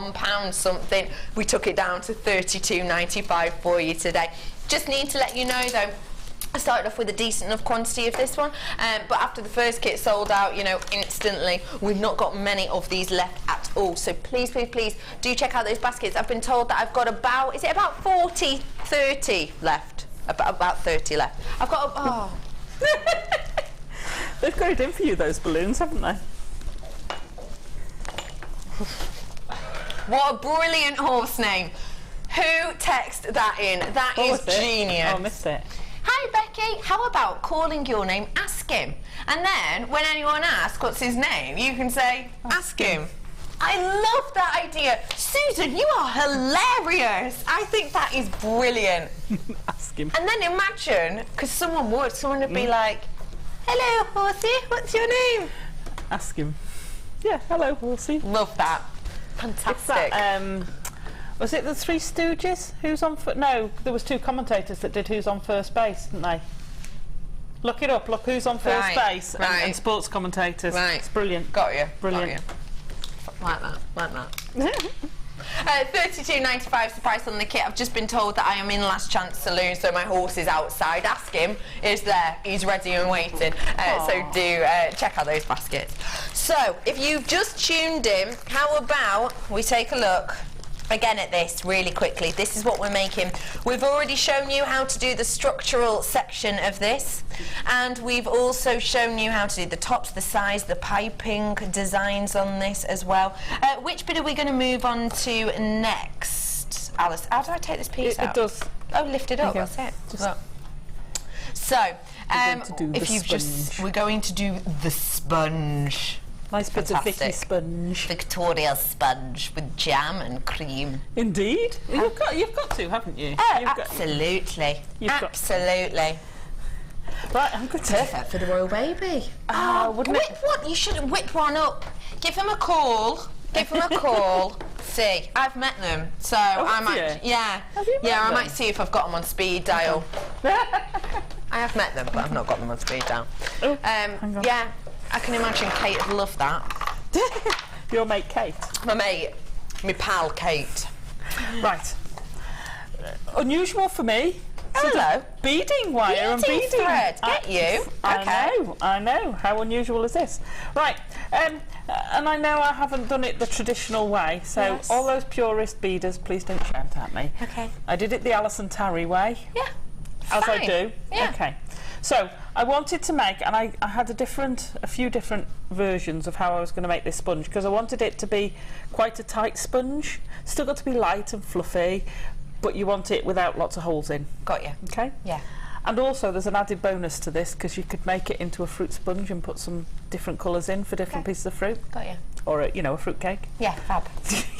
something. We took it down to £32.95 for you today. Just need to let you know though, I started off with a decent enough quantity of this one, but after the first kit sold out, you know, instantly, we've not got many of these left at all. So please, please, please do check out those baskets. I've been told that I've got about, is it about 30 left? About 30 left. I've got, They've got it in for you, those balloons, haven't they? What a brilliant horse name. Who texted that in? That is genius. Oh, I missed it. Hi Becky, how about calling your name Ask Him? And then when anyone asks what's his name, you can say Ask Him. I love that idea. Susan, you are hilarious. I think that is brilliant. Ask Him. And then imagine, because someone would be like, hello horsey, what's your name? Ask Him. Yeah, hello horsey. Love that. Fantastic. Was it the Three Stooges? Who's on No, there was 2 commentators that did Who's on First Base, didn't they? Look it up, look who's on first base and sports commentators. Right. It's brilliant. Got you. Brilliant. Got you. Like that. 32.95 is the price on the kit. I've just been told that I am in Last Chance Saloon, so my horse is outside. Ask Him is there. He's ready and waiting. So do check out those baskets. So if you've just tuned in, how about we take a look again at this really quickly. This is what we're making. We've already shown you how to do the structural section of this, and we've also shown you how to do the tops, the sides, the piping designs on this as well. Which bit are we going to move on to next, Alice? How do I take this piece out? It does. Oh, lift it up. That's it. So, if you've just, we're going to do the sponge. Nice bit of Vicky sponge. Victoria sponge with jam and cream. Indeed. Well, you've got to, haven't you? Absolutely. Absolutely. Right, I'm good to perfect for the royal baby. Wouldn't whip one. You should whip one up. Give him a call. Give him a call. See, I've met them, so I might. Yeah. I might see if I've got them on speed dial. I have met them, but I've not got them on speed dial. Yeah. I can imagine Kate would love that. Your mate Kate? My mate. My pal Kate. Right. Unusual for me. Hello. Beading wire and beading thread. Get you. Okay. I know. How unusual is this? Right. And I know I haven't done it the traditional way, so all those purist beaders, please don't shout at me. Okay. I did it the Alison Tarry way. Yeah. As I do. Yeah. Okay. So I wanted to make, and I had a few different versions of how I was going to make this sponge, because I wanted it to be quite a tight sponge. Still got to be light and fluffy, but you want it without lots of holes in. Got you. Okay? Yeah. And also there's an added bonus to this, because you could make it into a fruit sponge and put some different colours in for different pieces of fruit. Got you. Or a fruit cake. Yeah, fab.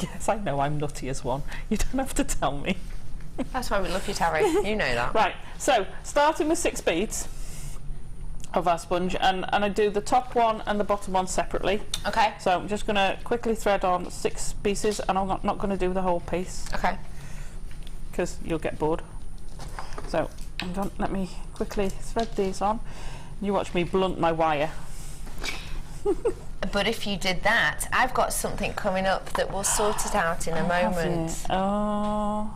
Yes, I know, I'm nutty as one. You don't have to tell me. That's why we love you, Tarry. You know that. Right, so starting with 6 beads of our sponge, and I do the top one and the bottom one separately. Okay. So I'm just going to quickly thread on 6 pieces, and I'm not going to do the whole piece. Okay. Because you'll get bored. So let me quickly thread these on. You watch me blunt my wire. But if you did that, I've got something coming up that will sort it out in a moment. Oh,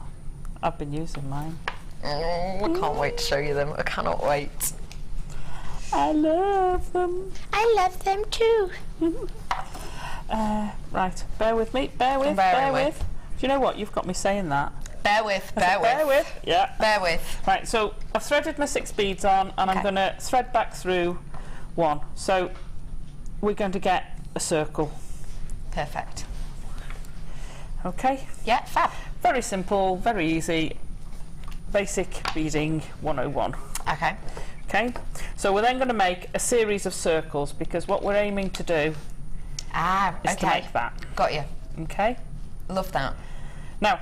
I've been using mine. I can't wait to show you them. I cannot wait. I love them. I love them too. Right, bear with me. Bear with. Do you know what? You've got me saying that. Bear with. Yeah. Bear with. Right, so I've threaded my 6 beads on, and I'm going to thread back through 1. So we're going to get a circle. Perfect. Okay? Yeah, fab. Very simple, very easy. Basic beading 101. Okay. Okay? So we're then going to make a series of circles, because what we're aiming to do is to make that. Got you. Okay? Love that. Now,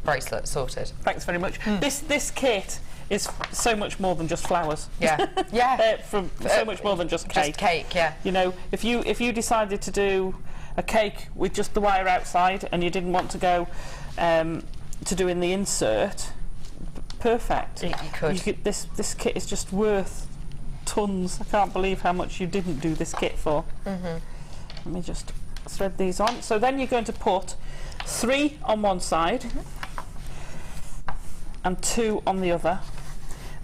bracelet sorted. Thanks very much. This kit is so much more than just flowers. Yeah. Yeah. So much more than just cake. Just cake, yeah. You know, if you decided to do a cake with just the wire outside, and you didn't want to go to doing the insert, perfect. You could. This kit is just worth tons. I can't believe how much you didn't do this kit for. Let me just thread these on. So then you're going to put 3 on one side and 2 on the other,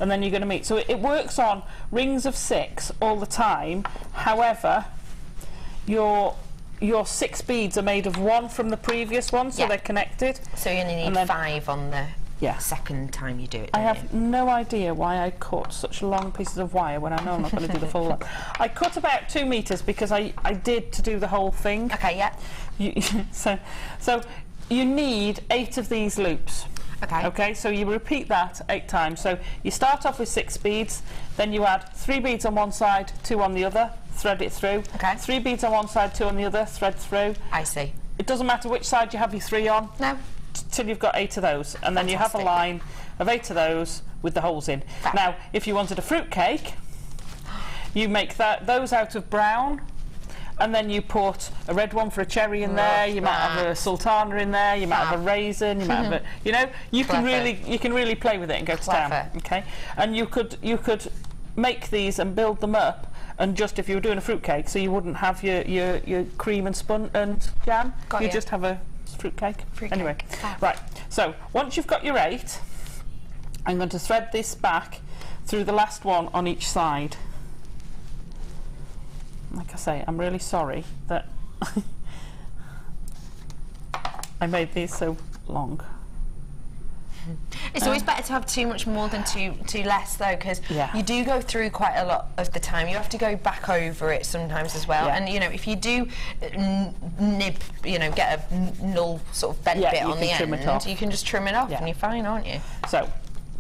and then you're going to meet. So it works on rings of 6 all the time. However, your 6 beads are made of 1 from the previous one, so they're connected. So you only need 5 on the Yeah. second time you do it, I don't have you? no idea why I cut such long pieces of wire when I know I'm not going to do the full length. I cut about 2 meters because I did to do the whole thing. Okay, yeah. So you need 8 of these loops. Okay. Okay, so you repeat that 8 times. So you start off with 6 beads, then you add 3 beads on one side, 2 on the other, thread it through. Okay. 3 beads on one side, 2 on the other, thread through. I see. It doesn't matter which side you have your 3 on. No. Till you've got 8 of those, and then you have a Fantastic. line of 8 of those with the holes in. Fab. Now, if you wanted a fruit cake, you make those out of brown, and then you put a red one for a cherry in there. You might have a sultana in there. You might have a raisin. You might have a, you know, you can really play with it and go to town. Okay, and you could make these and build them up. And just if you were doing a fruit cake, so you wouldn't have your cream and spun and jam, you just have a fruit cake. Anyway, right. So once you've got your 8, I'm going to thread this back through the last one on each side. Like I say, I'm really sorry that I made these so long. It's always better to have too much more than too less, though, because you do go through quite a lot of the time. You have to go back over it sometimes as well. And you know, if you do nib, you know, get a null sort of bent bit on the end, you can just trim it off, and you're fine, aren't you? So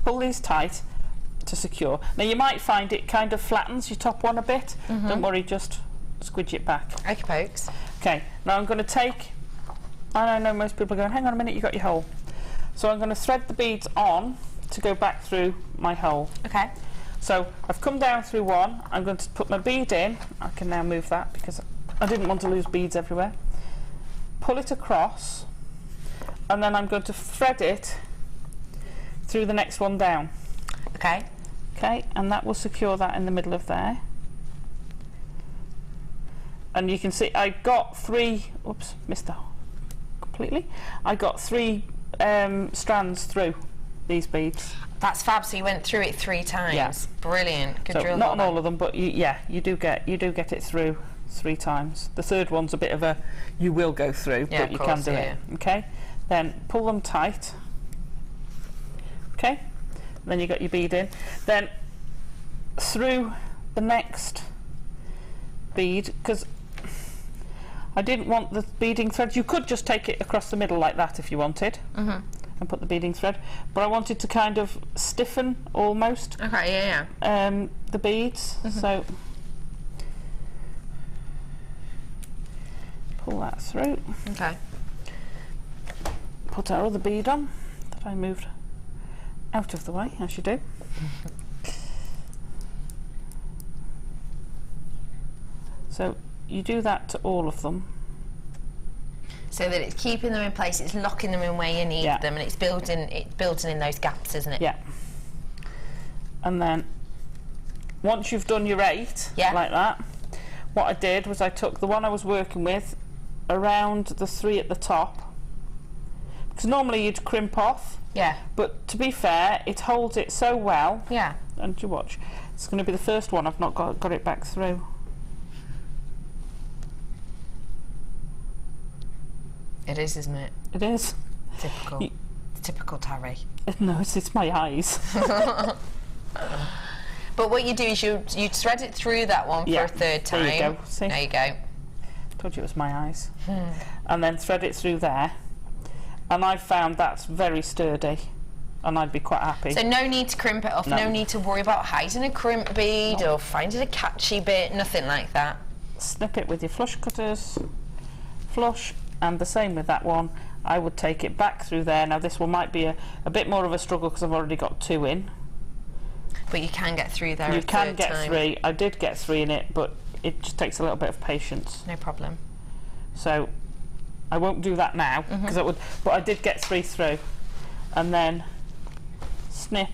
pull these tight to secure. Now you might find it kind of flattens your top one a bit. Don't worry, just squidge it back. Okay, pokes. Okay. Now I'm going to take. And I know most people are going, hang on a minute, you got your hole. So I'm going to thread the beads on to go back through my hole. Okay. So I've come down through one. I'm going to put my bead in. I can now move that because I didn't want to lose beads everywhere. Pull it across, and then I'm going to thread it through the next one down. Okay. Okay, and that will secure that in the middle of there. And you can see I got 3. Oops, missed that completely. I got 3 strands through these beads. That's fab. So you went through it 3 times. Yeah. Brilliant. Good drill. Not on all of them, but you do get it through 3 times. The third one's a bit of a you will go through, but you can do it. Okay. Then pull them tight. Okay. Then you got your bead in. Then through the next bead, because I didn't want the beading thread. You could just take it across the middle like that if you wanted, and put the beading thread. But I wanted to kind of stiffen almost. Okay, the beads. So pull that through. Okay. Put our other bead on that I moved out of the way, as you do. So you do that to all of them. So that it's keeping them in place, it's locking them in where you need them, and it's building in those gaps, isn't it? Yeah. And then once you've done your 8 like that, what I did was I took the one I was working with around the 3 at the top, because normally you'd crimp off. Yeah. But to be fair, it holds it so well. Yeah. And you watch, it's going to be the first one I've not got it back through. It is, isn't it? It is. Typical. Typical Tarry. No, it's my eyes. But what you do is you thread it through that one for a 3rd time. There you go. See? There you go. Told you it was my eyes. And then thread it through there. And I found that's very sturdy, and I'd be quite happy. So no need to crimp it off. No need to worry about hiding a crimp bead or finding a catchy bit. Nothing like that. Snip it with your flush cutters. Flush. And the same with that one. I would take it back through there. Now this one might be a bit more of a struggle because I've already got 2 in. But you can get through there. You can get 3. I did get 3 in it, but it just takes a little bit of patience. No problem. So I won't do that now because but I did get 3 through, and then snip.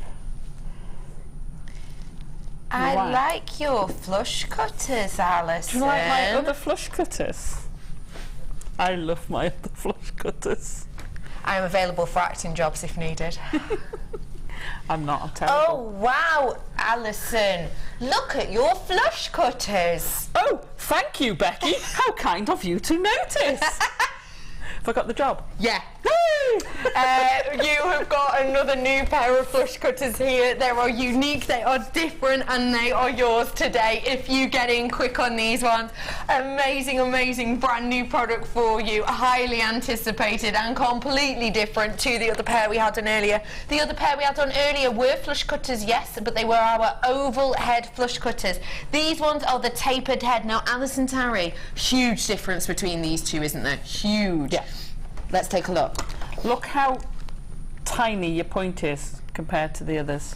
I like your flush cutters, Alison. Do you like my other flush cutters? I love my other flush cutters. I'm available for acting jobs if needed. I'm not, I'm terrible. Oh wow, Alison, look at your flush cutters. Oh, thank you, Becky. How kind of you to notice. Have I got the job? Yeah. Woo! You have got another new pair of flush cutters here. They are unique, they are different, and they are yours today if you get in quick on these ones. Amazing, amazing brand new product for you, highly anticipated and completely different to the other pair we had on earlier. The other pair we had on earlier were flush cutters, yes, but they were our oval head flush cutters. These ones are the tapered head. Now, Alison Tarry, huge difference between these two, isn't there? Huge. Yeah. Let's take a look. Look how tiny your point is compared to the others.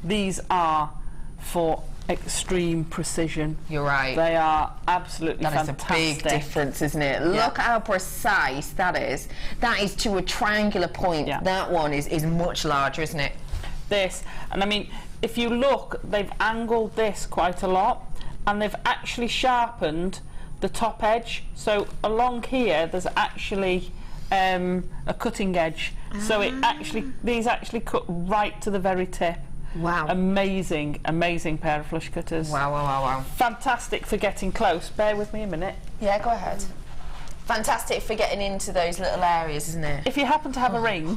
These are for extreme precision. You're right. They are absolutely fantastic. That is a big difference, isn't it? Yeah. Look how precise that is. That is to a triangular point. Yeah. That one is much larger, isn't it? This, and I mean, if you look, they've angled this quite a lot, and they've actually sharpened the top edge. So along here, there's actually a cutting edge. So it actually, these actually cut right to the very tip. Wow. Amazing, amazing pair of flush cutters. Wow, wow, wow, wow. Fantastic for getting close. Bear with me a minute. Yeah, go ahead. Fantastic for getting into those little areas, isn't it? If you happen to have a ring...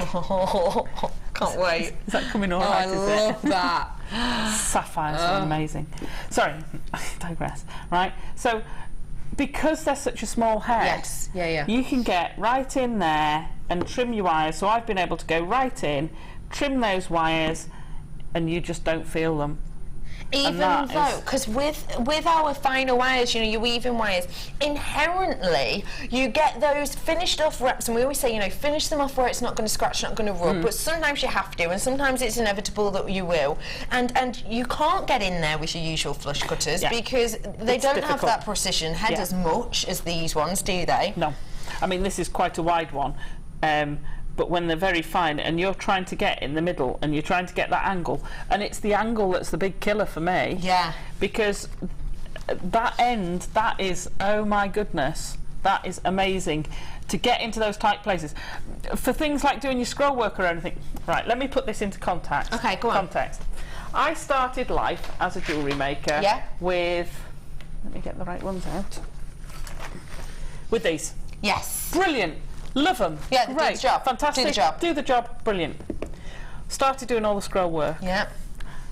Can't wait. Is that coming all Oh, right, I is love it? that. Sapphires are amazing. Sorry, I digress. Right, so because they're such a small head, Yes, yeah, yeah. you can get right in there and trim your wires. So I've been able to go right in, trim those wires, and you just don't feel them. Even though, because with our finer wires, you know, your weaving wires, inherently you get those finished off wraps, and we always say, you know, finish them off where it's not going to scratch, not going to rub, but sometimes you have to, and sometimes it's inevitable that you will, and you can't get in there with your usual flush cutters because they don't have that precision head as much as these ones, do they? No. I mean, this is quite a wide one. But when they're very fine and you're trying to get in the middle and you're trying to get that angle, and it's the angle that's the big killer for me. Yeah. Because that end, that is, oh my goodness, that is amazing to get into those tight places. For things like doing your scroll work or anything. Right, let me put this into context. Okay, go on. Context. I started life as a jewellery maker with, let me get the right ones out, with these. Yes. Brilliant. Love them. Yeah, great. do the job. Fantastic. Do the job. Do the job. Brilliant. Started doing all the scroll work. Yeah.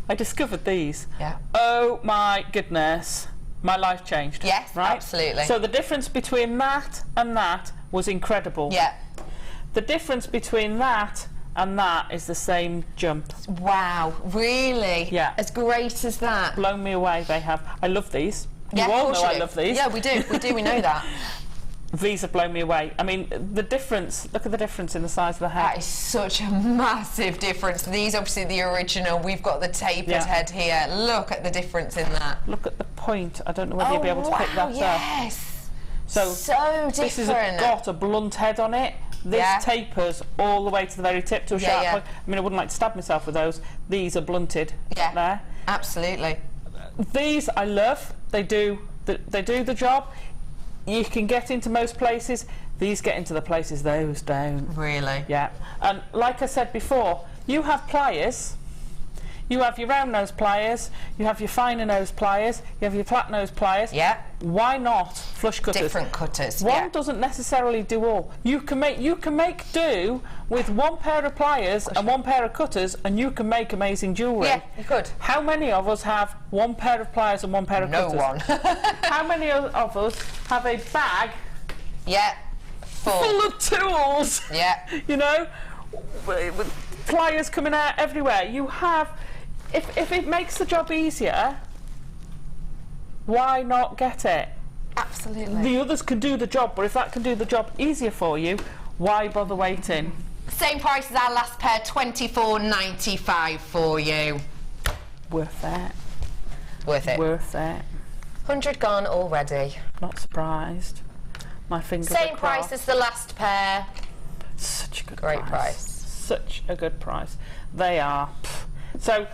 I discovered these. Yeah. Oh my goodness. My life changed. Yes, right? absolutely. So the difference between that and that was incredible. Yeah. The difference between that and that is the same jump. Wow, really? Yeah. As great as that? Blown me away, they have. I love these. Yeah, you all of course know you I do. love these. Yeah, we do, we know that. These have blown me away. I mean, the difference, look at the difference in the size of the head. That is such a massive difference. These, obviously, the original. We've got the tapered head here. Look at the difference in that. Look at the point. I don't know whether you'll be able to pick that up. Yes. So different. This has got a blunt head on it. This tapers all the way to the very tip to a sharp point. I mean, I wouldn't like to stab myself with those. These are blunted there. Absolutely. These I love. They do the job. You can get into most places. These get into the places those don't. Really? Yeah. And like I said before, you have pliers. You have your round nose pliers. You have your finer nose pliers. You have your flat nose pliers. Yeah. Why not flush cutters? Different cutters. One doesn't necessarily do all. You can make do with one pair of pliers and one pair of cutters, and you can make amazing jewellery. Yeah, you could. How many of us have one pair of pliers and one pair of cutters? No one. How many of us have a bag full of tools? Yeah. You know, with pliers coming out everywhere. You have, if it makes the job easier, why not get it? Absolutely. The others can do the job, but if that can do the job easier for you, why bother waiting? Same price as our last pair, $24.95 for you. Worth it. Worth it. Worth it. 100 gone already. Not surprised. My fingers are Same crossed. price as the last pair. Such a good Great price. Such a good price. They are. So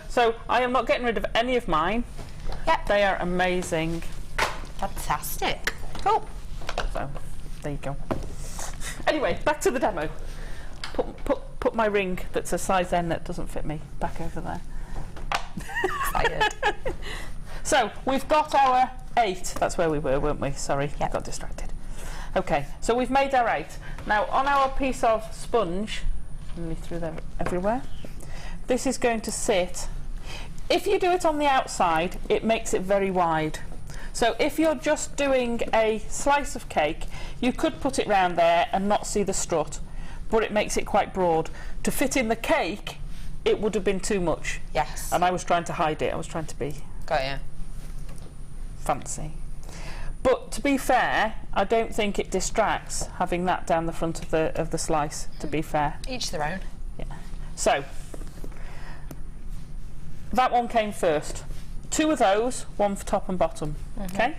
I am not getting rid of any of mine. Yep. They are amazing. Fantastic. Cool. So there you go. Anyway, back to the demo. Put my ring that's a size N that doesn't fit me back over there. Excited. So we've got our 8. That's where we were, weren't we? Sorry, I got distracted. Okay, so we've made our 8. Now on our piece of sponge, nearly threw them everywhere, this is going to sit. If you do it on the outside, it makes it very wide. So if you're just doing a slice of cake, you could put it round there and not see the strut, but it makes it quite broad. To fit in the cake, it would have been too much. Yes. And I was trying to hide it. I was trying to be fancy. But to be fair, I don't think it distracts having that down the front of the slice, to be fair. Each their own. Yeah. So that one came first. 2 of those, one for top and bottom. Okay.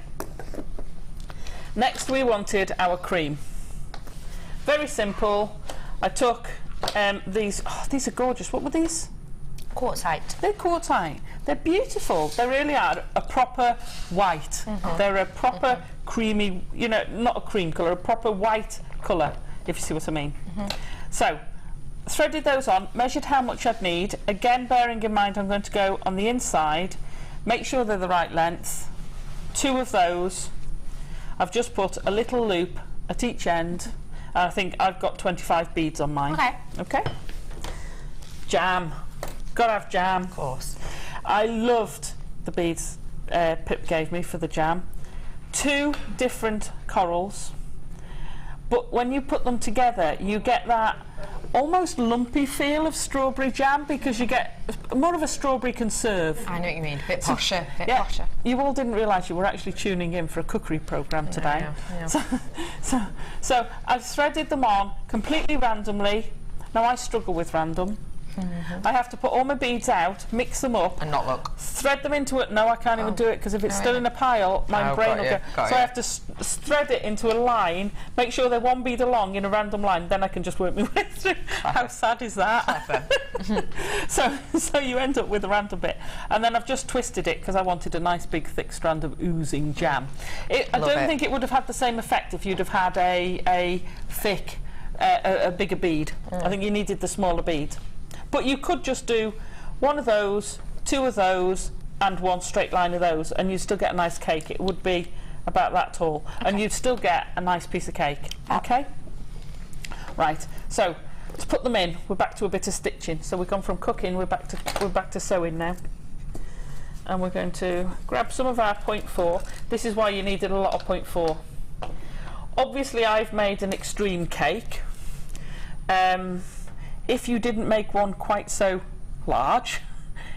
Next we wanted our cream. Very simple. I took these. Oh, these are gorgeous. What were these? Quartzite. They're quartzite. They're beautiful. They really are a proper white. They're a proper creamy, you know, not a cream colour, a proper white colour, if you see what I mean. So, threaded those on, measured how much I'd need. Again, bearing in mind I'm going to go on the inside. Make sure they're the right length. 2 of those. I've just put a little loop at each end. And I think I've got 25 beads on mine. Okay. Jam. Gotta have jam. Of course. I loved the beads Pip gave me for the jam. 2 different corals. But when you put them together, you get that almost lumpy feel of strawberry jam, because you get more of a strawberry conserve. I know what you mean, a bit posher, posher. You all didn't realise you were actually tuning in for a cookery programme today. Yeah. So I've threaded them on completely randomly. Now I struggle with random. I have to put all my beads out, mix them up, and not look. Thread them into it. No, I can't even do it, because if it's still in a pile, my brain will go. So I have to thread it into a line, make sure they're 1 bead along in a random line, then I can just work my way through. How sad is that? So you end up with a random bit, and then I've just twisted it because I wanted a nice big thick strand of oozing jam. I don't think it would have had the same effect if you'd have had a thick, a bigger bead. I think you needed the smaller bead. But you could just do 1 of those, 2 of those, and 1 straight line of those, and you'd still get a nice cake. It would be about that tall, and you'd still get a nice piece of cake. Okay? Right. So to put them in, we're back to a bit of stitching. So we've gone from cooking, we're back to sewing now. And we're going to grab some of our 0.4. This is why you needed a lot of 0.4. Obviously, I've made an extreme cake. If you didn't make one quite so large,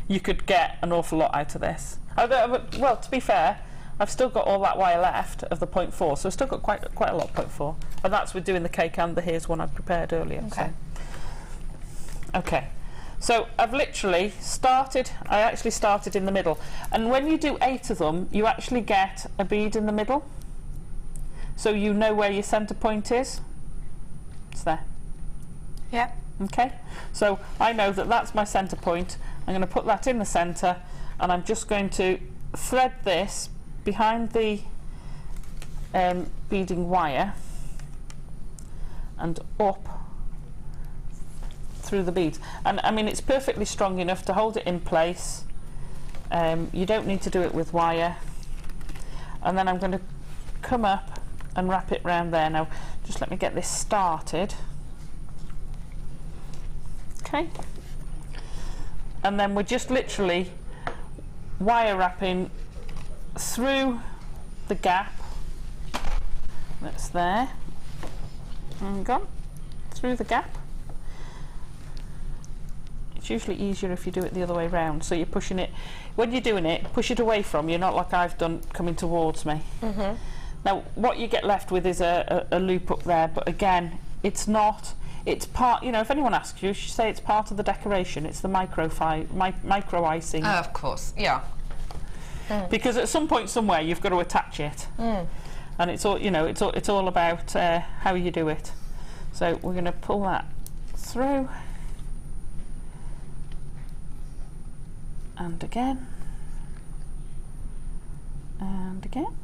you could get an awful lot out of this. Well, to be fair, I've still got all that wire left of the 0.4, so I've still got quite a lot of 0.4, and that's with doing the cake and the here's one I prepared earlier. Okay. So I've literally started. I actually started in the middle, and when you do 8 of them, you actually get a bead in the middle, so you know where your centre point is. It's there. Yep. Okay, so I know that that's my centre point. I'm going to put that in the centre, and I'm just going to thread this behind the beading wire and up through the beads. And I mean, it's perfectly strong enough to hold it in place. You don't need to do it with wire. And then I'm going to come up and wrap it round there. Now, just let me get this started. Okay, and then we're just literally wire wrapping through the gap that's there, and gone through the gap. It's usually easier if you do it the other way round, so you're pushing it, when you're doing it, push it away from you, not like I've done coming towards me. Now what you get left with is a loop up there, but again, it's not. It's part, you know, if anyone asks you, you should say it's part of the decoration. It's the micro icing. Of course, yeah. Because at some point somewhere you've got to attach it, and it's all, you know, it's all about how you do it. So we're going to pull that through, and again, and again,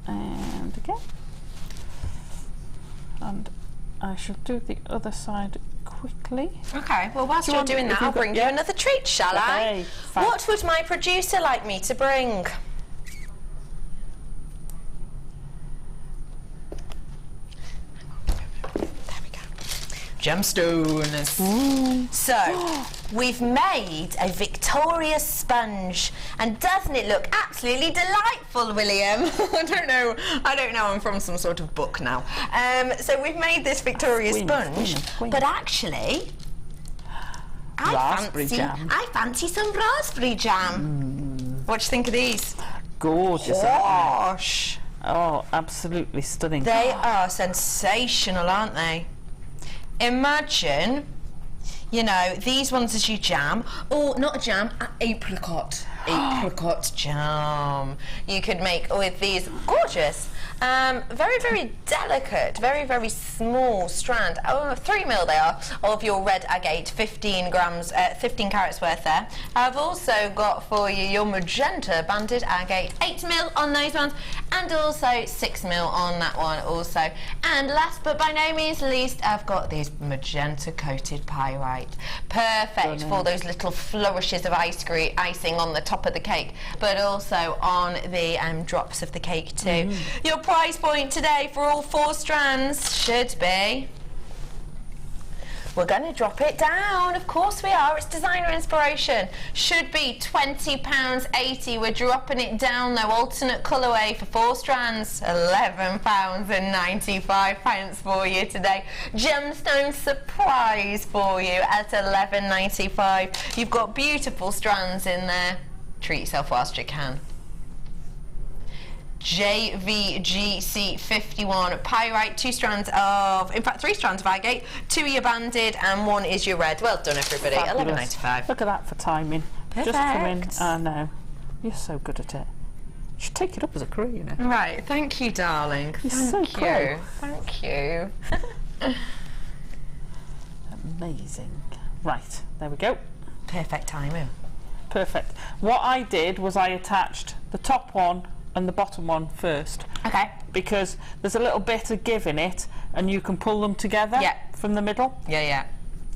and again. And I shall do the other side quickly. Okay, well whilst you're doing that, I'll bring you another treat, shall I? What would my producer like me to bring? gemstones. So we've made a Victoria sponge, and doesn't it look absolutely delightful, William? I don't know, I'm from some sort of book now. So we've made this Victoria sponge, but actually I fancy some raspberry jam. What do you think of these? Gorgeous. Gosh. Oh, absolutely stunning. They are sensational, aren't they? Imagine, you know, these ones as you jam, or not a jam, apricot jam. You could make with these gorgeous, very, very delicate, very, very small strand, 3 mil they are, of your red agate, 15 carats worth there. I've also got for you your magenta banded agate, 8 mil on those ones, and also 6 mil on that one also. And last but by no means least, I've got these magenta coated pyrite. Perfect for those little flourishes of icing on the top of the cake, but also on the drops of the cake too. Your price point today for all 4 strands should be... We're going to drop it down, of course we are, it's designer inspiration. Should be £20.80, we're dropping it down though, alternate colourway for 4 strands, £11.95 for you today. Gemstone surprise for you at £11.95. You've got beautiful strands in there, treat yourself whilst you can. JVGC 51 pyrite, 2 strands of, in fact 3 strands of agate, 2 are your banded and 1 is your red. Well done everybody. £11.95. Look at that for timing. Perfect. Just come in. I know. You're so good at it. You should take it up as a career, you know. Right, thank you darling. Thank you. Thank you. Amazing. Right, there we go. Perfect timing. Perfect. What I did was I attached the top one and the bottom one first. Okay. Because there's a little bit of give in it and you can pull them together from the middle. Yeah.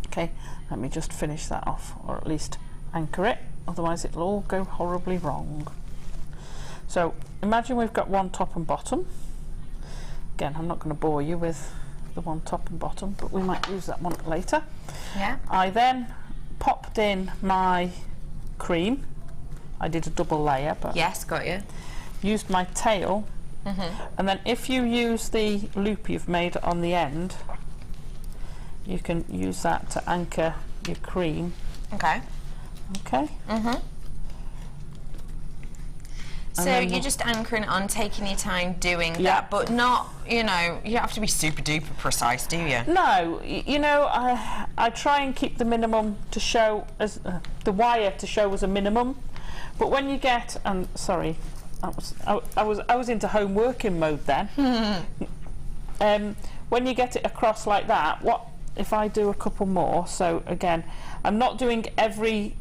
Okay, let me just finish that off, or at least anchor it, otherwise it'll all go horribly wrong. So imagine we've got one top and bottom. Again, I'm not going to bore you with the one top and bottom, but we might use that one later. Yeah. I then popped in my cream. I did a double layer, but yes, got you. Used my tail, and then if you use the loop you've made on the end, you can use that to anchor your cream. Okay. Okay. So you're just anchoring it on, taking your time doing that, but not, you know, you have to be super duper precise, do you? No, you know, I try and keep the minimum to show as the wire to show as a minimum, but when you get, and sorry, I was into home working mode then. When you get it across like that, what if I do a couple more? So again, I'm not doing every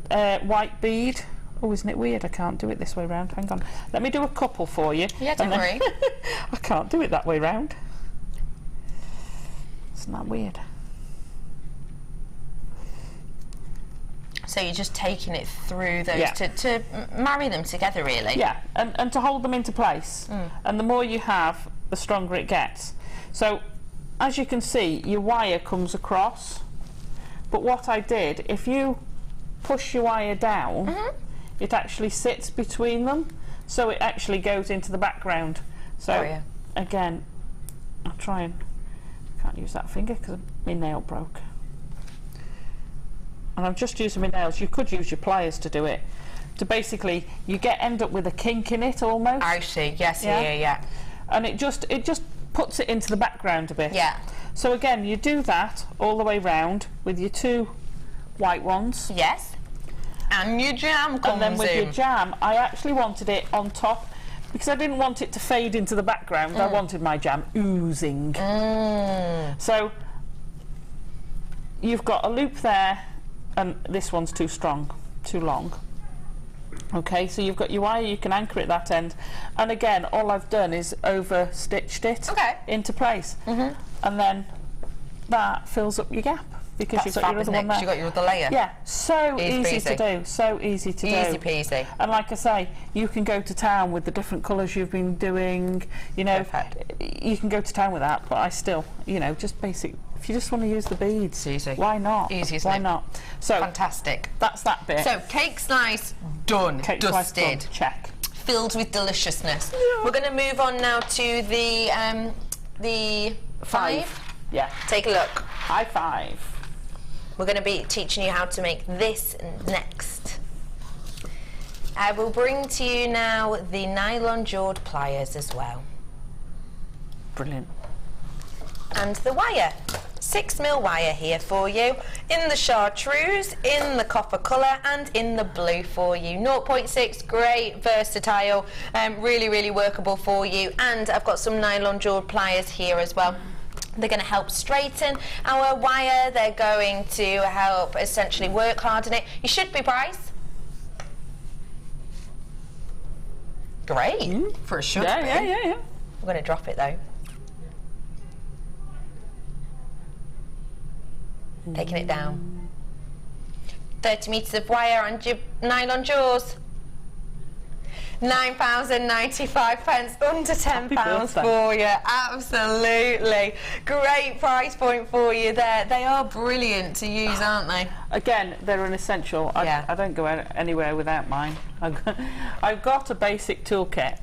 white bead. Oh, isn't it weird? I can't do it this way round. Hang on. Let me do a couple for you. Yeah, don't worry. I can't do it that way round. Isn't that weird? So you're just taking it through those to marry them together, really? Yeah, and to hold them into place. And the more you have, the stronger it gets. So, as you can see, your wire comes across. But what I did, if you push your wire down, it actually sits between them. So it actually goes into the background. So, again, I'll try and... I can't use that finger because my nail broke. And I'm just using my nails. You could use your pliers to do it. To basically, you end up with a kink in it almost. I see. Yes. Yeah. And it just puts it into the background a bit. Yeah. So again, you do that all the way round with your 2 white ones. Yes. And your jam comes in. And then with your jam, I actually wanted it on top because I didn't want it to fade into the background. I wanted my jam oozing. So you've got a loop there. And this one's too strong, too long. Okay, so you've got your wire, you can anchor it that end. And again, all I've done is over stitched it into place. And then that fills up your gap. because That's you've got your other one there. You got your other layer. Yeah, so easy peasy. to do, so easy to do. Easy peasy. And like I say, you can go to town with the different colours you've been doing, you know. Perfect. You can go to town with that, but I still, you know, just basic. If you just want to use the beads, easy. Why not? Easy, isn't why it? not? So fantastic. That's that bit. So cake slice done, Cake dusted, slice done. Check. Filled with deliciousness. Yeah. We're going to move on now to the 5. Yeah. Take a look. High 5. We're going to be teaching you how to make this next. I will bring to you now the nylon jawed pliers as well. Brilliant. And the wire. 6mm wire here for you, in the chartreuse, in the copper colour and in the blue for you. 0.6, great, versatile, really, really workable for you. And I've got some nylon jawed pliers here as well. They're going to help straighten our wire. They're going to help essentially work harden it. You should be priced. Great, for a should be. Yeah. I'm going to drop it though. Taking it down. 30 metres of wire on nylon jaws. £9.95, under £10 for you. Absolutely. Great price point for you there. They are brilliant to use, aren't they? Again, they're an essential. I don't go anywhere without mine. I've got a basic toolkit,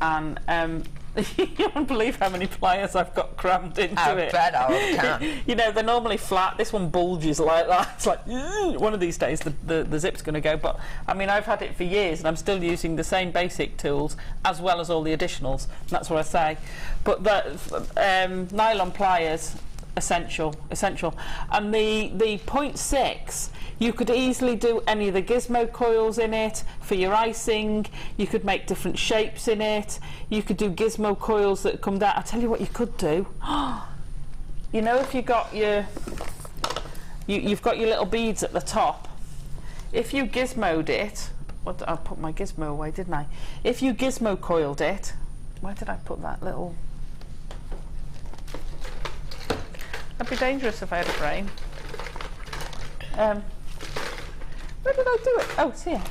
and you won't believe how many pliers I've got crammed into it. I bet I can. You know, they're normally flat. This one bulges like that. It's like, one of these days the zip's going to go. But, I mean, I've had it for years and I'm still using the same basic tools as well as all the additionals. That's what I say. But the nylon pliers, essential. And the 0.6, you could easily do any of the gizmo coils in it for your icing. You could make different shapes in it. You could do gizmo coils that come down. I tell you what you could do. You know, if you got you've got your little beads at the top. If you gizmoed it, I put my gizmo away, didn't I? If you gizmo coiled it, where did I put that little? That'd be dangerous if I had a brain. Where did I do it? Oh, it's here.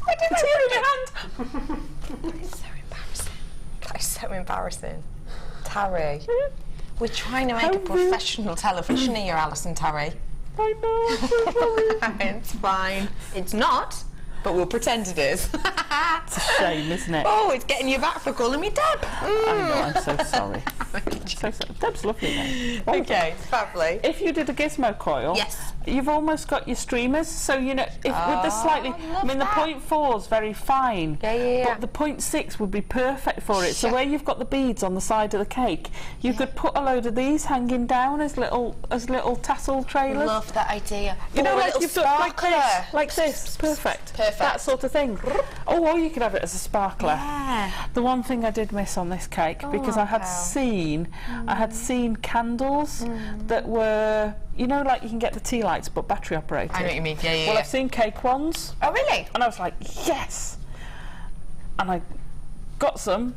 It's here in my hand. It's so embarrassing. That is so embarrassing. Tarry, we're trying to make a professional television here, Alison Tarry. I know, I'm so sorry. It's fine. It's not, but we'll pretend it is. It's a shame, isn't it? Oh, it's getting you back for calling me Deb. I know, I'm so sorry. So sorry. Deb's lovely now. Okay, fabulous. If you did a gizmo coil, yes, you've almost got your streamers. So you know, if with the slightly, I mean, the 0.4 is very fine. Yeah. But the 0.6 would be perfect for it. So where you've got the beads on the side of the cake, you could put a load of these hanging down as little tassel trailers. Love that idea. You know, like you've got sparkler. like this. Perfect. Perfect. That sort of thing. Oh, or you could have it as a sparkler. Yeah. The one thing I did miss on this cake, because I had seen candles that were, you know, like you can get the tea lights but battery operated. I know what you mean. Yeah. Well, I've seen cake ones. Oh, really? And I was like, yes. And I got some.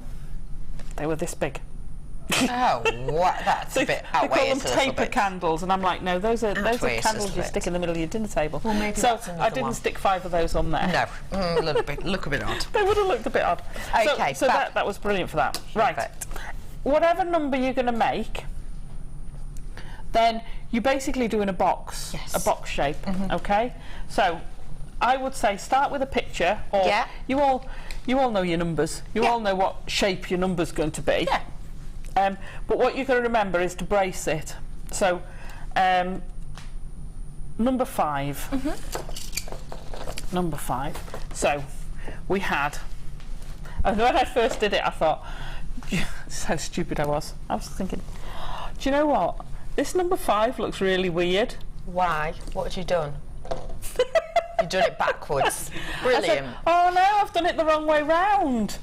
They were this big. Oh, what? That's a bit They call outweighed them taper candles, and I'm like, no, those are candles you stick in the middle of your dinner table. Well, maybe so that's I didn't stick 5 of those on there. No, look a bit odd. They would have looked a bit odd. Okay, so that was brilliant for that. Right. Whatever number you're going to make, then you basically do in a box, a box shape. Okay. So I would say start with a picture, or you all know your numbers. You all know what shape your number's going to be. Yeah. But what you've got to remember is to brace it. So, number 5. Number 5. So, we had. And when I first did it, I thought, so stupid I was. I was thinking, do you know what? This number 5 looks really weird. Why? What had you done? You've done it backwards. Brilliant. I said, oh no, I've done it the wrong way round.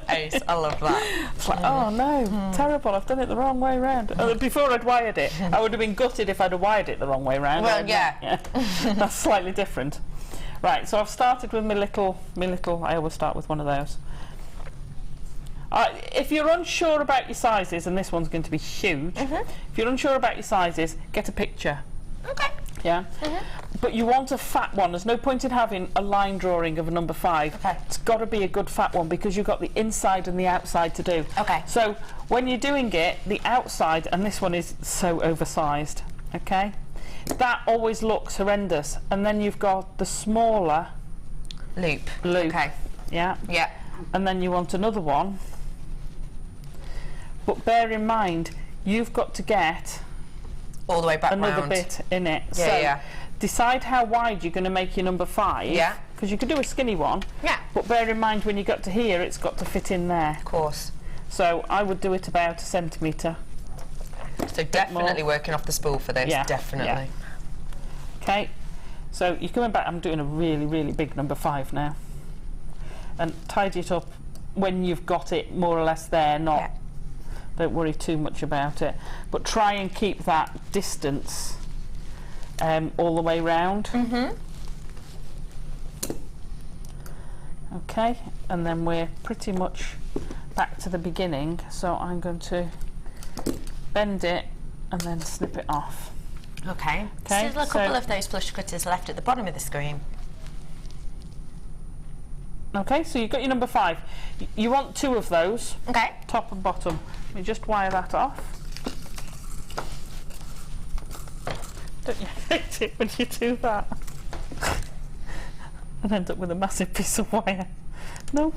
Ace, I love that. It's like, oh no, terrible, I've done it the wrong way round. Before I'd wired it, I would have been gutted if I'd have wired it the wrong way round. Well, yeah. That's slightly different. Right, so I've started with my little, I always start with one of those. If you're unsure about your sizes, and this one's going to be huge, if you're unsure about your sizes, get a picture. Okay. Yeah? But you want a fat one. There's no point in having a line drawing of a number 5. Okay. It's got to be a good fat one because you've got the inside and the outside to do. Okay. So when you're doing it, the outside, and this one is so oversized, okay? That always looks horrendous. And then you've got the smaller loop. Okay. Yeah. Yeah. And then you want another one. But bear in mind, you've got to get all the way back another round. bit in it. Yeah, so yeah. decide how wide you're going to make your number 5. Yeah. Because you could do a skinny one. Yeah. But bear in mind, when you got to here, it's got to fit in there. Of course. So I would do it about 1 centimetre. So definitely working off the spool for this. Yeah, Definitely. yeah. Okay. So you're coming back. I'm doing a really, really big number 5 now. And tidy it up when you've got it more or less there. Not. Yeah. Don't worry too much about it. But try and keep that distance all the way round. Okay. And then we're pretty much back to the beginning. So I'm going to bend it and then snip it off. Okay. Okay, There's a couple of those flush cutters left at the bottom of the screen. Okay, so you've got your number 5. You want 2 of those, Okay. top and bottom. Let me just wire that off. Don't you hate it when you do that? And end up with a massive piece of wire. No.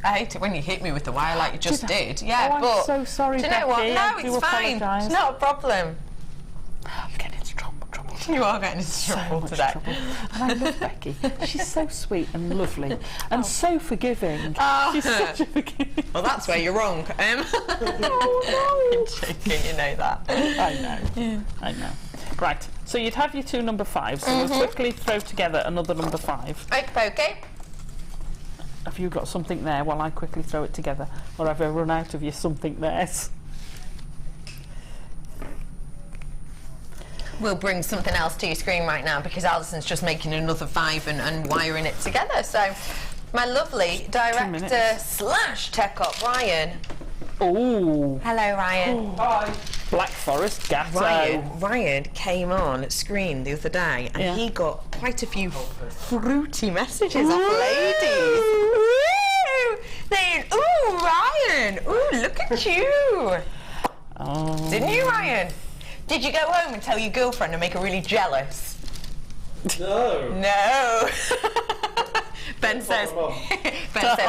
I hate it when you hit me with the wire like you just did. Yeah, Oh, I'm but so sorry, do you know what? Becky. No, I do it's fine. apologise. It's not a problem. I'm getting into trouble. You are getting into trouble much today. trouble. And I love Becky. She's so sweet and lovely and so forgiving. She's such a forgiving. Well, that's where you're wrong. Oh I'm joking, you know that. I know. Yeah. I know. Right. So you'd have your 2 number 5s. So we'll quickly throw together another number 5. Okay. Have you got something there while I quickly throw it together, or have I run out of your something there's? We'll bring something else to your screen right now because Alison's just making another 5 and wiring it together. So, my lovely director / tech op, Ryan. Oh. Hello, Ryan. Hi. Black Forest Gatto. Ryan came on screen the other day and he got quite a few fruity messages off ladies. Ooh, saying, "Ooh, Ryan! Ooh, look at you!" Oh. Didn't you, Ryan? Did you go home and tell your girlfriend and make her really jealous? No. No. Ben says. Ben says.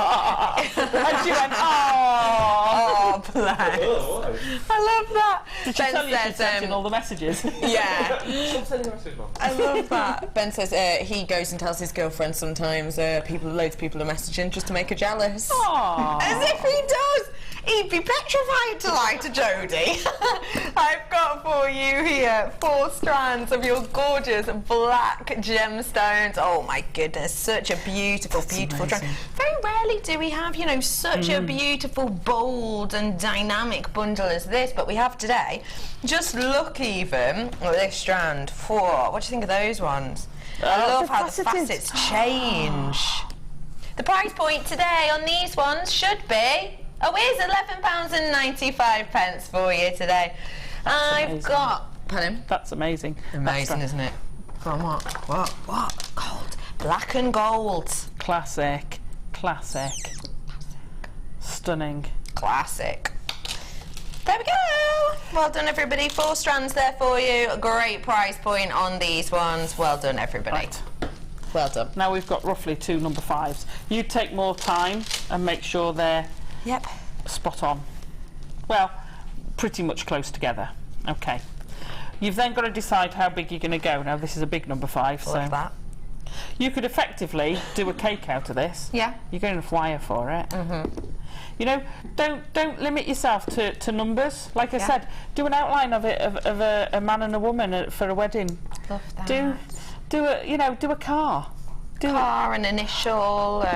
And she went, Oh, bless. Oh, why? I love that. Did she tell you she sent in all the messages? Yeah. Stop sending a message, Mum. I love that. Ben says he goes and tells his girlfriend sometimes loads of people are messaging just to make her jealous. Aww. As if he does. He'd be petrified to lie to Jodie. I've got for you here 4 strands of your gorgeous black gemstones. Oh my goodness, such a beautiful, beautiful strand. Very rarely do we have, you know, such a beautiful, bold and dynamic bundle as this, but we have today. Just look even at this strand. What do you think of those ones? I love how the facets change. The price point today on these ones should be, it's £11.95 for you today. I've got, pardon? That's amazing. Amazing, isn't it? Go on, what? Gold. Black and gold. Classic. Stunning. Classic. There we go. Well done, everybody. 4 strands there for you. A great price point on these ones. Well done, everybody. Right. Well done. Now we've got roughly 2 number 5s. You take more time and make sure they're spot on. Well, pretty much close together. Okay. You've then got to decide how big you're going to go. Now this is a big number 5, so that. you could effectively do a cake out of this. Yeah. You're going to wire for it. You know, don't limit yourself to numbers. Like I said, do an outline of it of a man and a woman for a wedding. Love that. Do a car. Car, an initial.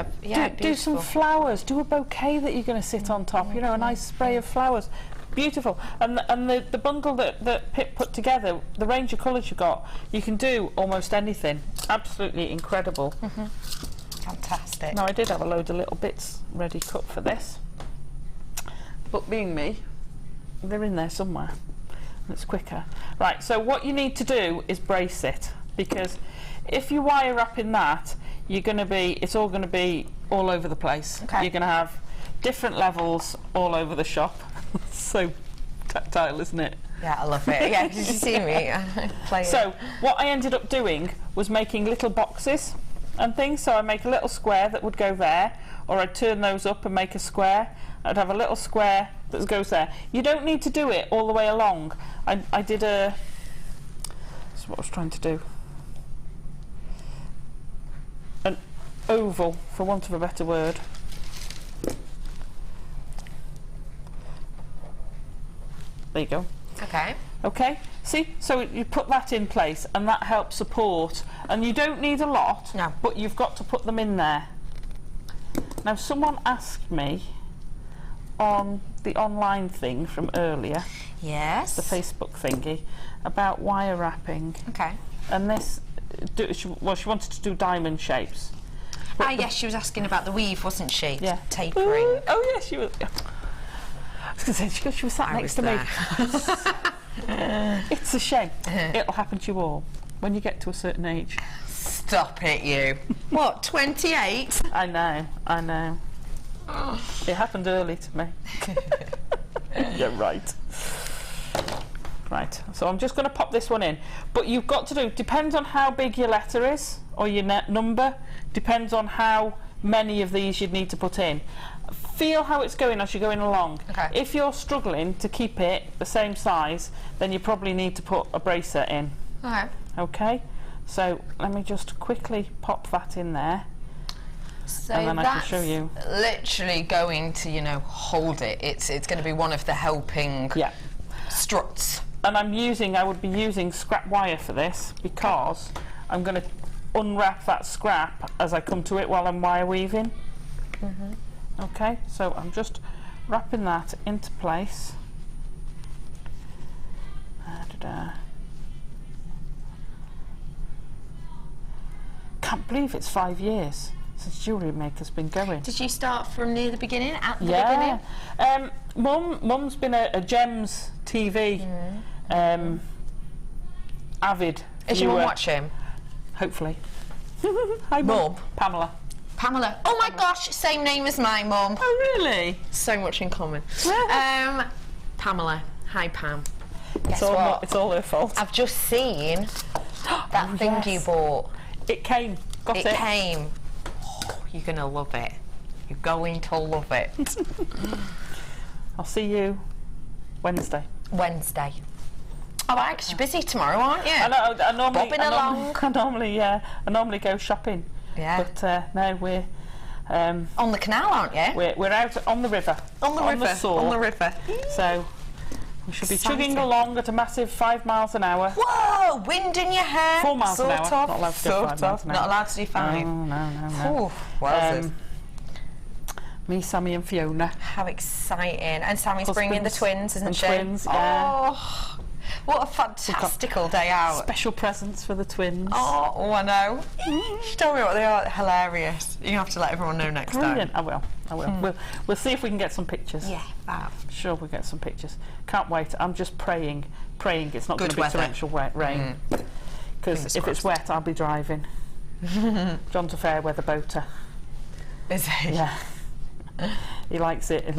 Do some flowers. Do a bouquet that you're going to sit on top. You know, a nice spray of flowers. Beautiful. And the bundle that Pip put together, the range of colours you got, you can do almost anything. Absolutely incredible. Fantastic. Now I did have a load of little bits ready cut for this. but being me, they're in there somewhere. And it's quicker. Right, so what you need to do is brace it, because if you wire wrap in that, it's all going to be all over the place. Okay. You're going to have different levels all over the shop. So tactile, isn't it? Yeah, I love it. Yeah, did you see me play So what I ended up doing was making little boxes and things. So I make a little square that would go there, or I'd turn those up and make a square. I'd have a little square that goes there. You don't need to do it all the way along. I did that's what I was trying to do. An oval, for want of a better word. There you go. Okay. Okay, see, so you put that in place and that helps support, and you don't need a lot, no, but you've got to put them in there. Now someone asked me on the online thing from earlier, yes, the Facebook thingy, about wire wrapping. Okay. And this, she wanted to do diamond shapes. Yes, she was asking about the weave, wasn't she? Yeah. Tapering. Ooh, oh yeah, she was. I was going to say, she was sat next to me. It's a shame. It'll happen to you all when you get to a certain age. Stop it, you. What, 28? I know. It happened early to me. Yeah, right. Right, so I'm just going to pop this one in. But you've got to do, depends on how big your letter is, or your number, depends on how many of these you'd need to put in. Feel how it's going as you're going along. Okay. If you're struggling to keep it the same size, then you probably need to put a bracer in. Okay. Okay, so let me just quickly pop that in there. So and then I can show you. Literally going to, you know, hold it. It's going to be one of the helping struts. And I would be using scrap wire for this, because I'm going to unwrap that scrap as I come to it while I'm wire weaving. Okay, so I'm just wrapping that into place. Can't believe it's 5 years since Jewellery Maker's been going. Did you start from near the beginning, at the beginning? Mum's been a Gems TV avid Is viewer. your mum watching? Hopefully. Hi, Mum. Pamela. Pamela. Oh my gosh, same name as my mum. Oh, really? So much in common. Pamela. Hi, Pam. Guess It's all, what? it's all her fault. I've just seen that thing you bought. It came. Got it. It came. Oh, you're going to love it. You're going to love it. I'll see you Wednesday. Wednesday. All right, because you're busy tomorrow, aren't you? I know. I normally go shopping. Yeah. But no, we're on the canal, aren't you? we're out on the river. On the river. Soar. On the river. So we should be Exciting. chugging along at a massive 5 miles an hour. Whoa! Wind in your hair. 4 miles an hour. Sort of. Not allowed to go 5 miles an hour. Not allowed to do 5. No. Ooh, wowzers. Me, Sammy and Fiona. How exciting. And Sammy's bringing the twins, isn't she? Twins, yeah. Oh, what a fantastical day out. Special presents for the twins. Oh, I know. She told me what they are. Hilarious. You have to let everyone know next Brilliant. time. I will. We'll see if we can get some pictures. Yeah, fab. Sure, we'll get some pictures. Can't wait. I'm just praying it's not going to be torrential rain. Because if it's wet, I'll be driving. John's a fair weather boater. Is he? Yeah. He likes it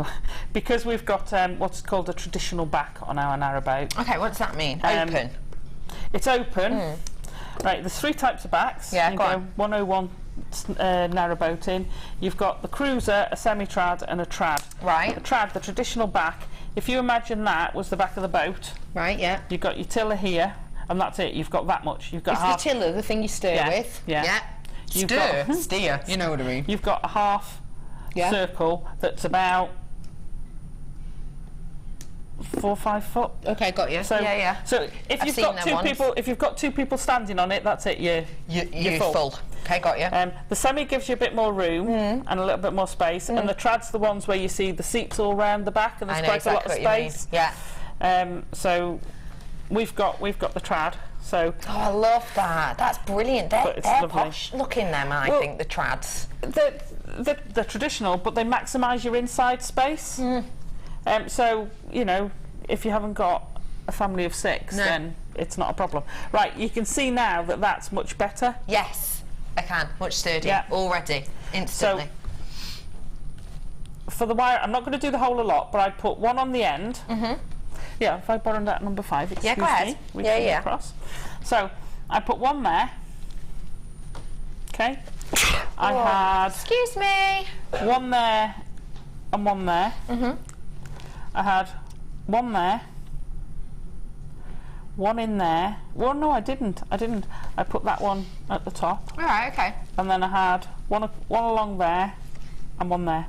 because we've got what's called a traditional back on our narrowboat. Okay, what does that mean? Open. It's open. Right, there's 3 types of backs. Yeah, you go go on. 101 narrowboating. You've got the cruiser, a semi-trad, and a trad. Right. The trad, the traditional back. If you imagine that was the back of the boat, Right, yeah. you've got your tiller here, and that's it. You've got that much. You've got Is the half. tiller the thing you steer with? Yeah. You've Steer. You know what I mean. You've got a half circle that's about 4 or 5 foot. Okay, got you. So, yeah. So if you've got 2 people standing on it, that's it. You're full. Okay, got you. The semi gives you a bit more room and a little bit more space, and the trad's the ones where you see the seats all round the back, and there's quite a lot of space. Yeah. So we've got the trad. So I love that. That's brilliant. They're lovely. posh looking, them. I think the trads. They're traditional, but they maximise your inside space. So, you know, if you haven't got a family of 6, then it's not a problem. Right, you can see now that that's much better. Yes, I can. Much sturdier already, instantly. So, for the wire, I'm not going to do the whole a lot, but I put one on the end. Yeah, if I borrow that number 5, excuse go ahead. me. We can go across. So, I put one there. Okay. I had... Excuse me. One there and one there. I had one there. One in there. Well, no, I didn't. I put that one at the top. All right, okay. And then I had one along there and one there.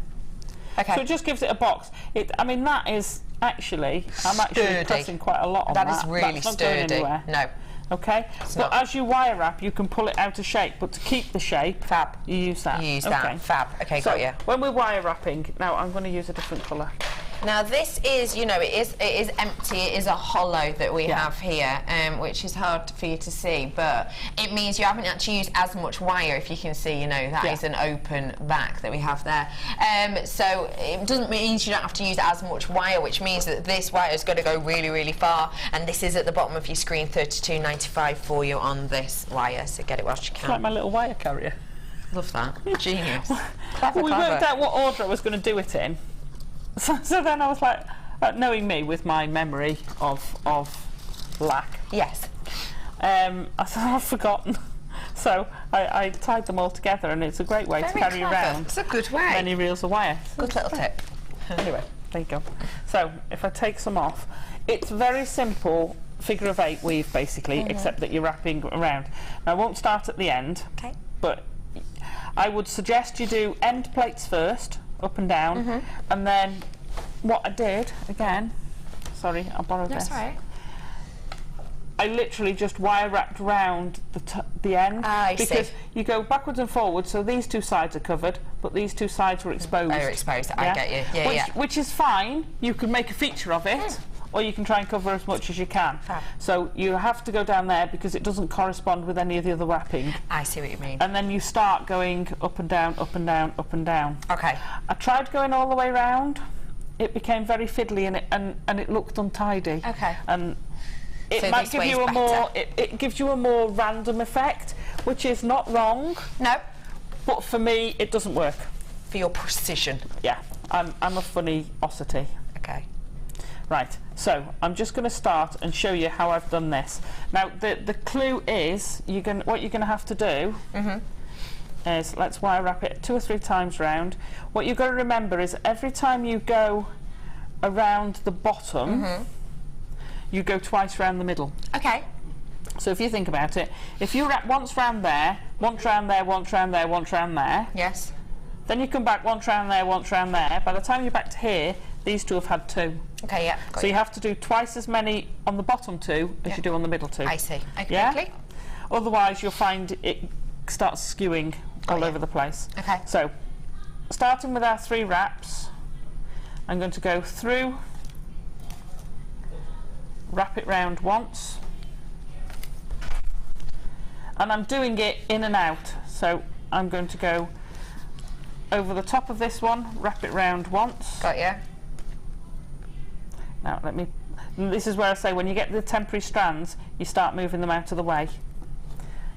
Okay. So it just gives it a box. I mean, that is actually, I'm actually pressing quite a lot on that. That is really That's not going sturdy. anywhere. No. Okay, but as you wire wrap, you can pull it out of shape, but to keep the shape, Fab. you use that. You use that. Fab. Okay, So got you. when we're wire wrapping, now I'm going to use a different colour. Now this is, you know, it is empty. It is a hollow that we have here, which is hard for you to see, but it means you haven't actually used as much wire. If you can see, you know, that is an open back that we have there. So it doesn't mean you don't have to use as much wire, which means that this wire is going to go really, really far. And this is at the bottom of your screen, $32.95 for you on this wire. So get it whilst you can. It's like my little wire carrier. Love that. Genius. Clever, We clever. worked out what order I was going to do it in. So then I was like, knowing me with my memory of lack. Yes. I thought I've forgotten. So I tied them all together, and it's a great way to carry clever. around It's a good way. many reels of wire. Good little tip. Anyway, there you go. So if I take some off, it's very simple figure of 8 weave basically, except that you're wrapping around. Now I won't start at the end, but I would suggest you do end plates first, up and down, and then what I did again, sorry, I'll borrow this. That's right. I literally just wire wrapped round the end, because you go backwards and forwards, so these 2 sides are covered, but these 2 sides were exposed. They're exposed. I get you. Yeah, which is fine. You can make a feature of it, or you can try and cover as much as you can. Fab. So you have to go down there because it doesn't correspond with any of the other wrapping. I see what you mean. And then you start going up and down, up and down, up and down. Okay. I tried going all the way round. It became very fiddly, and it looked untidy. Okay. And it So might this give you way's a more. better. It gives you a more random effect, which is not wrong. No. But for me, it doesn't work. For your precision. Yeah, I'm a funny osity. Okay. Right, so I'm just going to start and show you how I've done this. Now, the clue is what you're going to have to do is, let's wire wrap it 2 or 3 times round. What you've got to remember is every time you go around the bottom, you go twice round the middle. Okay. So if you think about it, if you wrap once round there, once round there, once round there, once round there, Yes. then you come back once round there, once round there. By the time you're back to here, these 2 have had 2. Okay, yeah. So you have to do twice as many on the bottom 2 as you do on the middle 2. I see. Okay. Yeah? Otherwise, you'll find it starts skewing all over the place. Okay. So, starting with our 3 wraps, I'm going to go through, wrap it round once, and I'm doing it in and out. So I'm going to go over the top of this one, wrap it round once. Got you. Now this is where I say when you get the temporary strands, you start moving them out of the way,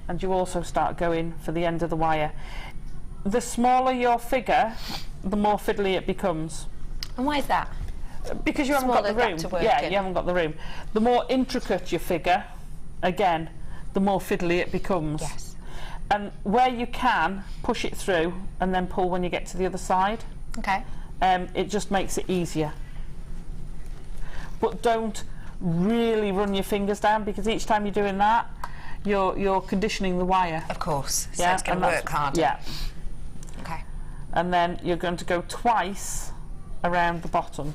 and you also start going for the end of the wire. The smaller your figure, the more fiddly it becomes. And why is that? Because you haven't got the Smaller room. gap to work Yeah, in. you haven't got the room. The more intricate your figure, again, the more fiddly it becomes. Yes. And where you can, push it through and then pull when you get to the other side. Okay. It just makes it easier. But don't really run your fingers down, because each time you're doing that, you're conditioning the wire. Of course. So Yeah, it's going and to that's- work harder. Yeah. Okay. And then you're going to go twice around the bottom.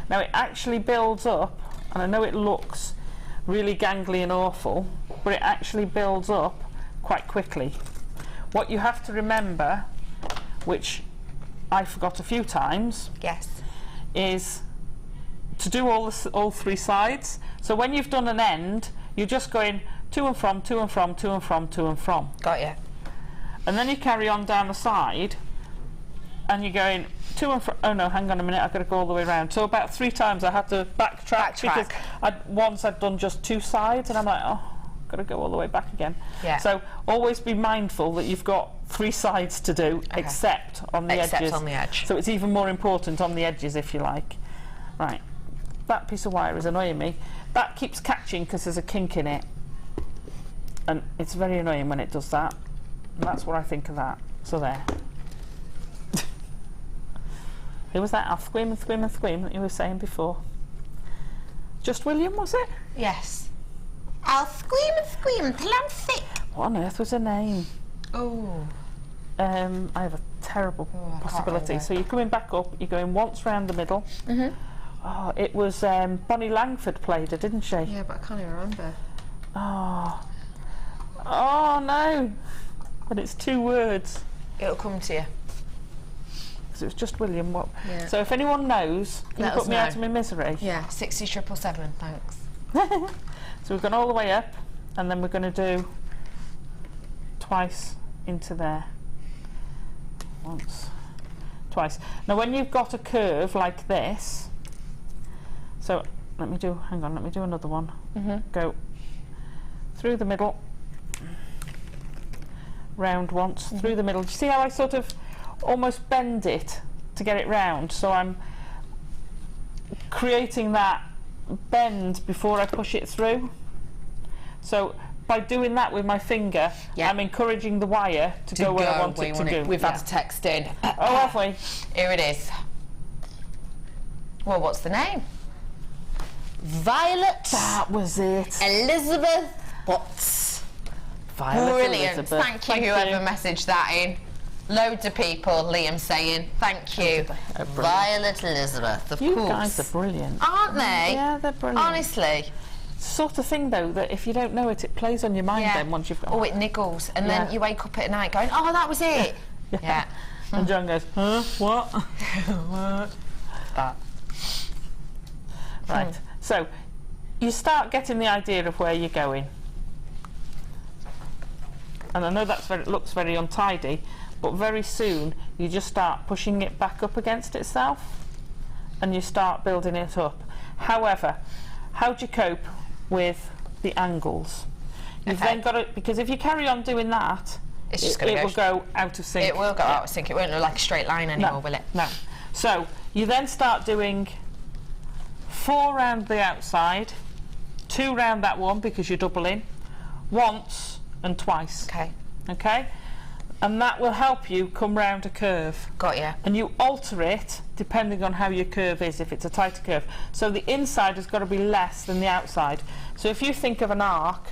Now it actually builds up, and I know it looks really gangly and awful, but it actually builds up quite quickly. What you have to remember, which I forgot a few times, Yes. is to do all 3 sides. So when you've done an end, you're just going to and from, to and from, to and from, to and from. Got you. And then you carry on down the side, and you're going to and fro. Oh no, hang on a minute, I've got to go all the way around. So about 3 times I had to backtrack. Because once I'd done just 2 sides, and I'm like, oh, got to go all the way back again. Yeah. So always be mindful that you've got 3 sides to do, except on the edges. Except on the edge. So it's even more important on the edges, if you like. Right, that piece of wire is annoying me. That keeps catching because there's a kink in it, and it's very annoying when it does that. And that's what I think of that. So there. Who was that? I'll scream and scream and scream that you were saying before. Just William, was it? Yes. I'll scream and scream till I'm sick. What on earth was her name? Oh. I have a terrible possibility. So you're coming back up, you're going once round the middle. Oh, it was Bonnie Langford played her, didn't she? Yeah, but I can't even remember. Oh. Oh no. But it's 2 words. It'll come to you. Because it was just William. What? Yeah. So if anyone knows, can you put me out of my misery? Yeah, 60777, thanks. So we've gone all the way up, and then we're going to do twice into there. Once, twice. Now when you've got a curve like this, so let me do another one. Go through the middle, round once, through the middle. Do you see how I sort of almost bend it to get it round? So I'm creating that bend before I push it through. So by doing that with my finger, I'm encouraging the wire to go where I want it to go. We've had a text in. Oh, have we? Here it is. Well, what's the name? Violet. That was it. Elizabeth Watts. Violet Brilliant. Elizabeth. Thank you, whoever messaged that in. Loads of people, Liam saying, thank you. Violet Elizabeth, of course. You guys are brilliant. Aren't they? Yeah, they're brilliant. Honestly. Sort of thing though that if you don't know it, it plays on your mind then once you've got. Oh, it niggles, and then you wake up at night going, oh, that was it. Yeah. And John goes, huh? What? What? That. Right. So you start getting the idea of where you're going, and I know it looks very untidy, but very soon you just start pushing it back up against itself, and you start building it up. However, how do you cope with the angles? You've then got to, because if you carry on doing that, it's just it will go out of sync. It will go out of sync. It won't look like a straight line anymore, will it? No. So you then start doing 4 round the outside, 2 round that one because you're doubling, once and twice. Okay? And that will help you come round a curve. Got you. And you alter it depending on how your curve is, if it's a tighter curve. So the inside has got to be less than the outside. So if you think of an arc,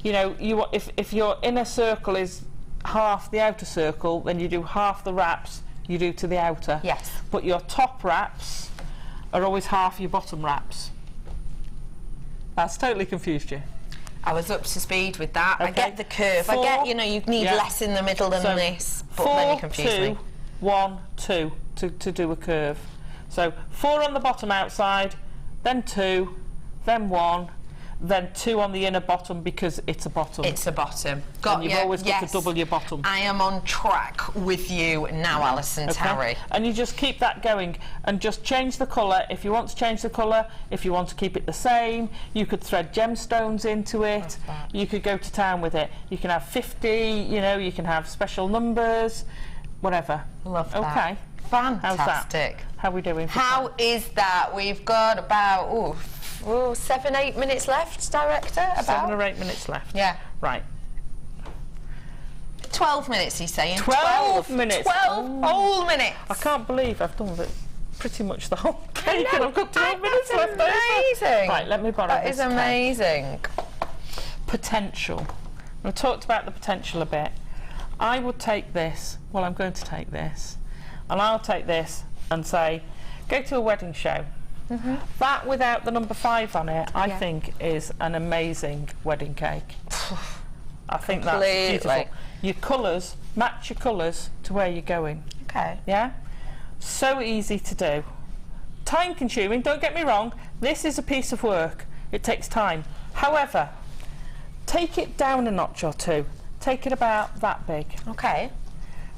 you know, if your inner circle is half the outer circle, then you do half the wraps you do to the outer. Yes. But your top wraps are always half your bottom wraps. That's totally confused you. I was up to speed with that. Okay. I get the curve. 4, I get, you know, you need less in the middle than this, but then you confuse 4, 2, me. 1, 2 to do a curve. So 4 on the bottom outside, then 2, then 1, then 2 on the inner bottom because it's a bottom. It's a bottom. Got you. You've always got to double your bottom. I am on track with you now, Alison Tarry. And you just keep that going and just change the colour if you want to change the colour. If you want to keep it the same, you could thread gemstones into it. You could go to town with it. You can have 50, you know, you can have special numbers, whatever. Love that. Okay. Fantastic. How are we doing? How is that? We've got about 7-8 minutes left, director. About 7 or 8 minutes left. Yeah. Right. 12 minutes, he's saying. 12 minutes. 12 whole minutes. I can't believe I've done pretty much the whole cake and I've got 12 minutes left. Amazing. Right, let me borrow that this. That is amazing. Potential. We've talked about the potential a bit. I would take this, well, I'm going to take this, and I'll take this and say, go to a wedding show. That without the number 5 on it, I think is an amazing wedding cake. I think that's beautiful. Your colours, match your colours to where you're going. Okay. Yeah? So easy to do. Time consuming, don't get me wrong, this is a piece of work. It takes time. However, take it down a notch or 2. Take it about that big. Okay.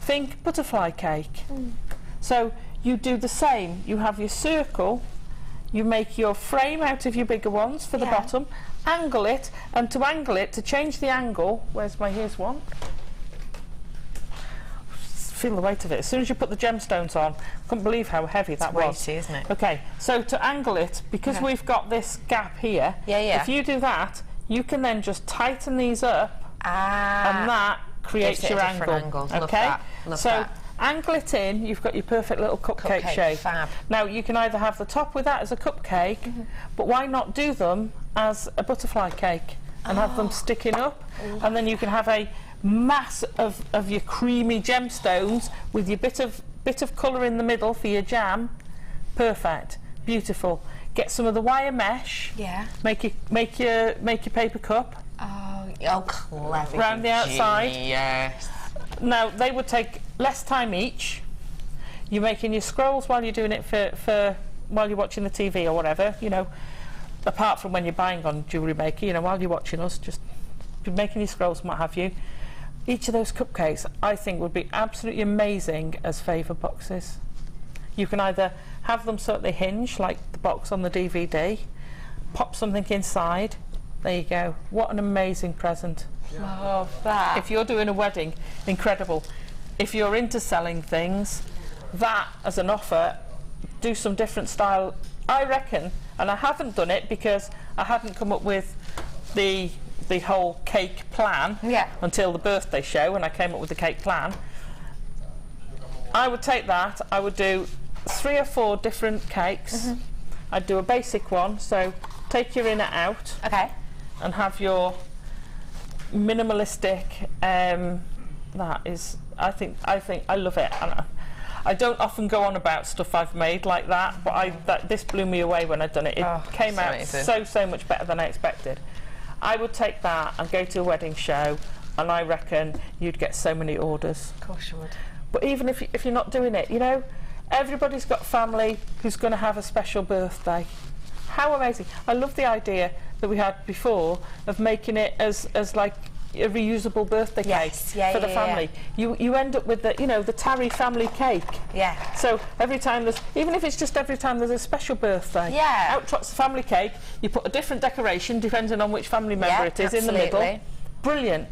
Think butterfly cake. So you do the same. You have your circle, you make your frame out of your bigger ones for the bottom, angle it, and to angle it, to change the angle, here's one. Feel the weight of it. As soon as you put the gemstones on, couldn't believe how heavy that was. Weighty, isn't it? Okay, so to angle it, because we've got this gap here, if you do that, you can then just tighten these up, and that creates your angle. Okay, so angle it in, you've got your perfect little cupcake shape. Fab. Now you can either have the top with that as a cupcake, but why not do them as a butterfly cake and have them sticking up, and then you can have a mass of your creamy gemstones with your bit of colour in the middle for your jam. Perfect, beautiful. Get some of the wire mesh. Yeah. Make your paper cup. Oh, clever. Round the outside. Yes. Now they would take less time each. You're making your scrolls while you're doing it for while you're watching the TV or whatever. You know, apart from when you're buying on Jewellery Maker. You know, while you're watching us, just be making your scrolls and what have you. Each of those cupcakes, I think, would be absolutely amazing as favour boxes. You can either have them so that they hinge, like the box on the DVD, pop something inside. There you go. What an amazing present. Love that. If you're doing a wedding, incredible. If you're into selling things, that as an offer, do some different style. I reckon, and I haven't done it because I hadn't come up with the whole cake plan until the birthday show, when I came up with the cake plan. I would take that, I would do 3 or 4 different cakes. I'd do a basic one, so take your inner out and have your minimalistic, that is, I think I love it. And I don't often go on about stuff I've made like that, but this blew me away when I'd done it. It came out so much better than I expected. I would take that and go to a wedding show, and I reckon you'd get so many orders. Of course you would. But even if you're not doing it, you know, everybody's got family who's going to have a special birthday. How amazing. I love the idea that we had before of making it as like a reusable birthday cake for the family. You end up with the Tarry family cake. Yeah. So every time even if it's just every time there's a special birthday, out trots the family cake. You put a different decoration depending on which family member it is in the middle. Brilliant.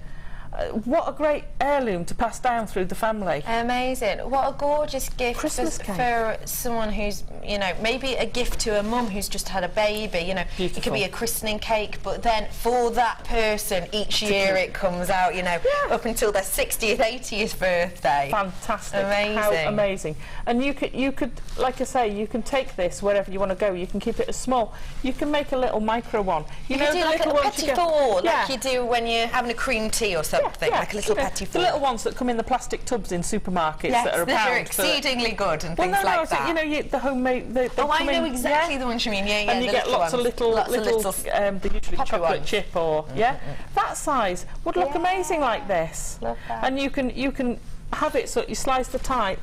What a great heirloom to pass down through the family. Amazing. What a gorgeous gift for someone who's, you know, maybe a gift to a mum who's just had a baby, you know. Beautiful. It could be a christening cake, but then for that person each year it comes out, you know, up until their 60th, 80th birthday. Fantastic. Amazing. How amazing. And you could, like I say, you can take this wherever you want to go. You can keep it as small. You can make a little micro one. You know, do like a petit four, like you do when you're having a cream tea or something. Like a little petit four. The little ones that come in the plastic tubs in supermarkets that are a pound. They're exceedingly good and things like that. You know, the homemade. I know exactly the ones you mean. Yeah, and you get lots of little. They're usually chocolate chip or that size would look amazing like this. Love that. And you can have it so you slice the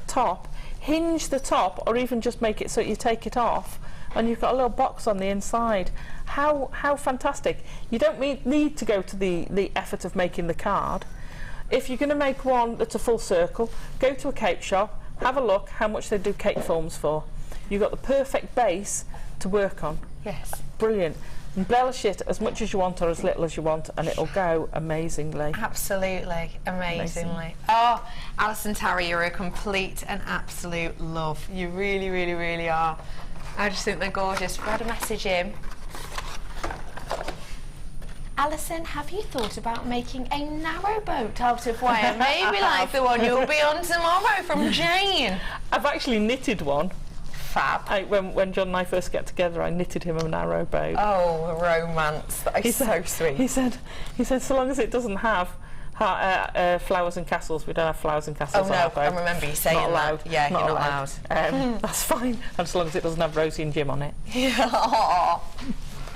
top, hinge the top, or even just make it so you take it off, and you've got a little box on the inside. How fantastic. You don't need to go to the effort of making the card. If you're going to make one that's a full circle, go to a cake shop, have a look how much they do cake forms for. You've got the perfect base to work on. Yes. Brilliant. Embellish it as much as you want or as little as you want, and it'll go amazingly. Absolutely, amazingly. Oh, Alison Tarry, you're a complete and absolute love. You really, really, really are. I just think they're gorgeous. We had a message in. Alison, have you thought about making a narrowboat out of wire? Maybe like the one you'll be on tomorrow from Jane. I've actually knitted one. Fab. When John and I first get together, I knitted him a narrowboat. Oh, romance. That is so sweet. He said, so long as it doesn't have flowers and castles. We don't have flowers and castles on our boat. I remember you saying not allowed. That. Yeah, not you're not allowed. That's fine, as long as it doesn't have Rosie and Jim on it. Yeah.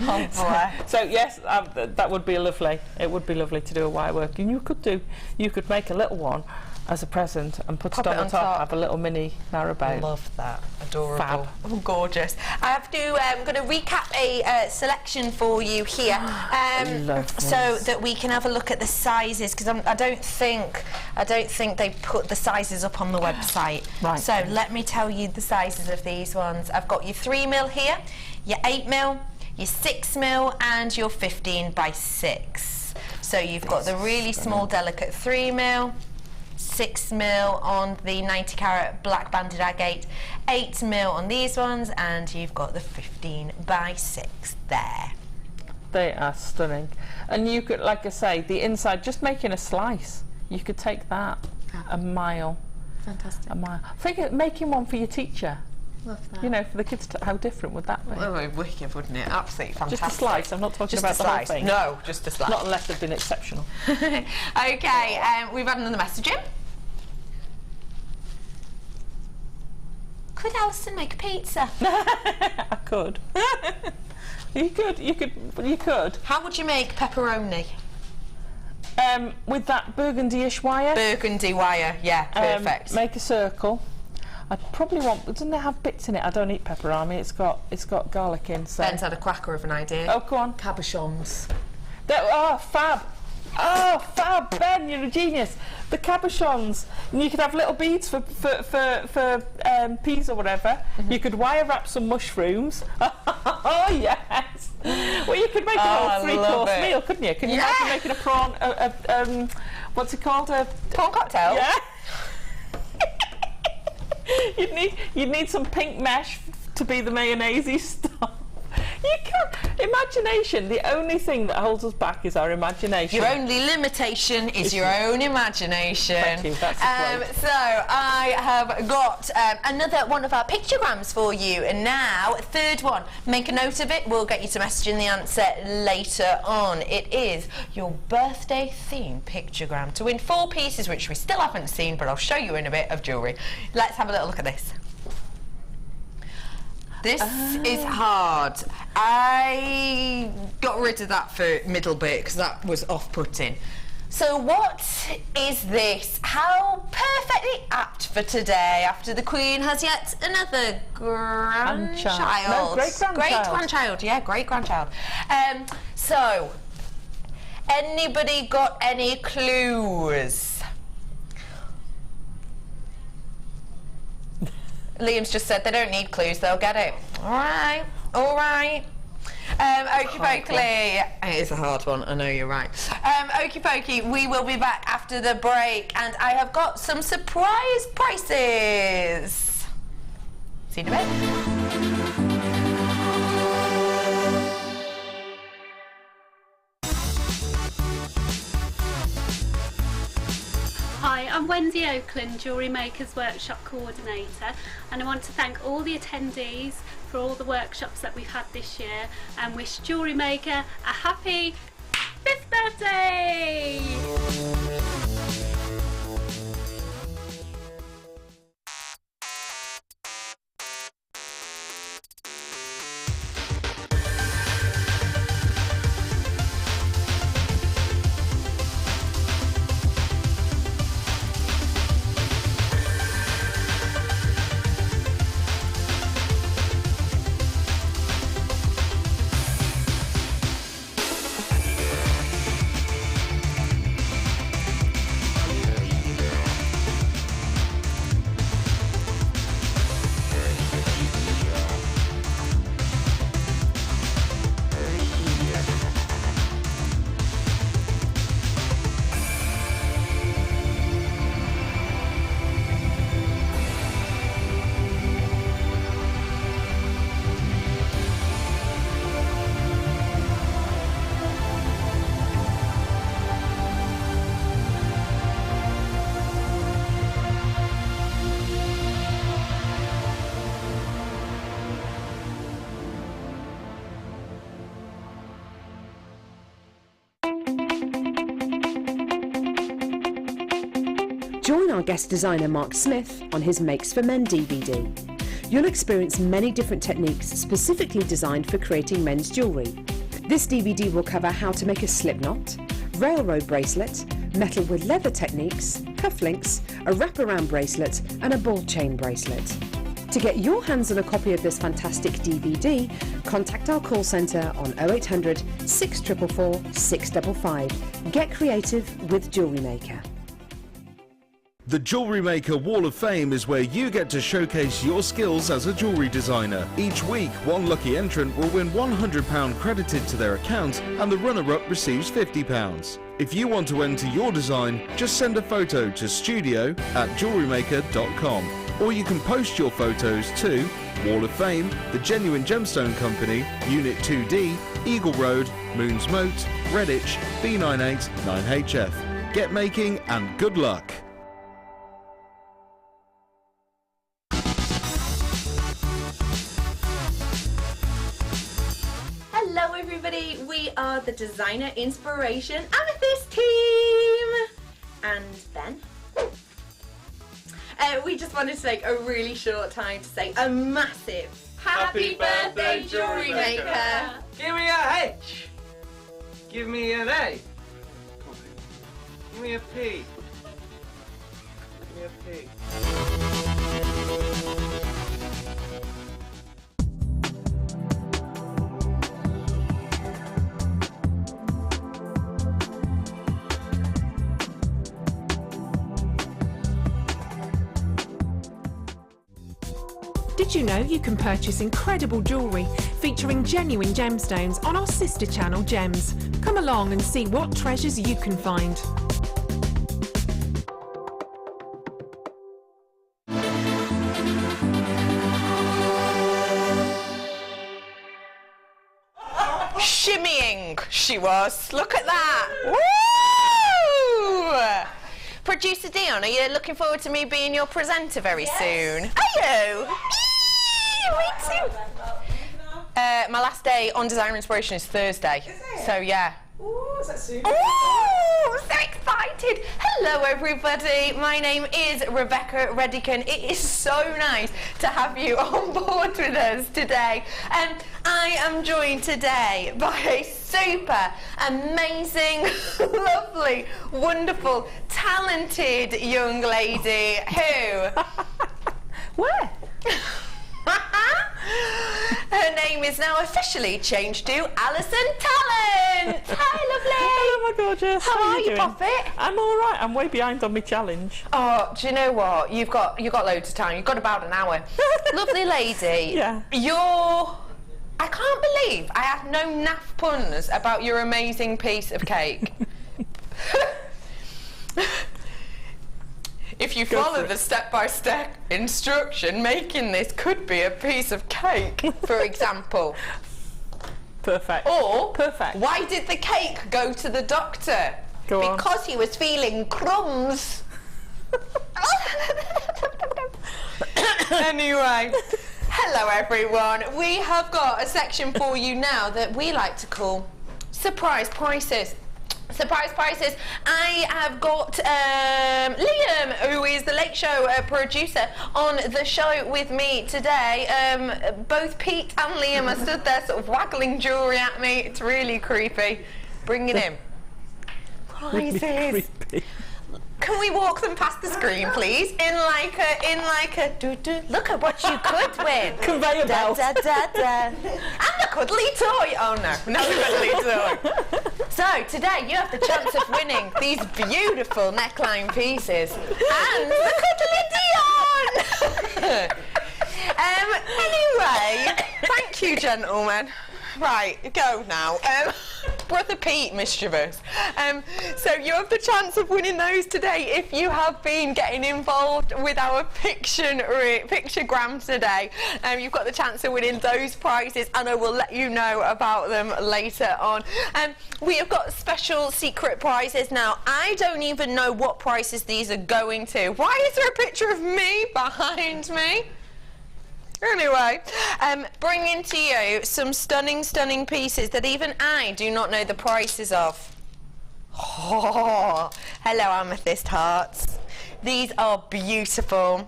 Oh boy. So yes, that would be lovely. It would be lovely to do a wirework, and you could make a little one as a present and put Pop it it on on the top. top. Have a little mini narrowboat. Love that. Adorable. Fab. Oh, gorgeous. I have to. I'm going to recap a selection for you here, so that we can have a look at the sizes, because I don't think they put the sizes up on the website. Right. So let me tell you the sizes of these ones. I've got your 3mm here, your 8mm, your 6mm, and your 15 by 6. So you've got the really small, delicate 3mm. 6mm on the 90 carat black banded agate, 8mm on these ones, and you've got the 15 by 6 there. They are stunning. And you could, like I say, the inside, just making a slice, you could take that a mile. Fantastic. A mile. Think of making one for your teacher. Love that. You know, for the kids, how different would that be? Oh, wicked, wouldn't it? Absolutely fantastic. Just a slice, I'm not talking Just about a the whole slice. thing. No, just a slice. Not unless they've been exceptional. Okay, we've had another message in. Could Alison make a pizza? I could. You could. How would you make pepperoni? With that burgundy-ish wire. Burgundy wire, yeah, perfect. Make a circle. I'd probably want. Doesn't it have bits in it? I don't eat pepperoni. It's got garlic in. So. Ben's had a cracker of an idea. Oh, go on. Cabochons. Oh, fab. Oh, fab, Ben, you're a genius. The cabochons, and you could have little beads for peas or whatever. You could wire wrap some mushrooms. Oh yes. Well, you could make a whole 3-course meal, couldn't you? Can you imagine making a prawn? What's it called? A prawn cocktail. Yeah. You'd need some pink mesh to be the mayonnaise stuff. You can't. Imagination. The only thing that holds us back is our imagination. Your only limitation is your own imagination. Thank you. That's a quote. So I have got another one of our pictograms for you, and now a third one. Make a note of it. We'll get you to message in the answer later on. It is your birthday theme pictogram to win 4 pieces, which we still haven't seen, but I'll show you in a bit, of jewellery. Let's have a little look at this. This is hard. I got rid of that for middle bit because that was off-putting. So what is this? How perfectly apt for today after the Queen has yet another grandchild. No, great-grandchild. Great-grandchild, yeah, great-grandchild. So, anybody got any clues? Liam's just said they don't need clues, they'll get it. All right. Okie pokey. It is a hard one, I know you're right. Okie pokey, we will be back after the break, and I have got some surprise prices. See you in a bit. Hi, I'm Wendy Oakland, Jewellery Maker's Workshop Coordinator, and I want to thank all the attendees for all the workshops that we've had this year and wish Jewellery Maker a happy 5th birthday! Join our guest designer Mark Smith on his Makes for Men DVD. You'll experience many different techniques specifically designed for creating men's jewellery. This DVD will cover how to make a slip knot, railroad bracelet, metal with leather techniques, cufflinks, a wraparound bracelet and a ball chain bracelet. To get your hands on a copy of this fantastic DVD, contact our call centre on 0800 644 655. Get creative with Jewellery Maker. The Jewellery Maker Wall of Fame is where you get to showcase your skills as a jewellery designer. Each week, one lucky entrant will win £100 credited to their account and the runner-up receives £50. If you want to enter your design, just send a photo to studio@jewellerymaker.com, or you can post your photos to Wall of Fame, The Genuine Gemstone Company, Unit 2D, Eagle Road, Moons Moat, Redditch, B98 9HF. Get making and good luck! Hello everybody, we are the Designer Inspiration Amethyst team! And Ben? We just wanted to take a really short time to say a massive Happy birthday, Jewellery Maker! Give me a H. Give me an A. Give me a P. Give me a P. Did you know you can purchase incredible jewellery featuring genuine gemstones on our sister channel Gems? Come along and see what treasures you can find. Shimmying she was. Look at that. Woo! Producer Dion, are you looking forward to me being your presenter very soon? Are you? Me too. My last day on Designer Inspiration is Thursday. So yeah. Ooh, is that soon? Ooh, so excited. Hello everybody, my name is Rebecca Redican. It is so nice to have you on board with us today. I am joined today by a super amazing, lovely, wonderful, talented young lady who... Where? Her name is now officially changed to Alison Talent. Hi, lovely. Hello, my gorgeous. How are you, doing? Poppet? I'm all right. I'm way behind on my challenge. Oh, do you know what? You've got loads of time. You've got about an hour. Lovely lady. Yeah. I can't believe I had no naff puns about your amazing piece of cake. If you follow the step-by-step instruction, making this could be a piece of cake, for example. Perfect. Or, perfect. Why did the cake go to the doctor? Go on. Because he was feeling crumbs. Anyway, hello everyone. We have got a section for you now that we like to call Surprise Prices. Surprise prices. I have got Liam, who is the Late Show producer, on the show with me today. Both Pete and Liam are stood there sort of waggling jewellery at me. It's really creepy. Bring it in. Prizes. Really creepy. Can we walk them past the screen, please? In like a do-do. Look at what you could win. Conveyor belt. Da, da, da, da. And a cuddly toy. Oh no, not a cuddly toy. So today you have the chance of winning these beautiful neckline pieces and the cuddly Dion. Anyway, thank you, gentlemen. Right, go now. Brother Pete, mischievous. So you have the chance of winning those today if you have been getting involved with our picturegram today. You've got the chance of winning those prizes, and I will let you know about them later on. We have got special secret prizes now. I don't even know what prices these are going to. Why is there a picture of me behind me? Anyway, bringing to you some stunning, stunning pieces that even I do not know the prices of. Oh, hello, amethyst hearts. These are beautiful.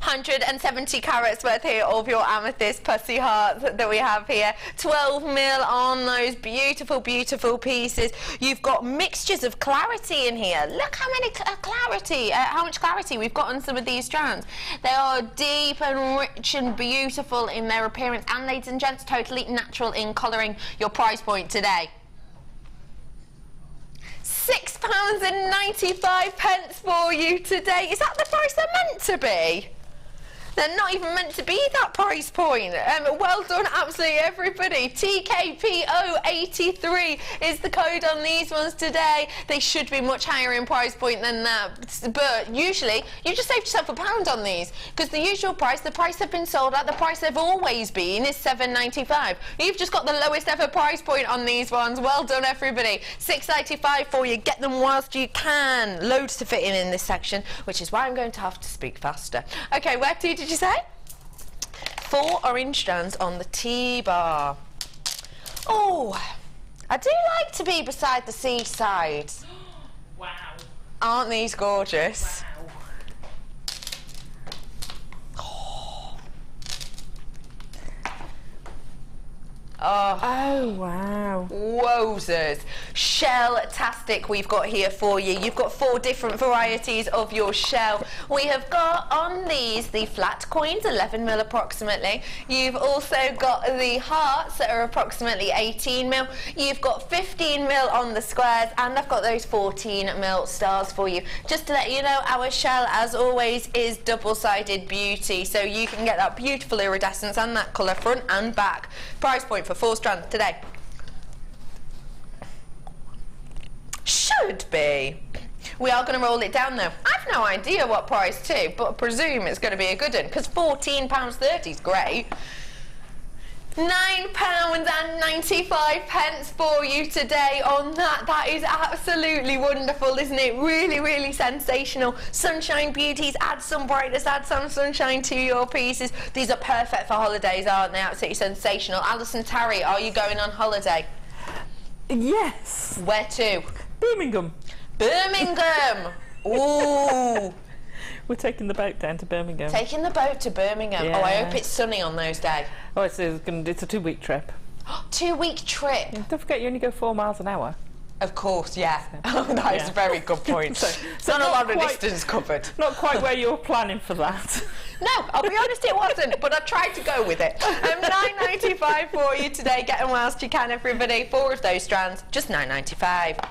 170 carats worth here of your amethyst pussy hearts that we have here. 12 mil on those beautiful, beautiful pieces. You've got mixtures of clarity in here. Look how many how much clarity we've got on some of these strands. They are deep and rich and beautiful in their appearance, and ladies and gents, totally natural in colouring. Your price point today, £6.95 for you today. Is that the price they're meant to be? They're not even meant to be that price point. Well done, absolutely everybody. TKPO83 is the code on these ones today. They should be much higher in price point than that, but usually you just saved yourself £1 on these, because the usual price, the price they've been sold at, the price they've always been is £7.95. You've just got the lowest ever price point on these ones. Well done, everybody. £6.95 for you. Get them whilst you can. Loads to fit in this section, which is why I'm going to have to speak faster. Okay, where did you say? 4 orange strands on the T-bar. Oh, I do like to be beside the seaside. Wow. Aren't these gorgeous? Wow. Oh, wow. Wowzers. Shell-tastic we've got here for you. You've got 4 different varieties of your shell. We have got on these the flat coins, 11 mil approximately. You've also got the hearts that are approximately 18 mil. You've got 15 mil on the squares, and I've got those 14 mil stars for you. Just to let you know, our shell, as always, is double-sided beauty, so you can get that beautiful iridescence and that colour front and back. Price point for 4 strands today should be, we are going to roll it down though. I've no idea what price to, but I presume it's going to be a good one, because £14.30 is great. £9.95 for you today on that. That is absolutely wonderful, isn't it? Really, really sensational. Sunshine beauties, add some brightness, add some sunshine to your pieces. These are perfect for holidays, aren't they? Absolutely sensational. Alison Tarry, are you going on holiday? Yes. Where to? Birmingham. Birmingham. Ooh. We're taking the boat down to Birmingham. Taking the boat to Birmingham. Yeah. Oh, I hope it's sunny on those days. Oh, it's a 2-week trip. 2-week trip. Yeah, don't forget, you only go 4 miles an hour. Of course, yeah. That is a very good point. So not a lot of distance covered. Not quite where you were planning for that. No, I'll be honest, it wasn't, but I tried to go with it. £9.95 for you today. Get them whilst you can, everybody. 4 of those strands, just £9.95.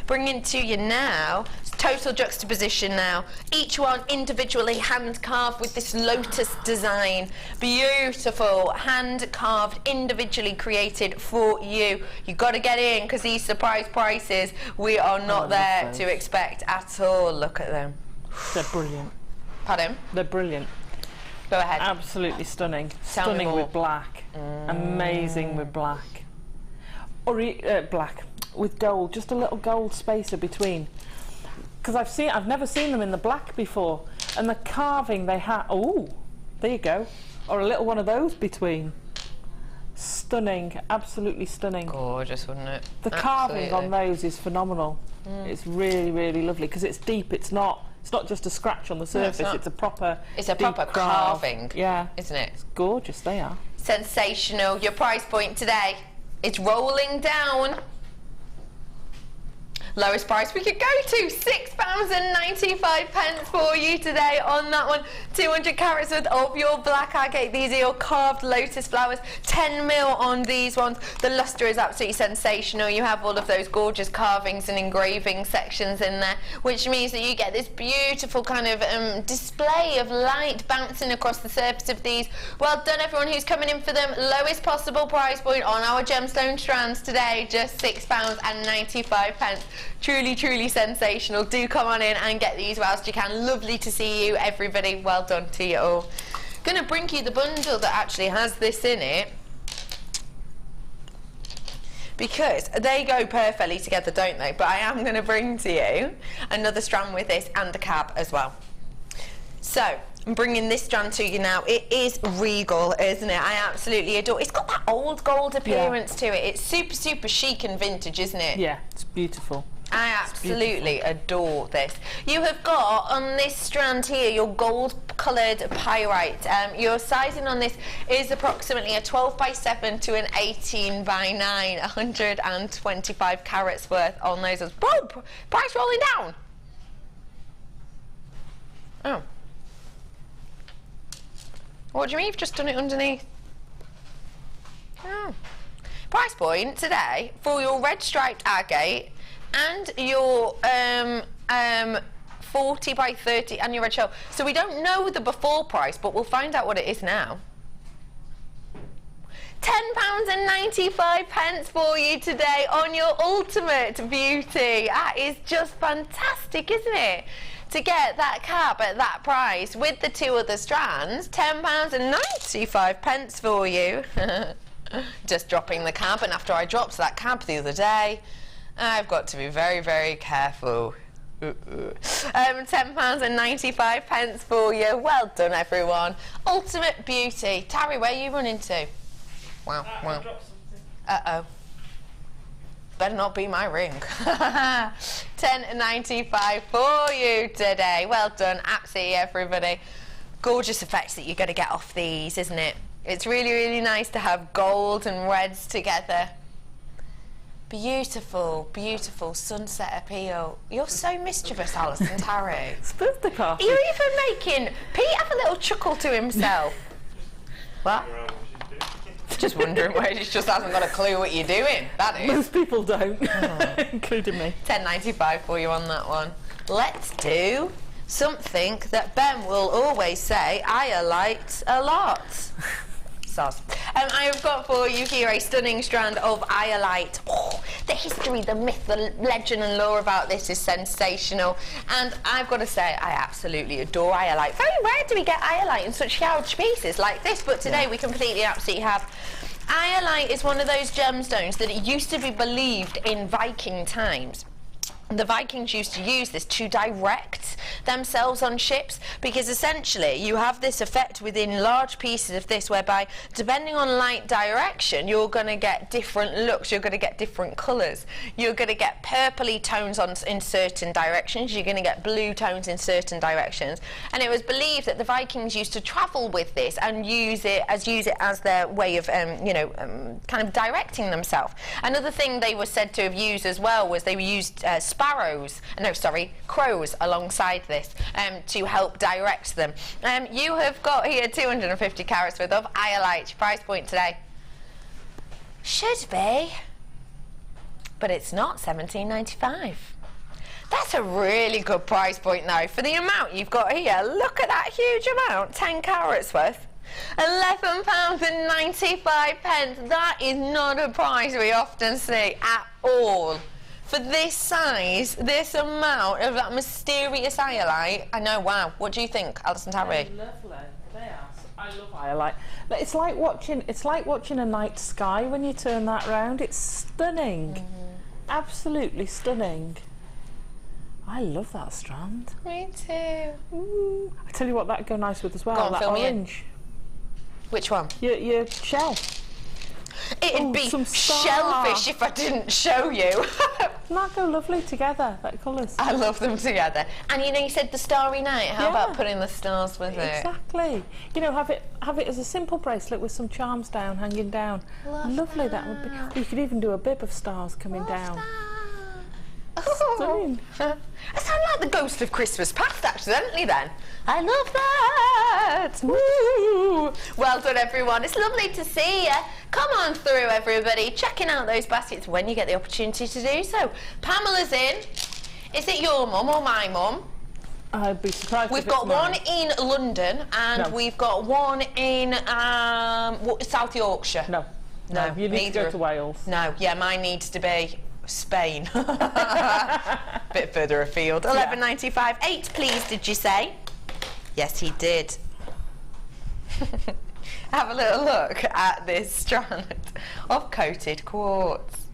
Bringing to you now, total juxtaposition now. Each one individually hand carved with this lotus design. Beautiful, hand carved, individually created for you. You've got to get in, because these surprise prices we are not there to expect at all. Look at them. They're brilliant. Pardon? They're brilliant. Go ahead. Absolutely stunning. Tell me Stunning more. with black. Amazing with black. Or black with gold, just a little gold spacer between. Because I've never seen them in the black before, and the carving they have. Oh, there you go. Or a little one of those between. Stunning, absolutely stunning. Gorgeous, wouldn't it? The carving on those is phenomenal. It's really, really lovely, because it's deep. It's not just a scratch on the surface. No, it's a proper. It's a deep proper carve. carving. Yeah, isn't it? It's gorgeous. They are. Sensational. Your price point today, it's rolling down. Lowest price we could go to, £6.95 for you today on that one. 200 carats worth of your black agate. These are your carved lotus flowers. 10 mil on these ones. The lustre is absolutely sensational. You have all of those gorgeous carvings and engraving sections in there, which means that you get this beautiful kind of display of light bouncing across the surface of these. Well done, everyone who's coming in for them. Lowest possible price point on our gemstone strands today, just £6.95. Truly, truly sensational. Do come on in and get these whilst you can. Lovely to see you, everybody. Well done to you all. Gonna bring you the bundle that actually has this in it, because they go perfectly together, don't they? But I am going to bring to you another strand with this and a cab as well. So I'm bringing this strand to you now. It is regal, isn't it? I absolutely adore it. It's got that old gold appearance to it. It's super, super chic and vintage, isn't it? Yeah, it's beautiful. I absolutely adore this. You have got on this strand here your gold coloured pyrite. Your sizing on this is approximately a 12 by 7 to an 18 by 9, 125 carats worth on those. Whoa, price rolling down. Oh. What do you mean you've just done it underneath? Oh. Price point today for your red striped agate and your 40 by 30 and your red shell. So we don't know the before price, but we'll find out what it is now. £10.95 for you today on your ultimate beauty. That is just fantastic, isn't it? To get that cap at that price with the two other strands, £10.95 for you. Just dropping the cab, and after I dropped that cab the other day, I've got to be very, very careful. £10.95 for you. Well done, everyone. Ultimate beauty. Tarry, where are you running to? Wow, wow. Uh-oh. Better not be my ring. £10.95 for you today. Well done, absolutely, everybody. Gorgeous effects that you're going to get off these, isn't it? It's really, really nice to have gold and reds together. Beautiful, beautiful sunset appeal. You're so mischievous, Alison Tarry. It's birthday party. You're even making Pete have a little chuckle to himself. What? Just wondering where he just hasn't got a clue what you're doing. That is. Most people don't, including me. £10.95 for you on that one. Let's do something that Ben will always say I liked a lot. I have got for you here a stunning strand of iolite. Oh, the history, the myth, the legend and lore about this is sensational, and I've got to say I absolutely adore iolite. Very rare do we get iolite in such huge pieces like this, but today we completely absolutely have. Iolite is one of those gemstones that it used to be believed in Viking times. The Vikings used to use this to direct themselves on ships, because essentially you have this effect within large pieces of this whereby depending on light direction you're going to get different looks, you're going to get different colours, you're going to get purpley tones in certain directions, you're going to get blue tones in certain directions, and it was believed that the Vikings used to travel with this and use it as their way of kind of directing themselves. Another thing they were said to have used as well was they used crows alongside this to help direct them. You have got here 250 carats worth of iolite. Price point today should be, but it's not, £17.95. That's a really good price point now for the amount you've got here. Look at that huge amount, 10 carats worth. £11.95. That is not a price we often see at all. For this size, this amount of that mysterious iolite, I know, wow. What do you think, Alison Tarry? They're lovely. They are. I love iolite. But it's like watching a night sky when you turn that round. It's stunning. Absolutely stunning. I love that strand. Me too. Ooh. I tell you what, that'd go nice with as well. Go on, that fill me in. orange. Which one? Your shell. It'd be shellfish if I didn't show you. Doesn't that go lovely together, that colours? I love them together. And you said the starry night. How about putting the stars with it? Exactly. You know, have it as a simple bracelet with some charms down, hanging down. Lovely that would be. You could even do a bib of stars coming down. Stunning. I sound like the ghost of Christmas past accidentally then. I love that. Woo. Well done, everyone. It's lovely to see you. Come on through, everybody, checking out those baskets when you get the opportunity to do so. Pamela's in. Is it your mum or my mum? I'd be surprised. We've got one in London and we've got one in South Yorkshire. No, you need to go to Wales. No, yeah, mine needs to be Spain. Bit further afield. £11.95. 8, please, did you say? Yes, he did. Have a little look at this strand of coated quartz.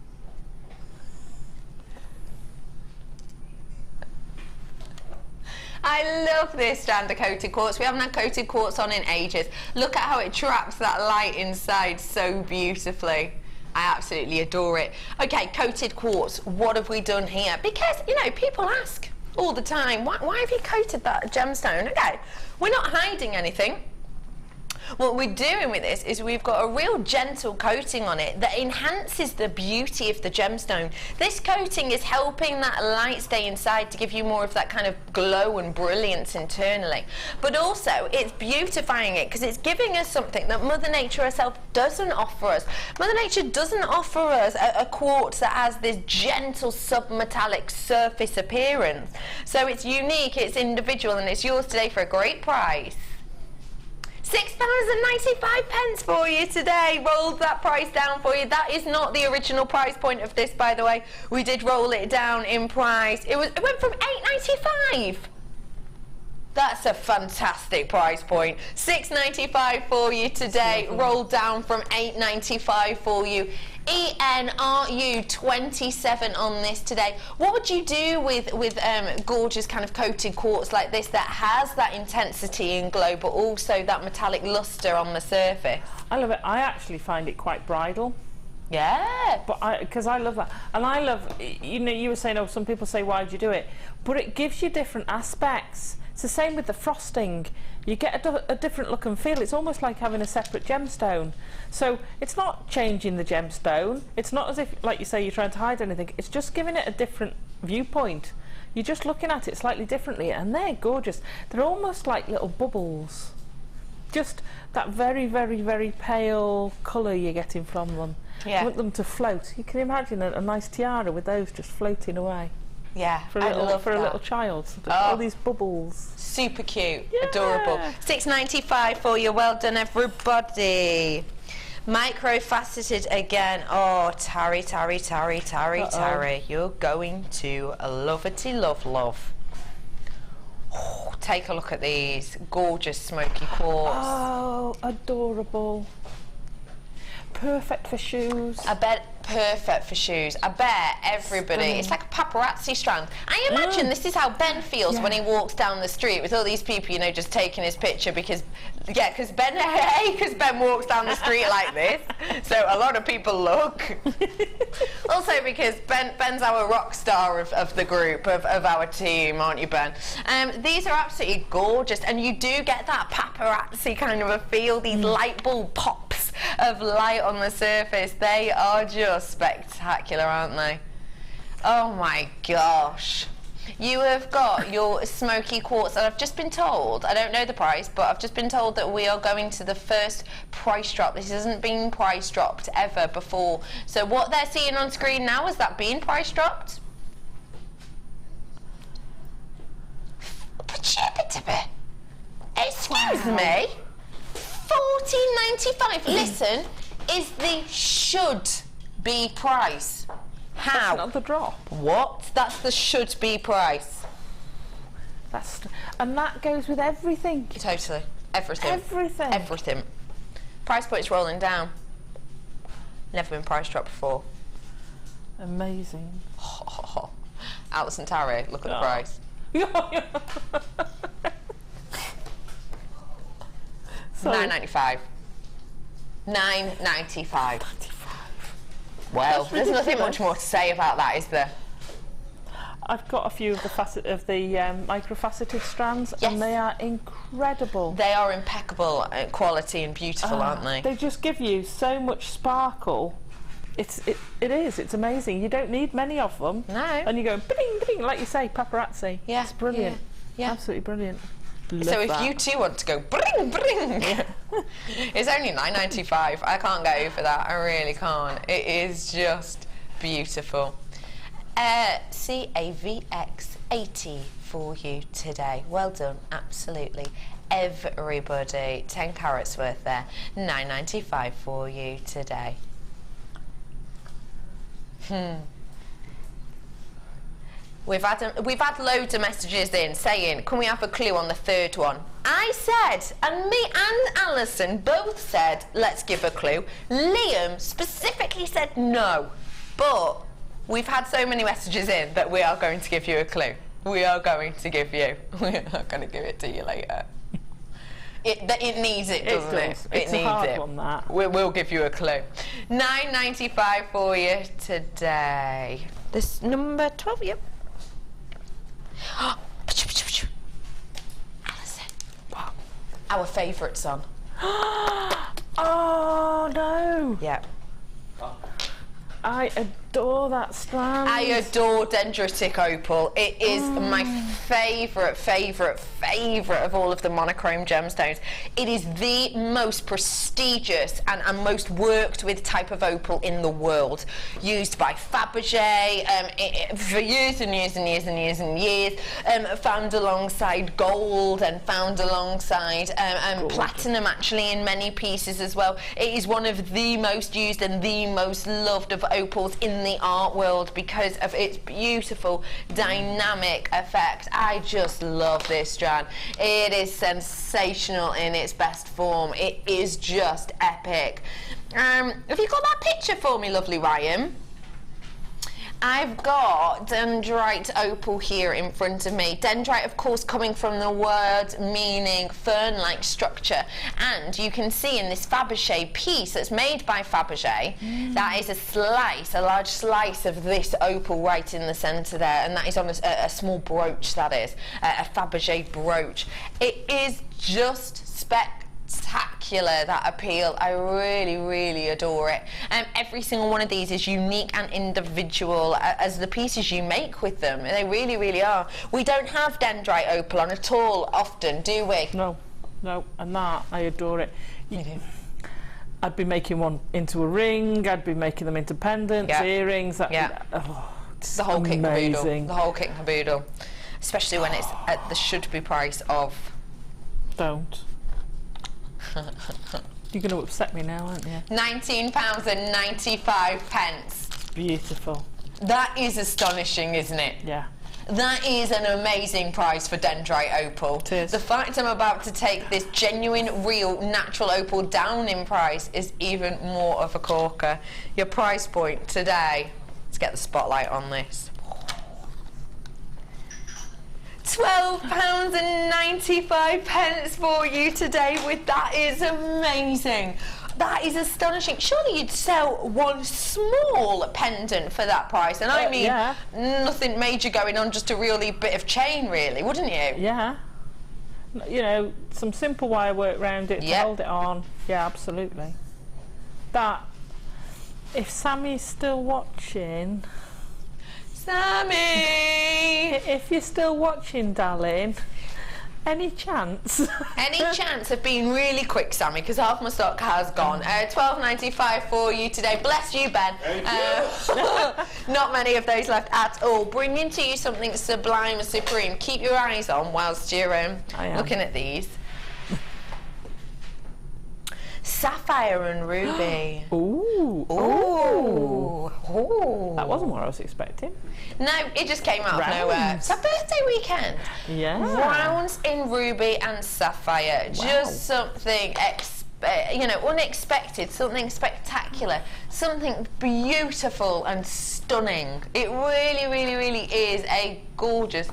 I love this strand of coated quartz. We haven't had coated quartz on in ages. Look at how it traps that light inside so beautifully. I absolutely adore it. Okay, coated quartz, what have we done here? Because, you know, people ask all the time, why have you coated that gemstone? Okay, we're not hiding anything. What we're doing with this is we've got a real gentle coating on it that enhances the beauty of the gemstone. This coating is helping that light stay inside to give you more of that kind of glow and brilliance internally. But also it's beautifying it because it's giving us something that Mother Nature herself doesn't offer us. Mother Nature doesn't offer us a quartz that has this gentle submetallic surface appearance. So it's unique, it's individual, and it's yours today for a great price. £6.95 for you today. Rolled that price down for you. That is not the original price point of this, by the way. We did roll it down in price. It went from £8.95. That's a fantastic price point. £6.95 for you today. Rolled down from £8.95 for you. ENRU27 on this today. What would you do with gorgeous kind of coated quartz like this that has that intensity and glow but also that metallic luster on the surface? I love it. I actually find it quite bridal. Yeah. But because I love that. And I love, you know, you were saying, oh, some people say, why'd you do it? But it gives you different aspects. It's the same with the frosting. You get a different look and feel. It's almost like having a separate gemstone. So it's not changing the gemstone. It's not as if, like you say, you're trying to hide anything. It's just giving it a different viewpoint. You're just looking at it slightly differently, and they're gorgeous. They're almost like little bubbles. Just that very, very, very pale colour you're getting from them. Yeah. You want them to float. You can imagine a nice tiara with those just floating away. Yeah, for a little child. All these bubbles. Super cute, yeah. Adorable. £6.95 for you. Well done, everybody. Micro-faceted again. Oh, Tarry. You're going to love it, love. Oh, take a look at these gorgeous smoky quartz. Oh, adorable. Perfect for shoes. I bet perfect for shoes. I bet everybody. It's like a paparazzi strand. I imagine this is how Ben feels when he walks down the street with all these people, you know, just taking his picture because Ben walks down the street like this. So a lot of people look. Also because Ben's our rock star of the group, of our team, aren't you, Ben? These are absolutely gorgeous, and you do get that paparazzi kind of a feel, these light bulb pops of light on the surface. They are just spectacular, aren't they? Oh my gosh. You have got your smoky quartz, and I've just been told, I don't know the price, but I've just been told that we are going to the first price drop. This hasn't been price dropped ever before. So what they're seeing on screen now, is that being price dropped? Excuse me? $14.95. Listen, is the should be price. How? That's not the drop. What? That's the should be price. And that goes with everything. Totally. Everything. Everything. Price point is rolling down. Never been price dropped before. Amazing. Alison Tarry, look at the price. £9.95. £9.95. Well, there's nothing much more to say about that, is there? I've got a few of the micro-faceted strands, and they are incredible. They are impeccable quality and beautiful, aren't they? They just give you so much sparkle. It's amazing. You don't need many of them. No. And you go bing, bing, like you say, paparazzi. Yeah. It's brilliant. Yeah. Absolutely brilliant. So if you too want to go bring, it's only £9.95. I can't get over that. I really can't. It is just beautiful. CAVX80 for you today. Well done, absolutely. Everybody, 10 carats worth there. £9.95 for you today. We've had loads of messages in saying, can we have a clue on the third one? I said, and me and Alison both said, let's give a clue. Liam specifically said no, but we've had so many messages in that we are going to give you a clue. We are going to give it to you later. it needs it, doesn't it? It's It needs a hard it. one, that. We'll give you a clue. £9.95 for you today. This number 12, yep. Alison, what? Our favourite son. Oh no! Yeah. I adore that strand. I adore dendritic opal. It is my favourite of all of the monochrome gemstones. It is the most prestigious and most worked with type of opal in the world. Used by Fabergé for years and years and years and years and years. Found alongside gold and found alongside platinum actually in many pieces as well. It is one of the most used and the most loved of opals in the art world because of its beautiful dynamic effect. I just love this strand. It is sensational in its best form. It is just epic. Have you got that picture for me, lovely Ryan? I've got dendrite opal here in front of me. Dendrite, of course, coming from the word meaning fern-like structure. And you can see in this Fabergé piece that's made by Fabergé, that is a large slice of this opal right in the centre there. And that is on a small brooch, that is, a Fabergé brooch. It is just spectacular, that appeal. I really adore it. Every single one of these is unique and individual as the pieces you make with them. They really are. We don't have dendrite opal on at all often, do we? No, and that, I adore it. I'd be making one into a ring, I'd be making them into pendants, earrings. It's the whole kit and amazing. caboodle. The whole kit and caboodle. Especially when it's at the should-be price of... Don't. You're going to upset me now, aren't you? £19.95. Beautiful. That is astonishing, isn't it? Yeah. That is an amazing price for dendrite opal. It is. The fact I'm about to take this genuine, real, natural opal down in price is even more of a corker. Your price point today, let's get the spotlight on this. £12.95 for you today with that. Is amazing. That is astonishing. Surely you'd sell one small pendant for that price, and I mean nothing major going on, just a really bit of chain really, wouldn't you? Yeah. You know, some simple wire work around it to hold it on. Yeah, absolutely. That, if Sammy's still watching... Sammy! If you're still watching, darling, any chance? Any chance of being really quick, Sammy, because half my stock has gone. £12.95 for you today. Bless you, Ben. Not many of those left at all. Bringing to you something sublime and supreme. Keep your eyes on whilst you're looking at these. Sapphire and ruby. Ooh. Ooh. Ooh. That wasn't what I was expecting. No, it just came out of nowhere. It's our birthday weekend. Yeah. Rounds in ruby and sapphire. Wow. Just something unexpected, something spectacular, something beautiful and stunning. It really is a gorgeous,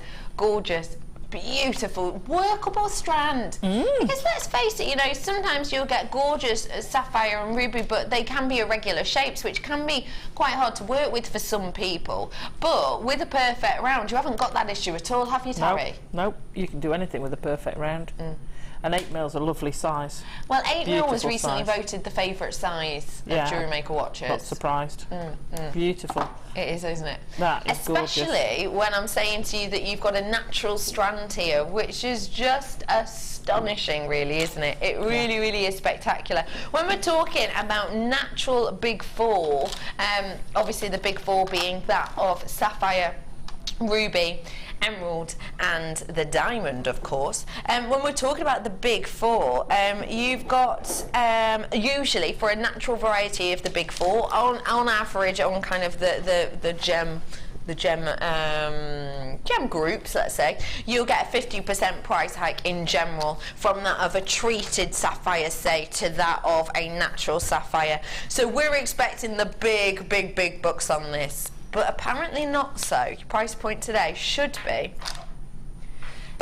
beautiful, workable strand. Because let's face it, you know, sometimes you'll get gorgeous sapphire and ruby, but they can be irregular shapes, which can be quite hard to work with for some people. But with a perfect round, you haven't got that issue at all, have you, Tarry? Nope. You can do anything with a perfect round. And 8mm a lovely size. Well, 8mm was Beautiful recently size. voted the favourite size of Jewellery Maker watches. Not surprised. Beautiful. It is, isn't it? That is Especially when I'm saying to you that you've got a natural strand here, which is just astonishing, really, isn't it? It really is spectacular. When we're talking about natural big four, obviously the big four being that of sapphire, ruby, emerald and the diamond, of course. When we're talking about the big four, you've got usually for a natural variety of the big four, on average, on kind of the gem groups, let's say, you'll get a 50% price hike in general from that of a treated sapphire, say, to that of a natural sapphire. So we're expecting the big bucks on this. But apparently not so. Your price point today should be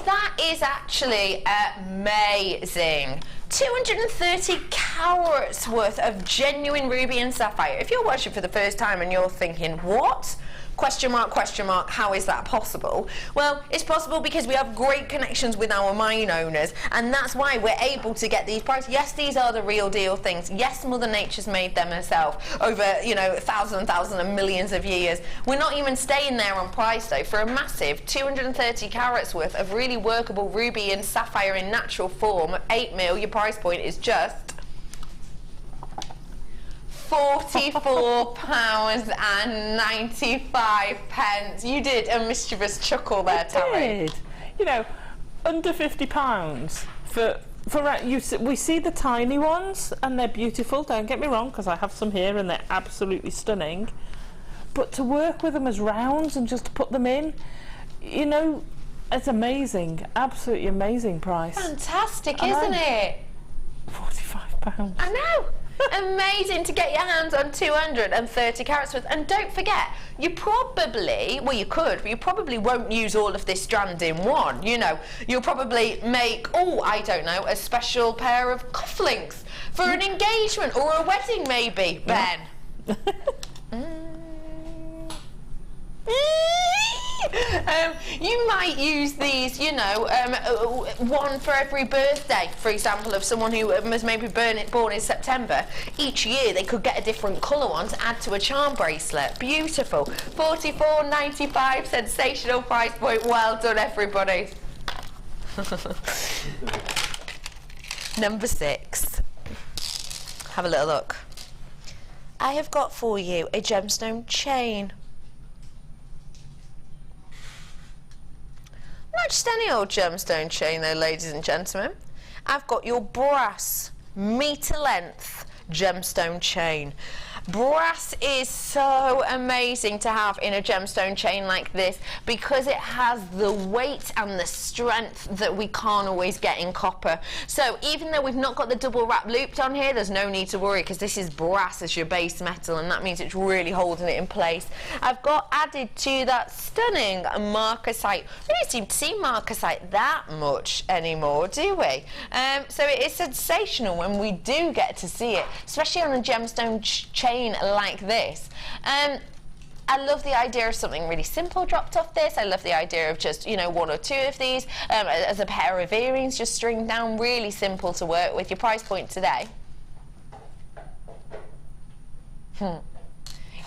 That is actually amazing. 230 carats worth of genuine ruby and sapphire. If you're watching for the first time and you're thinking, what? Question mark, how is that possible? Well, it's possible because we have great connections with our mine owners, and that's why we're able to get these prices. Yes, these are the real deal things. Yes, Mother Nature's made them herself over, you know, thousands and millions of years. We're not even staying there on price though. For a massive 230 carats worth of really workable ruby and sapphire in natural form, 8mm, your price point is just £44.95. You did a mischievous chuckle there, Tarry. Did. You know, under £50 for we see the tiny ones and they're beautiful, don't get me wrong, because I have some here and they're absolutely stunning, but to work with them as rounds and just to put them in, you know, it's amazing, absolutely amazing price. Fantastic, isn't it? £45. I know. Amazing to get your hands on 230 carats worth. And don't forget, you probably, well you could, but you probably won't use all of this strand in one. You know, you'll probably make, oh, I don't know, a special pair of cufflinks for an engagement or a wedding maybe, Ben. You might use these, you know, one for every birthday, for example, of someone who was maybe born in September. Each year they could get a different colour one to add to a charm bracelet. Beautiful. £44.95, sensational price point. Well done, everybody. Number 6. Have a little look. I have got for you a gemstone chain. Not just any old gemstone chain though, ladies and gentlemen. I've got your brass metre length gemstone chain. Brass is so amazing to have in a gemstone chain like this because it has the weight and the strength that we can't always get in copper. So even though we've not got the double wrap looped on here, there's no need to worry because this is brass as your base metal, and that means it's really holding it in place. I've got added to that stunning marcasite. We don't seem to see marcasite that much anymore, do we? So it is sensational when we do get to see it, especially on a gemstone chain like this. I love the idea of something really simple dropped off this. I love the idea of just, you know, one or two of these as a pair of earrings just stringed down. Really simple to work with. Your price point today. You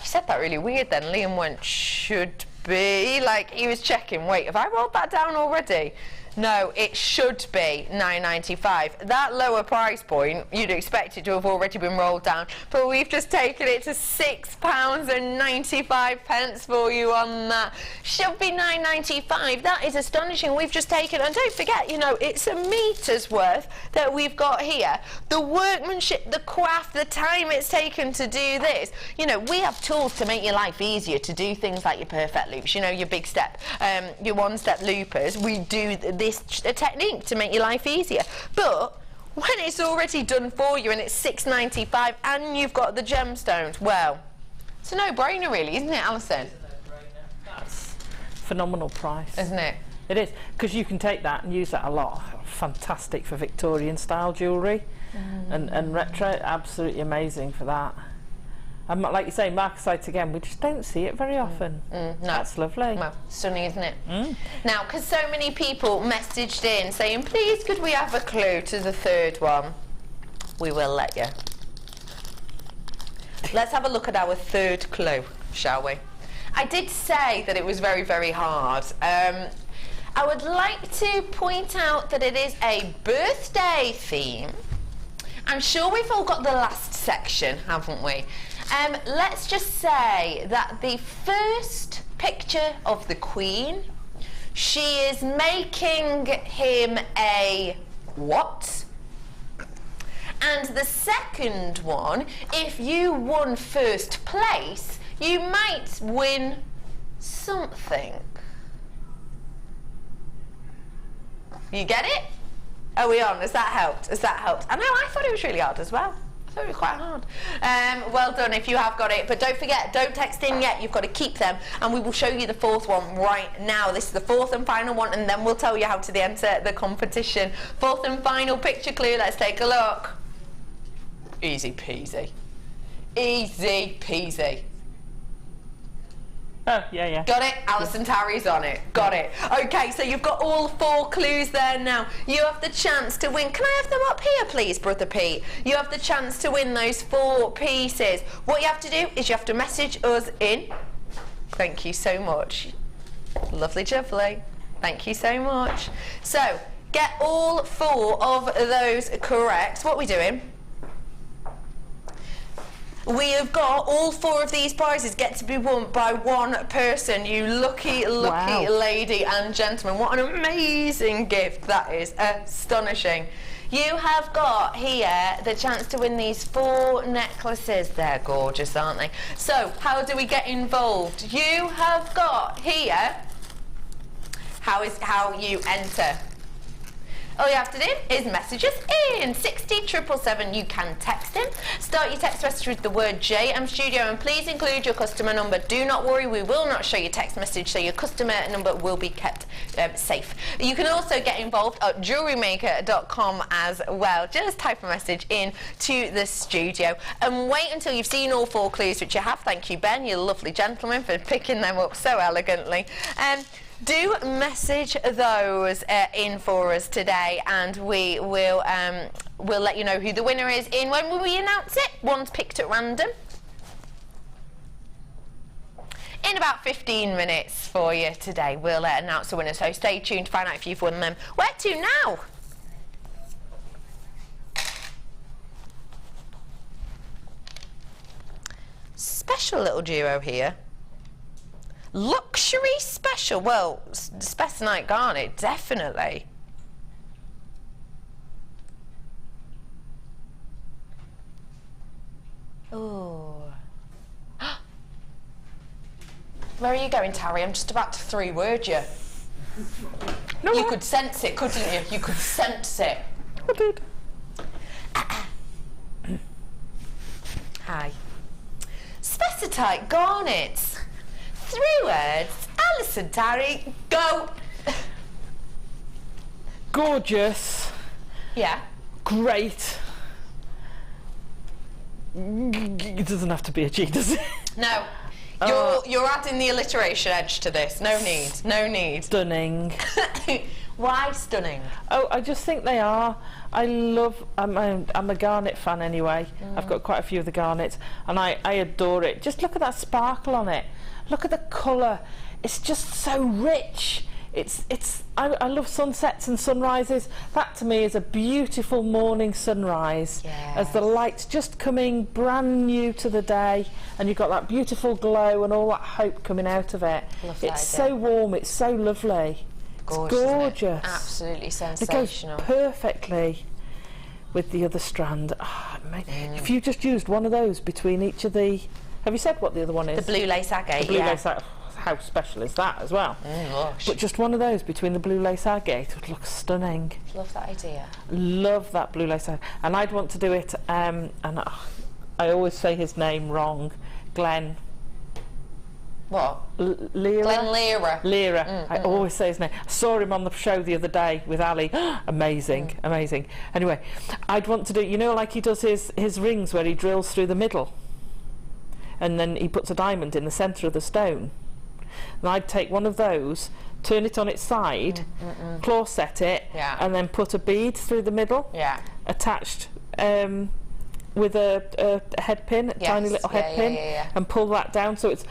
said that really weird then. Liam went, should be, like he was checking. Wait, have I rolled that down already? No, it should be £9.95. That lower price point, you'd expect it to have already been rolled down, but we've just taken it to £6.95 for you on that. Should be £9.95. That is astonishing. We've just taken, and don't forget, you know, it's a metre's worth that we've got here. The workmanship, the craft, the time it's taken to do this. You know, we have tools to make your life easier, to do things like your perfect loops, you know, your big step, your one-step loopers. We do this technique to make your life easier, but when it's already done for you and it's £6.95 and you've got the gemstones, well, it's a no-brainer really, isn't it, Alison? It's a no-brainer. That's phenomenal price, isn't it? It is, because you can take that and use that a lot. Fantastic for Victorian style jewellery and retro. Absolutely amazing for that. And like you say, marcasite again, we just don't see it very often. No. That's lovely. Well, stunning, isn't it? Now, because so many people messaged in saying, please could we have a clue to the third one? We will let you. Let's have a look at our third clue, shall we? I did say that it was very, very hard. I would like to point out that it is a birthday theme. I'm sure we've all got the last section, haven't we? Let's just say that the first picture of the Queen, she is making him a what? And the second one, if you won first place, you might win something. You get it? Are we on? Has that helped? Has that helped? I know, I thought it was really hard as well. I It's going to be quite hard. Well done if you have got it, but don't forget, don't text in yet. You've got to keep them, and we will show you the fourth one right now. This is the fourth and final one, and then we'll tell you how to enter the competition. Fourth and final picture clue. Let's take a look. Easy peasy. Easy peasy. Oh, yeah, yeah. Got it? Alison Tarry's on it. Got it. Okay, so you've got all 4 clues there now. You have the chance to win. Can I have them up here, please, Brother Pete? You have the chance to win those 4 pieces. What you have to do is you have to message us in. Thank you so much. Lovely jubbly. Thank you so much. So, get all 4 of those correct. What are we doing? We have got all 4 of these prizes get to be won by one person. You lucky, lucky lady and gentleman. What an amazing gift that is. Astonishing. You have got here the chance to win these 4 necklaces. They're gorgeous, aren't they? So, how do we get involved? You have got here how you enter. All you have to do is message us in 60777. You can text in. Start your text message with the word JM Studio, and please include your customer number. Do not worry, we will not show your text message, so your customer number will be kept safe. You can also get involved at JewelleryMaker.com as well. Just type a message in to the studio and wait until you've seen all 4 clues, which you have. Thank you, Ben, you lovely gentleman, for picking them up so elegantly. Do message those in for us today, and we will we'll let you know who the winner is in when we announce it. One's picked at random in about 15 minutes for you today. We'll announce the winner, so stay tuned to find out if you've won them. Where to now? Special little duo here. Luxury special. Well, Specinite garnet, definitely. Oh. Where are you going, Tarry? I'm just about to 3-word you. No, you could sense it, couldn't you? You could sense it. I did. Hi. Specinite garnets. 3 words. Alison Tarry, go. Gorgeous. Yeah. Great. It doesn't have to be a G, does it? No. You're adding the alliteration edge to this. No need. No need. Stunning. Why stunning? Oh, I just think they are. I love. I'm a garnet fan anyway. I've got quite a few of the garnets, and I adore it. Just look at that sparkle on it. Look at the colour. It's just so rich. I love sunsets and sunrises. That to me is a beautiful morning sunrise. Yes. As the light's just coming brand new to the day, and you've got that beautiful glow and all that hope coming out of it. It's so warm. It's so lovely. Gorgeous, it's gorgeous. Absolutely sensational. It goes perfectly with the other strand. Oh, if you just used one of those between each of the... Have you said what the other one is? The blue lace agate. The blue lace agate. How special is that as well? Gosh. But just one of those between the blue lace agate would look stunning. Love that idea. Love that blue lace agate. And I'd want to do it, and I always say his name wrong. Glenn. What? Lira? Glenn Lira. Lira. I always say his name. I saw him on the show the other day with Ali. Amazing, amazing. Anyway, I'd want to do, you know, like he does his rings where he drills through the middle and then he puts a diamond in the centre of the stone. And I'd take one of those, turn it on its side, claw set it, and then put a bead through the middle, attached with a head pin, a tiny little head pin, and pull that down so it's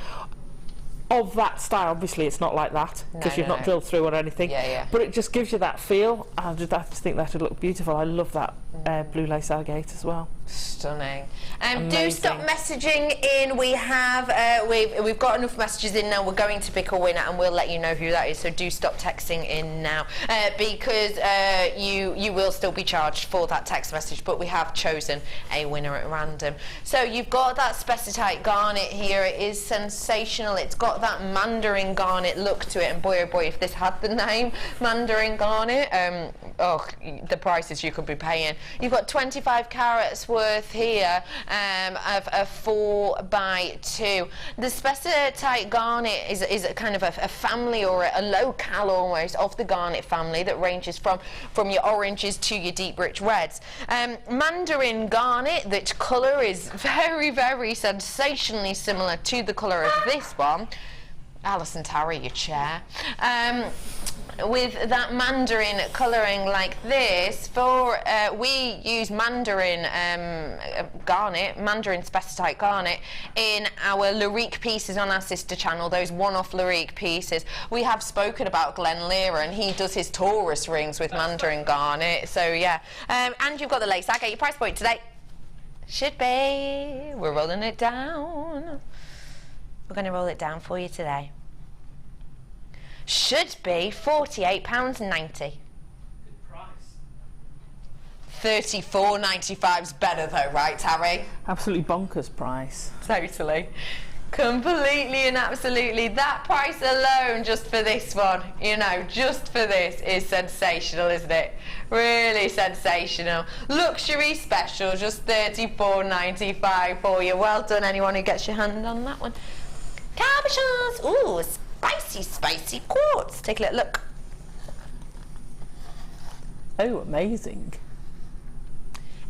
of that style. Obviously it's not like that because you've not drilled through or anything, but it just gives you that feel. I just think that would look beautiful. I love that blue lace agate as well. Stunning. Do stop messaging in. We have we've got enough messages in now. We're going to pick a winner and we'll let you know who that is, so do stop texting in now because you will still be charged for that text message, but we have chosen a winner at random. So you've got that Specinite garnet here. It is sensational. It's got that mandarin garnet look to it, and boy oh boy, if this had the name mandarin garnet, oh, the prices you could be paying. You've got 25 carats worth here of a 4x2. The spessartite garnet is a kind of a family, or a locale almost, of the garnet family that ranges from your oranges to your deep rich reds. Mandarin garnet, that colour is very, very sensationally similar to the colour of this one. Alison Tarry, your chair. With that mandarin colouring like this, we use mandarin garnet, mandarin spessartite garnet, in our Lyrique pieces on our sister channel, those one-off Lyrique pieces. We have spoken about Glenn Lear, and he does his Taurus rings with mandarin garnet, so yeah. And you've got the lace agate. Your price point today should be, we're rolling it down. We're going to roll it down for you today. Should be £48.90. Good price. £34.95's better though, right, Tarry? Absolutely bonkers price. Totally. Completely and absolutely. That price alone, just for this one, you know, just for this, is sensational, isn't it? Really sensational. Luxury special, just £34.95 for you. Well done, anyone who gets your hand on that one. Cabochons. Ooh, spicy, spicy quartz. Take a little look. Oh, amazing.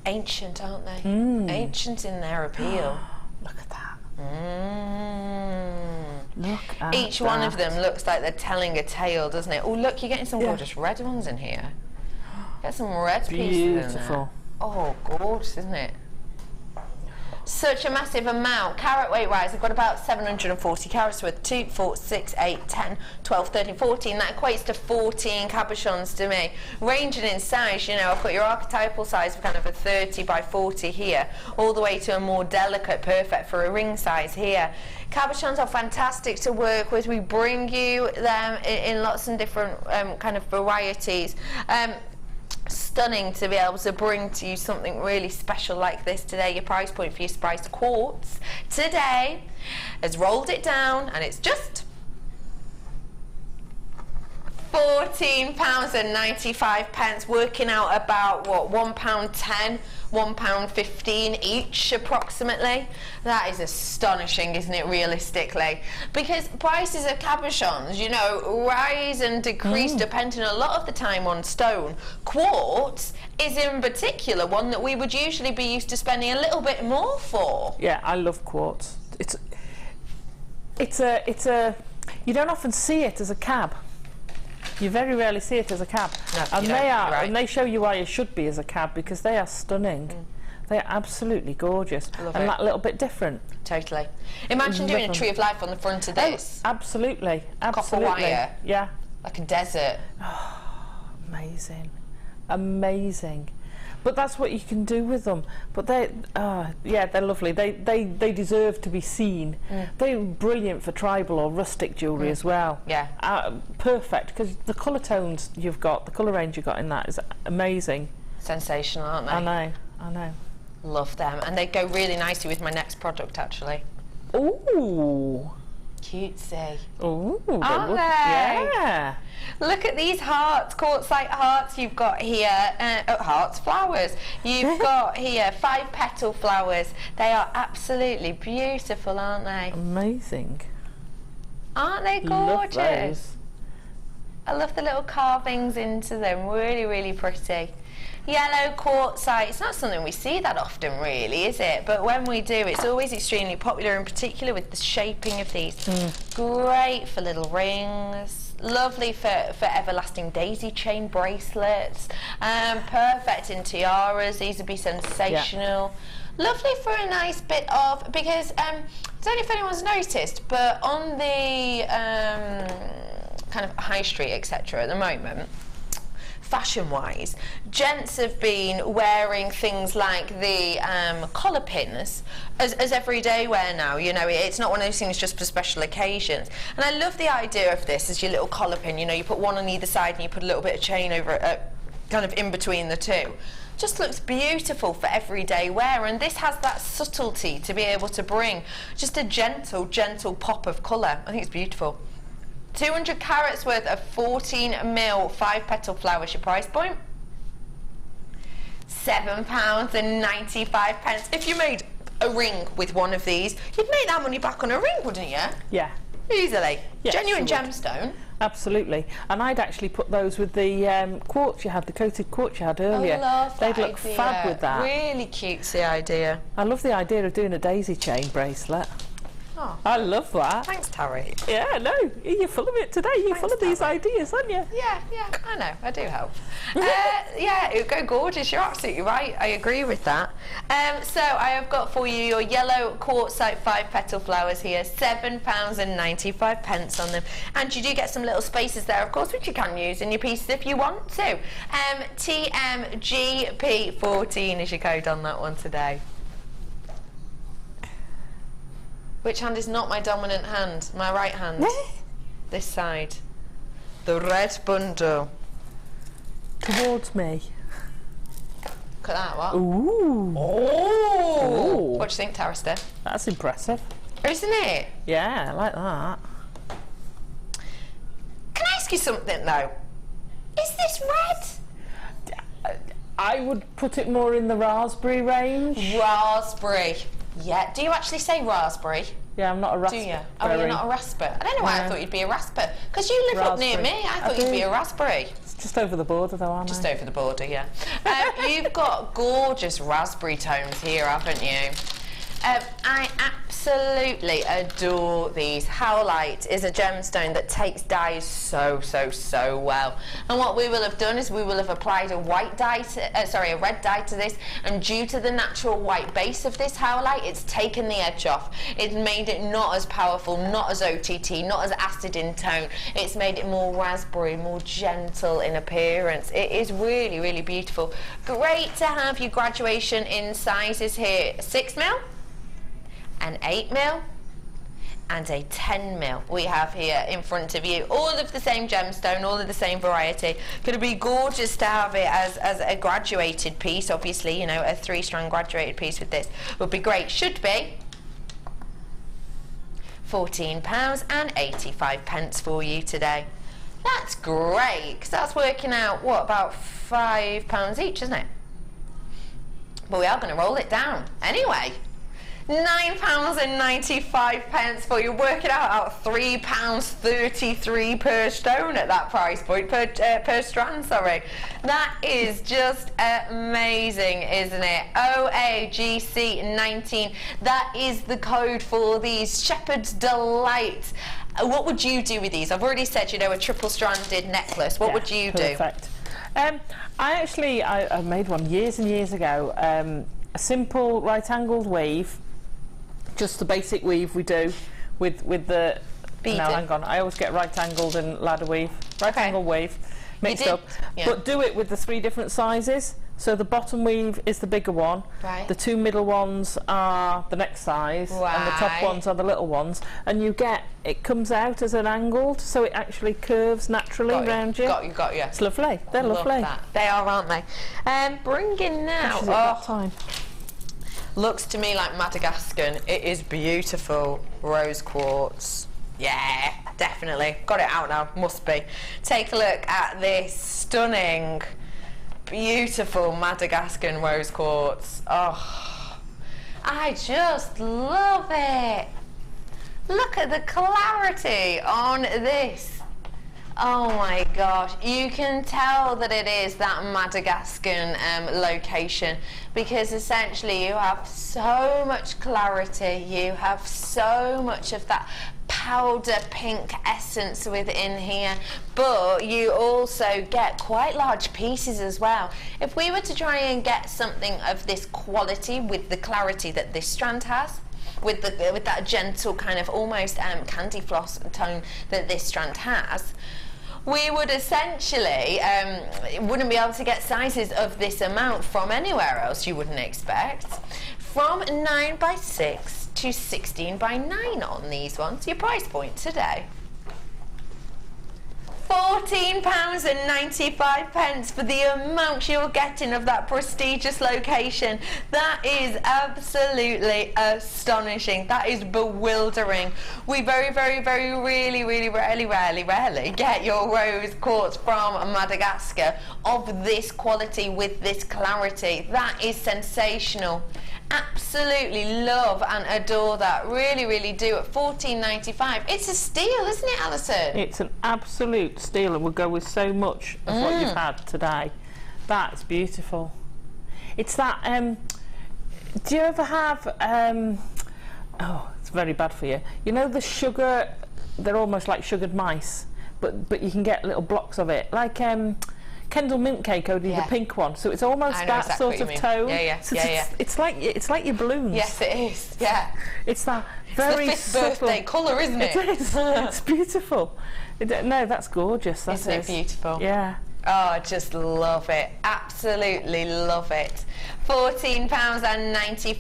Ancient, aren't they? Ancient in their appeal. Look at that. Look at each one of them looks like they're telling a tale, doesn't it? Oh, look, you're getting some gorgeous red ones in here. Get some red pieces in there. Oh, gorgeous, isn't it? Such a massive amount. Carat weight wise, I've got about 740 carats worth. 2, 4, 6, 8, 10, 12, 13, 14. That equates to 14 cabochons to me. Ranging in size, you know, I've got your archetypal size of kind of a 30 by 40 here, all the way to a more delicate, perfect for a ring size here. Cabochons are fantastic to work with. We bring you them in lots of different kind of varieties. Stunning to be able to bring to you something really special like this today. Your price point for your spiced quartz today has rolled it down, and it's just £14.95, working out about what, £1.10, £1.15 each approximately. That is astonishing, isn't it, realistically? Because prices of cabochons, you know, rise and decrease depending a lot of the time on stone. Quartz is in particular one that we would usually be used to spending a little bit more for. Yeah, I love quartz. It's a you don't often see it as a cab. You very rarely see it as a cab. No, and you they don't, are, right. and they show you why it should be as a cab, because they are stunning. They are absolutely gorgeous. Love and it. that little bit different. Totally. Imagine doing a tree of life on the front of this. Oh, absolutely. Copper wire. Yeah. Like a desert. Amazing. Amazing. But that's what you can do with them. But yeah, they're lovely. They deserve to be seen. They're brilliant for tribal or rustic jewellery as well. Yeah. Perfect, because the colour tones you've got, the colour range you've got in that is amazing. Sensational, aren't they? I know. Love them. And they go really nicely with my next product, actually. Ooh. Cutesy. Ooh. Aren't they? Yeah. Look at these hearts, quartzite hearts you've got here. Hearts, flowers. You've got here 5 petal flowers. They are absolutely beautiful, aren't they? Amazing. Aren't they Love gorgeous? those. I love the little carvings into them. Really, really pretty. Yellow quartzite, it's not something we see that often really, is it? But when we do, it's always extremely popular, in particular with the shaping of these. Great for little rings, lovely for everlasting daisy chain bracelets, perfect in tiaras. These would be sensational. Lovely for a nice bit of, because I don't know if anyone's noticed, but on the kind of high street, etc. at the moment, fashion-wise, gents have been wearing things like the collar pins as everyday wear now. You know, it's not one of those things just for special occasions. And I love the idea of this as your little collar pin. You know, you put one on either side and you put a little bit of chain over it, kind of in between the two. Just looks beautiful for everyday wear, and this has that subtlety to be able to bring just a gentle pop of colour. I think it's beautiful. 200 carats worth of 14mm 5-petal flowers, your price point. £7.95. If you made a ring with one of these, you'd make that money back on a ring, wouldn't you? Yeah. Easily. Yes, Genuine gemstone. Absolutely. And I'd actually put those with the quartz you had, the coated quartz you had earlier. I love that They'd look idea. fab with that. Really cutesy idea. I love the idea of doing a daisy chain bracelet. Oh. I love that. Thanks, Tarry. Yeah, no, you're full of it today. You're full of these ideas, aren't you? Yeah, I know, I do help. Yeah, it would go gorgeous, you're absolutely right, I agree with that. So I have got for you your yellow quartzite 5-petal flowers here, £7.95 on them. And you do get some little spaces there, of course, which you can use in your pieces if you want to. TMGP14 is your code on that one today. Which hand is not my dominant hand? My right hand. This side. The red bundle. Towards me. Look at that, what? Ooh. Oh! What do you think, Tarister? That's impressive. Isn't it? Yeah, I like that. Can I ask you something, though? Is this red? I would put it more in the raspberry range. Raspberry. Yeah. Do you actually say raspberry? Yeah, I'm not a rasper. Do you? Oh, you're not a rasper. I don't know why I thought you'd be a rasper. Because you live up near me. I thought you'd be a raspberry. It's just over the border, though, aren't I? Just over the border, yeah. You've got gorgeous raspberry tones here, haven't you? I absolutely adore these. Howlite is a gemstone that takes dyes so well. And what we will have done is we will have applied a white dye, a red dye to this, and due to the natural white base of this howlite, it's taken the edge off. It's made it not as powerful, not as OTT, not as acid in tone. It's made it more raspberry, more gentle in appearance. It is really, really beautiful. Great to have your graduation in sizes here. 6mm. An 8mm and a 10mm we have here in front of you. All of the same gemstone, all of the same variety. Going to be gorgeous to have it as a graduated piece. Obviously, you know, a 3-strand graduated piece with this would be great. Should be £14.85 for you today. That's great, because that's working out, what, about £5 each, isn't it? But we are going to roll it down anyway. £9.95 for you. Work it out £3.33 per stone at that price point, per strand, sorry. That is just amazing, isn't it? OAGC19. That is the code for these. Shepherd's Delight. What would you do with these? I've already said, you know, a triple-stranded necklace. What would you do? Perfect. I made one years and years ago. A simple right-angled weave. Just the basic weave we do with the beading. No, hang on. I always get right-angled and ladder weave. Right-angled weave mixed up. Yeah. But do it with the 3 different sizes. So the bottom weave is the bigger one. Right. The 2 middle ones are the next size. Right. And the top ones are the little ones. And you get, it comes out as an angled, so it actually curves naturally around you. Got you. It's lovely. They're lovely. That. They are, aren't they? Bringing now. At that time. Looks to me like Madagascar. It is beautiful. Rose quartz. Yeah, definitely. Got it out now. Must be. Take a look at this stunning, beautiful Madagascar rose quartz. Oh, I just love it. Look at the clarity on this. Oh my gosh, you can tell that it is that Madagascar location, because essentially you have so much clarity, you have so much of that powder pink essence within here, but you also get quite large pieces as well. If we were to try and get something of this quality with the clarity that this strand has, with that gentle kind of almost candy floss tone that this strand has, we would essentially wouldn't be able to get sizes of this amount from anywhere else, you wouldn't expect. From 9x6 to 16x9 on these ones. Your price point today, £14.95 for the amount you're getting of that prestigious location. That is absolutely astonishing. That is bewildering. We very really rarely get your rose quartz from Madagascar of this quality with this clarity. That is sensational. Absolutely love and adore that. Really do. At £14.95. It's a steal, isn't it, Alison? It's an absolute steal and will go with so much of what you've had today. That's beautiful. It's that, do you ever have, oh, it's very bad for you. You know the sugar, they're almost like sugared mice, but you can get little blocks of it. Like, Kendall mint cake, only the pink one, so it's almost that exactly sort of tone. So it's like your balloons. Yes, it is. Yeah, it's that very it's the 5th birthday colour, isn't it? It is. It's beautiful. No, that's gorgeous. That Isn't it beautiful? Yeah. Oh, I just love it. Absolutely love it. £14.95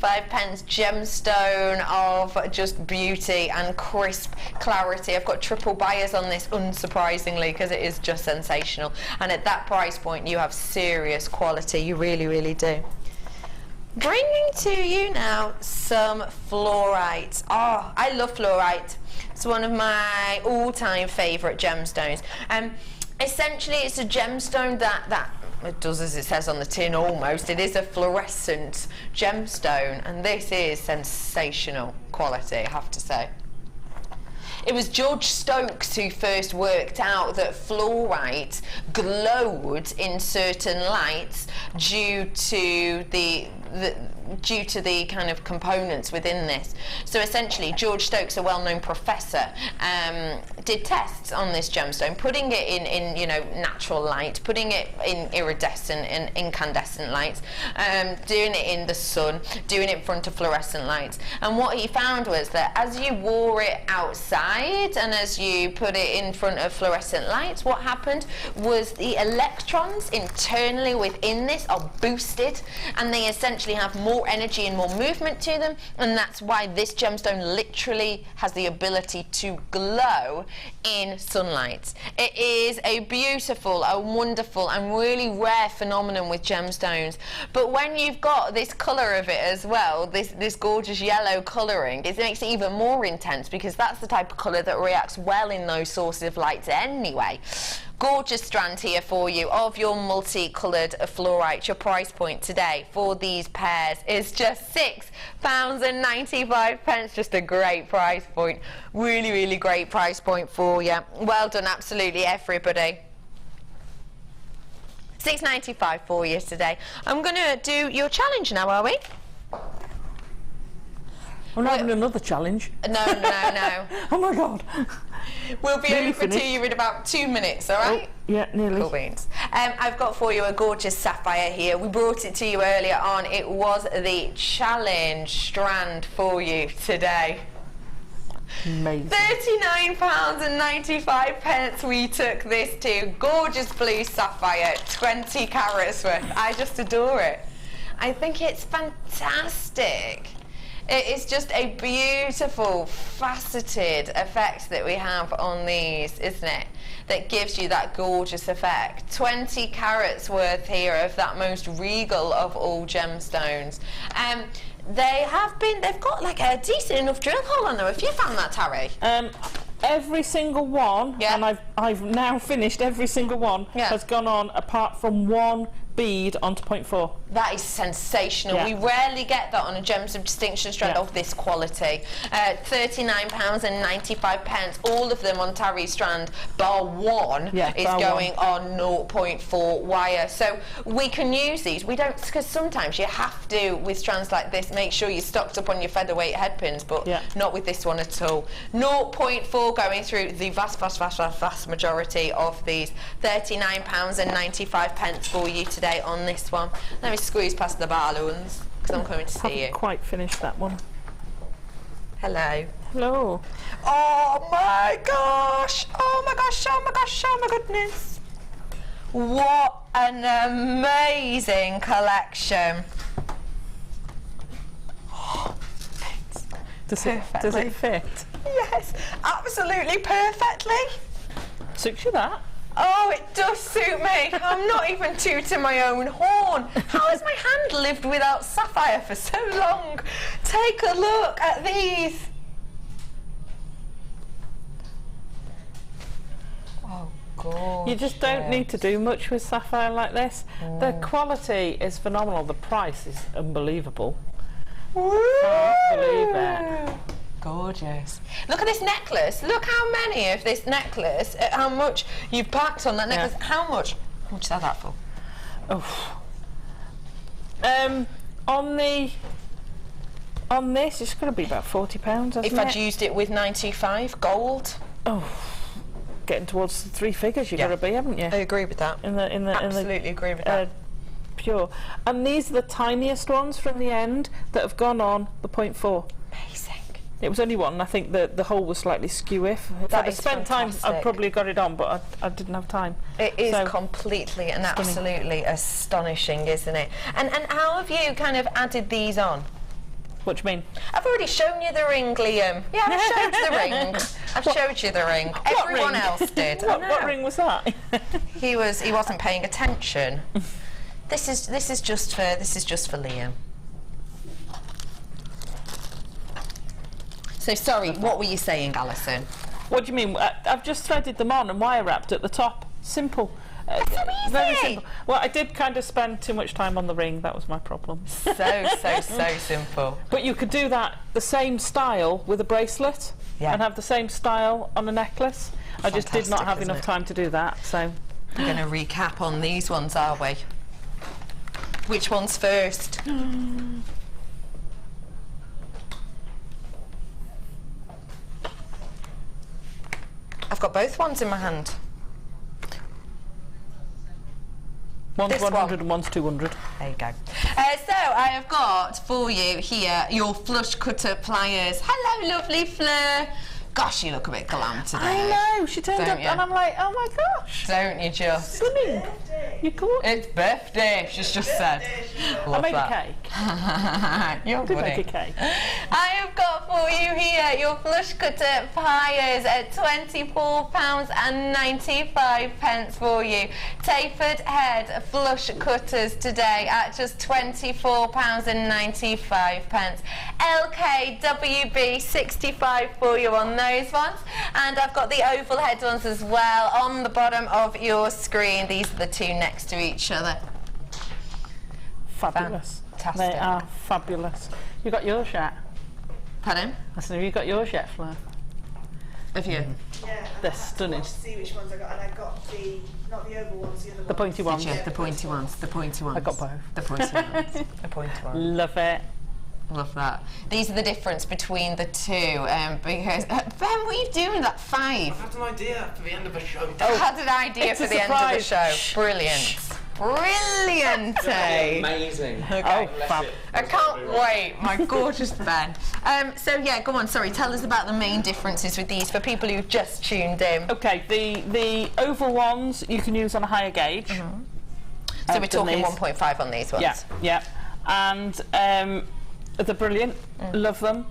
gemstone of just beauty and crisp clarity. I've got triple buyers on this, unsurprisingly, because it is just sensational. And at that price point, you have serious quality. You really do. Bringing to you now some fluorite. Oh, I love fluorite. It's one of my all-time favourite gemstones. Essentially, it's a gemstone that it does as it says on the tin almost. It is a fluorescent gemstone, and this is sensational quality, I have to say. It was George Stokes who first worked out that fluorite glowed in certain lights due to the kind of components within this. So essentially, George Stokes, a well-known professor, did tests on this gemstone, putting it in you know, natural light, putting it in iridescent and incandescent lights, doing it in the sun, doing it in front of fluorescent lights. And what he found was that as you wore it outside and as you put it in front of fluorescent lights, what happened was the electrons internally within this are boosted, and they essentially have more energy and more movement to them, and that's why this gemstone literally has the ability to glow in sunlight. It is a beautiful, a wonderful and really rare phenomenon with gemstones. But when you've got this colour of it as well, this gorgeous yellow colouring, it makes it even more intense, because that's the type of colour that reacts well in those sources of light anyway. Gorgeous strand here for you of your multicoloured fluorite. Your price point today for these pairs is just £6.95. Just a great price point. Really great price point for you. Well done, absolutely everybody. £6.95 for you today. I'm going to do your challenge now, are we? I'm having another challenge. No. Oh my God. We'll be Nearly over finished. to you in about 2 minutes, all right? Oh, yeah, nearly. Cool beans. I've got for you a gorgeous sapphire here. We brought it to you earlier on. It was the challenge strand for you today. Amazing. £39.95 we took this to. Gorgeous blue sapphire, 20 carats worth. I just adore it. I think it's fantastic. It is just a beautiful, faceted effect that we have on these, isn't it? That gives you that gorgeous effect. 20 carats worth here of that most regal of all gemstones. They've got like a decent enough drill hole on them. Have you found that, Tarry? Every single one, and I've now finished every single one, has gone on apart from one bead onto 0.4. That is sensational. Yeah. We rarely get that on a Gems of Distinction strand of this quality. £39.95. All of them on Tarry's strand, bar one, is going on 0.4 wire. So we can use these. We don't, because sometimes you have to, with strands like this, make sure you're stocked up on your featherweight head pins, but not with this one at all. 0.4 going through the vast majority of these. £39.95 for you today on this one. Let me squeeze past the balloons because I'm coming to see you. Haven't quite finished that one. Hello. Hello. Oh my gosh! Oh my gosh! Oh my gosh! Oh my goodness! What an amazing collection! Does it fit? Yes, absolutely perfectly. Suits you that? Oh, it does suit me. I'm not even tooting my own horn. How has my hand lived without sapphire for so long? Take a look at these. Oh, gorgeous. You just don't need to do much with sapphire like this. The quality is phenomenal. The price is unbelievable. Can't believe it. Gorgeous. Look at this necklace. Look how many of this necklace, how much you've packed on that necklace. Yeah. How much is that for? Oh. On this, it's going to be about £40, isn't If I'd used it with 95 gold. Oh, getting towards the three figures you've got to be, haven't you? I agree with that. Absolutely agree with that. Pure. And these are the tiniest ones from the end that have gone on the 0.4. Amazing. It was only one. I think the hole was slightly skew. If I'd spent time, I'd probably got it on, but I didn't have time. It is completely and absolutely astonishing, isn't it? And how have you kind of added these on? What do you mean? I've already shown you the ring, Liam. Yeah, I've showed you the ring. I've showed you the ring. Everyone else did. What ring was that? He wasn't paying attention. This is just for Liam. So sorry, what were you saying, Alison? What do you mean? I've just threaded them on and wire wrapped at the top. Simple. That's so easy. Very simple. Well, I did kind of spend too much time on the ring. That was my problem. So simple. But you could do that the same style with a bracelet and have the same style on a necklace. I just did not have enough time to do that. So we're going to recap on these ones, are we? Which one's first? I've got both ones in my hand. One's 100 and one's 200. There you go. So I have got for you here your flush cutter pliers. Hello, lovely Fleur. Gosh, you look a bit glam today. I know. She turned up and I'm like, oh my gosh. Don't you just? Stunning. You're cool. It's birthday, she's just said. I made a cake. You're good. Make a cake. I have got for you here your flush cutter pliers at £24.95 for you. Tapered head flush cutters today at just £24.95. LKWB 65 for you on those ones, and I've got the oval head ones as well on the bottom of your screen. These are the two next to each other. Fabulous. Fantastic. They are fabulous. You got yours yet? Pardon? I said, have you got yours yet, Fleur? Have you? Yeah. They're stunning. To see which ones I got, and I got not the oval ones, the other ones. The pointy ones. The pointy ones. The pointy ones. I got both. The pointy ones. The pointy ones. Love it. Love that. These are the difference between the two, because Ben, what are you doing? That 5. I had an idea for the end of the show. I had an idea for the end of the show. Brilliant. Brilliant. Amazing. Okay. Oh, fab. I can't wait. My gorgeous Ben. So yeah, go on. Sorry, tell us about the main differences with these for people who've just tuned in. Okay, the oval ones you can use on a higher gauge. So we're talking 1.5 on these ones. Yeah. And they're brilliant. Love them.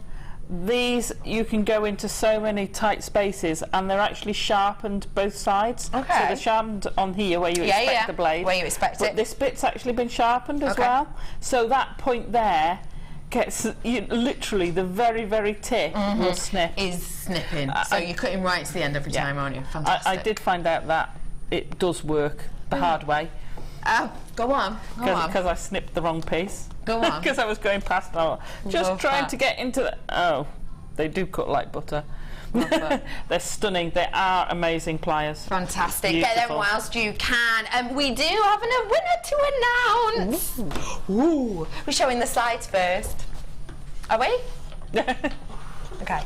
These you can go into so many tight spaces, and they're actually sharpened both sides. Okay. So they're sharpened on here where you expect the blade. Where you expect it. But this bit's actually been sharpened as well. So that point there gets literally the very, very tip will snip. Is snipping. So you're cutting right to the end every time, aren't you? Fantastic. I did find out that it does work the hard way. Go on. Because I snipped the wrong piece. Go on. Because I was going past just trying to get into the... Oh, they do cut like butter. They're stunning. They are amazing pliers. Fantastic. Beautiful. Get them whilst you can. And we do have a winner to announce. Ooh. We're showing the slides first. Are we? Okay.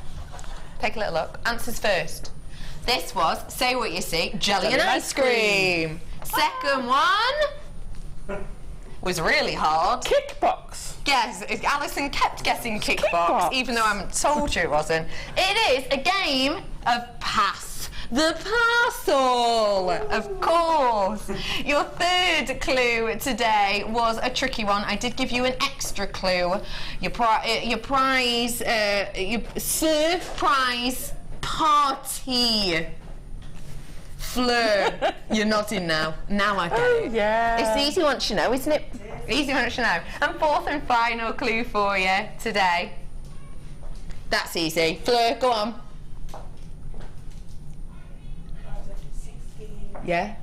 Take a little look. Answers first. This was, say what you see, jelly and ice cream. Second one was really hard. Kickbox. Yes, Alison kept guessing kickbox, even though I haven't told you it wasn't. It is a game of pass the parcel, of course. Your third clue today was a tricky one. I did give you an extra clue. Your prize, your surprise party Fleur, you're nodding now. Now I get it. Yeah. It's the easy one to know, isn't it? Easy one to know. And fourth and final clue for you today. That's easy. Fleur, go on. Yeah,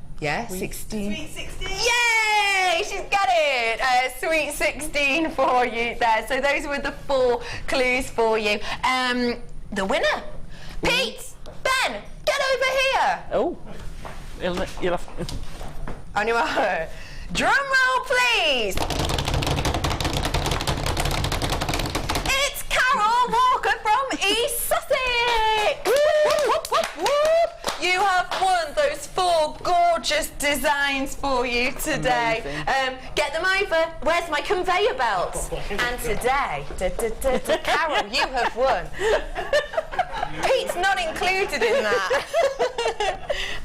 16. Sweet 16. Yay! She's got it! Sweet 16 for you there. So those were the 4 clues for you. The winner, Pete, Ben, get over here. Oh, you'll have On your own. Drum roll, please. It's Carol Walker from East Sussex. Whoop, whoop, whoop. You have won those 4 gorgeous designs for you today. Get them over. Where's my conveyor belt? And today, Carol, you have won. Pete's not included in that.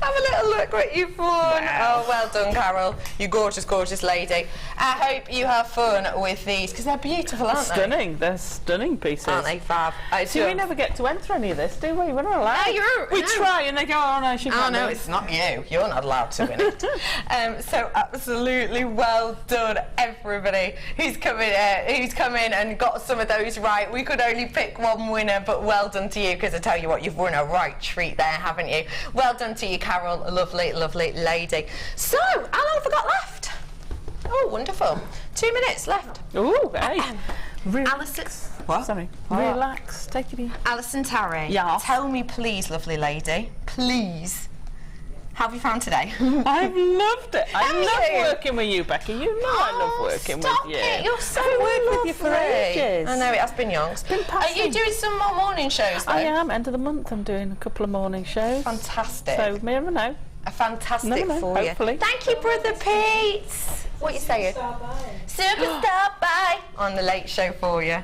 Have a little look what you've won. Wow. Oh, well done, Carol. You gorgeous, gorgeous lady. I hope you have fun with these because they're beautiful, aren't they? Stunning. They're stunning pieces. Aren't they fab? See, we never get to enter any of this, do we? We're not allowed. No, we try and they go, oh no, she can't. Oh no, it's not you. You're not allowed to win it. So absolutely well done, everybody who's come in and got some of those right. We could only pick one winner, but well done to you because I tell you what, you've won a right treat there, haven't you? Well done to you, Carol. Lovely, lovely lady. So, how long have we got left? Oh, wonderful. 2 minutes left. Oh, hey. Alison. What? Sorry. Relax. Take it easy. Alison Tarry. Yes. Tell me, please, lovely lady. Please. How have you found today? I've loved it. I love working with you, Becky. You know I love working with you. It. You're so I've worked lovely. with you for ages. I know, it has been young. Are you doing some more morning shows, though? I am. End of the month, I'm doing a couple of morning shows. Fantastic. So, never know. A fantastic for hopefully. you. Thank you, Brother Pete. What are you saying? Superstar bye. On the Late Show for you.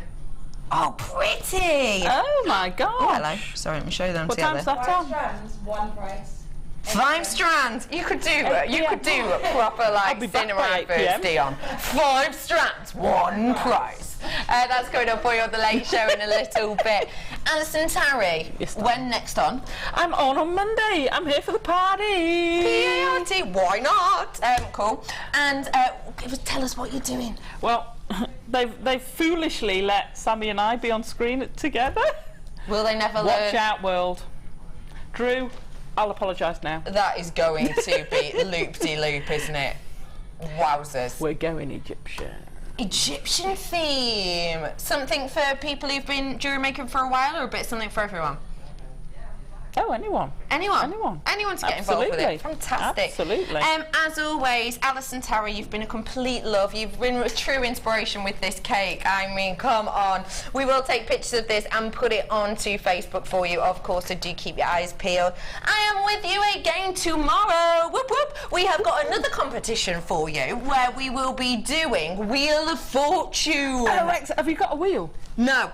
Oh, pretty. Oh, my God. Oh, hello. Sorry, let me show them what together. What time's that on? Strands, one price. 5 strands. You could do a proper like cinema university on 5 strands, 1 price. That's going on for you on the Late Show in a little bit. Alison Tarry, when next on? I'm on Monday. I'm here for the party. Party, why not? Cool. And tell us what you're doing. Well, they've foolishly let Sammy and I be on screen together. Will they never learn? Watch out, world. Drew, I'll apologise now. That is going to be loop-de-loop, isn't it? Wowzers. We're going Egyptian. Egyptian theme. Something for people who've been jewellery making for a while, or a bit something for everyone? Oh, anyone. Anyone to get involved with it. Fantastic. Absolutely. As always, Alison Tarry, you've been a complete love. You've been a true inspiration with this cake. I mean, come on. We will take pictures of this and put it onto Facebook for you, of course, so do keep your eyes peeled. I am with you again tomorrow. Whoop, whoop. We have got another competition for you where we will be doing Wheel of Fortune. Oh, Rex, have you got a wheel? No,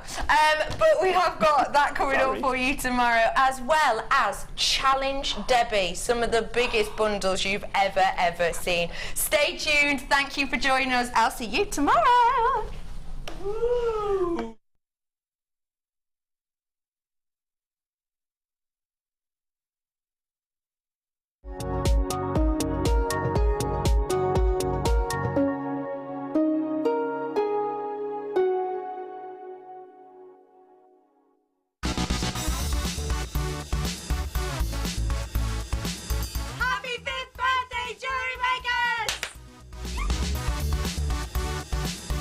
but we have got that coming up for you tomorrow, as well as Challenge Debbie, some of the biggest bundles you've ever seen. Stay tuned. Thank you for joining us. I'll see you tomorrow.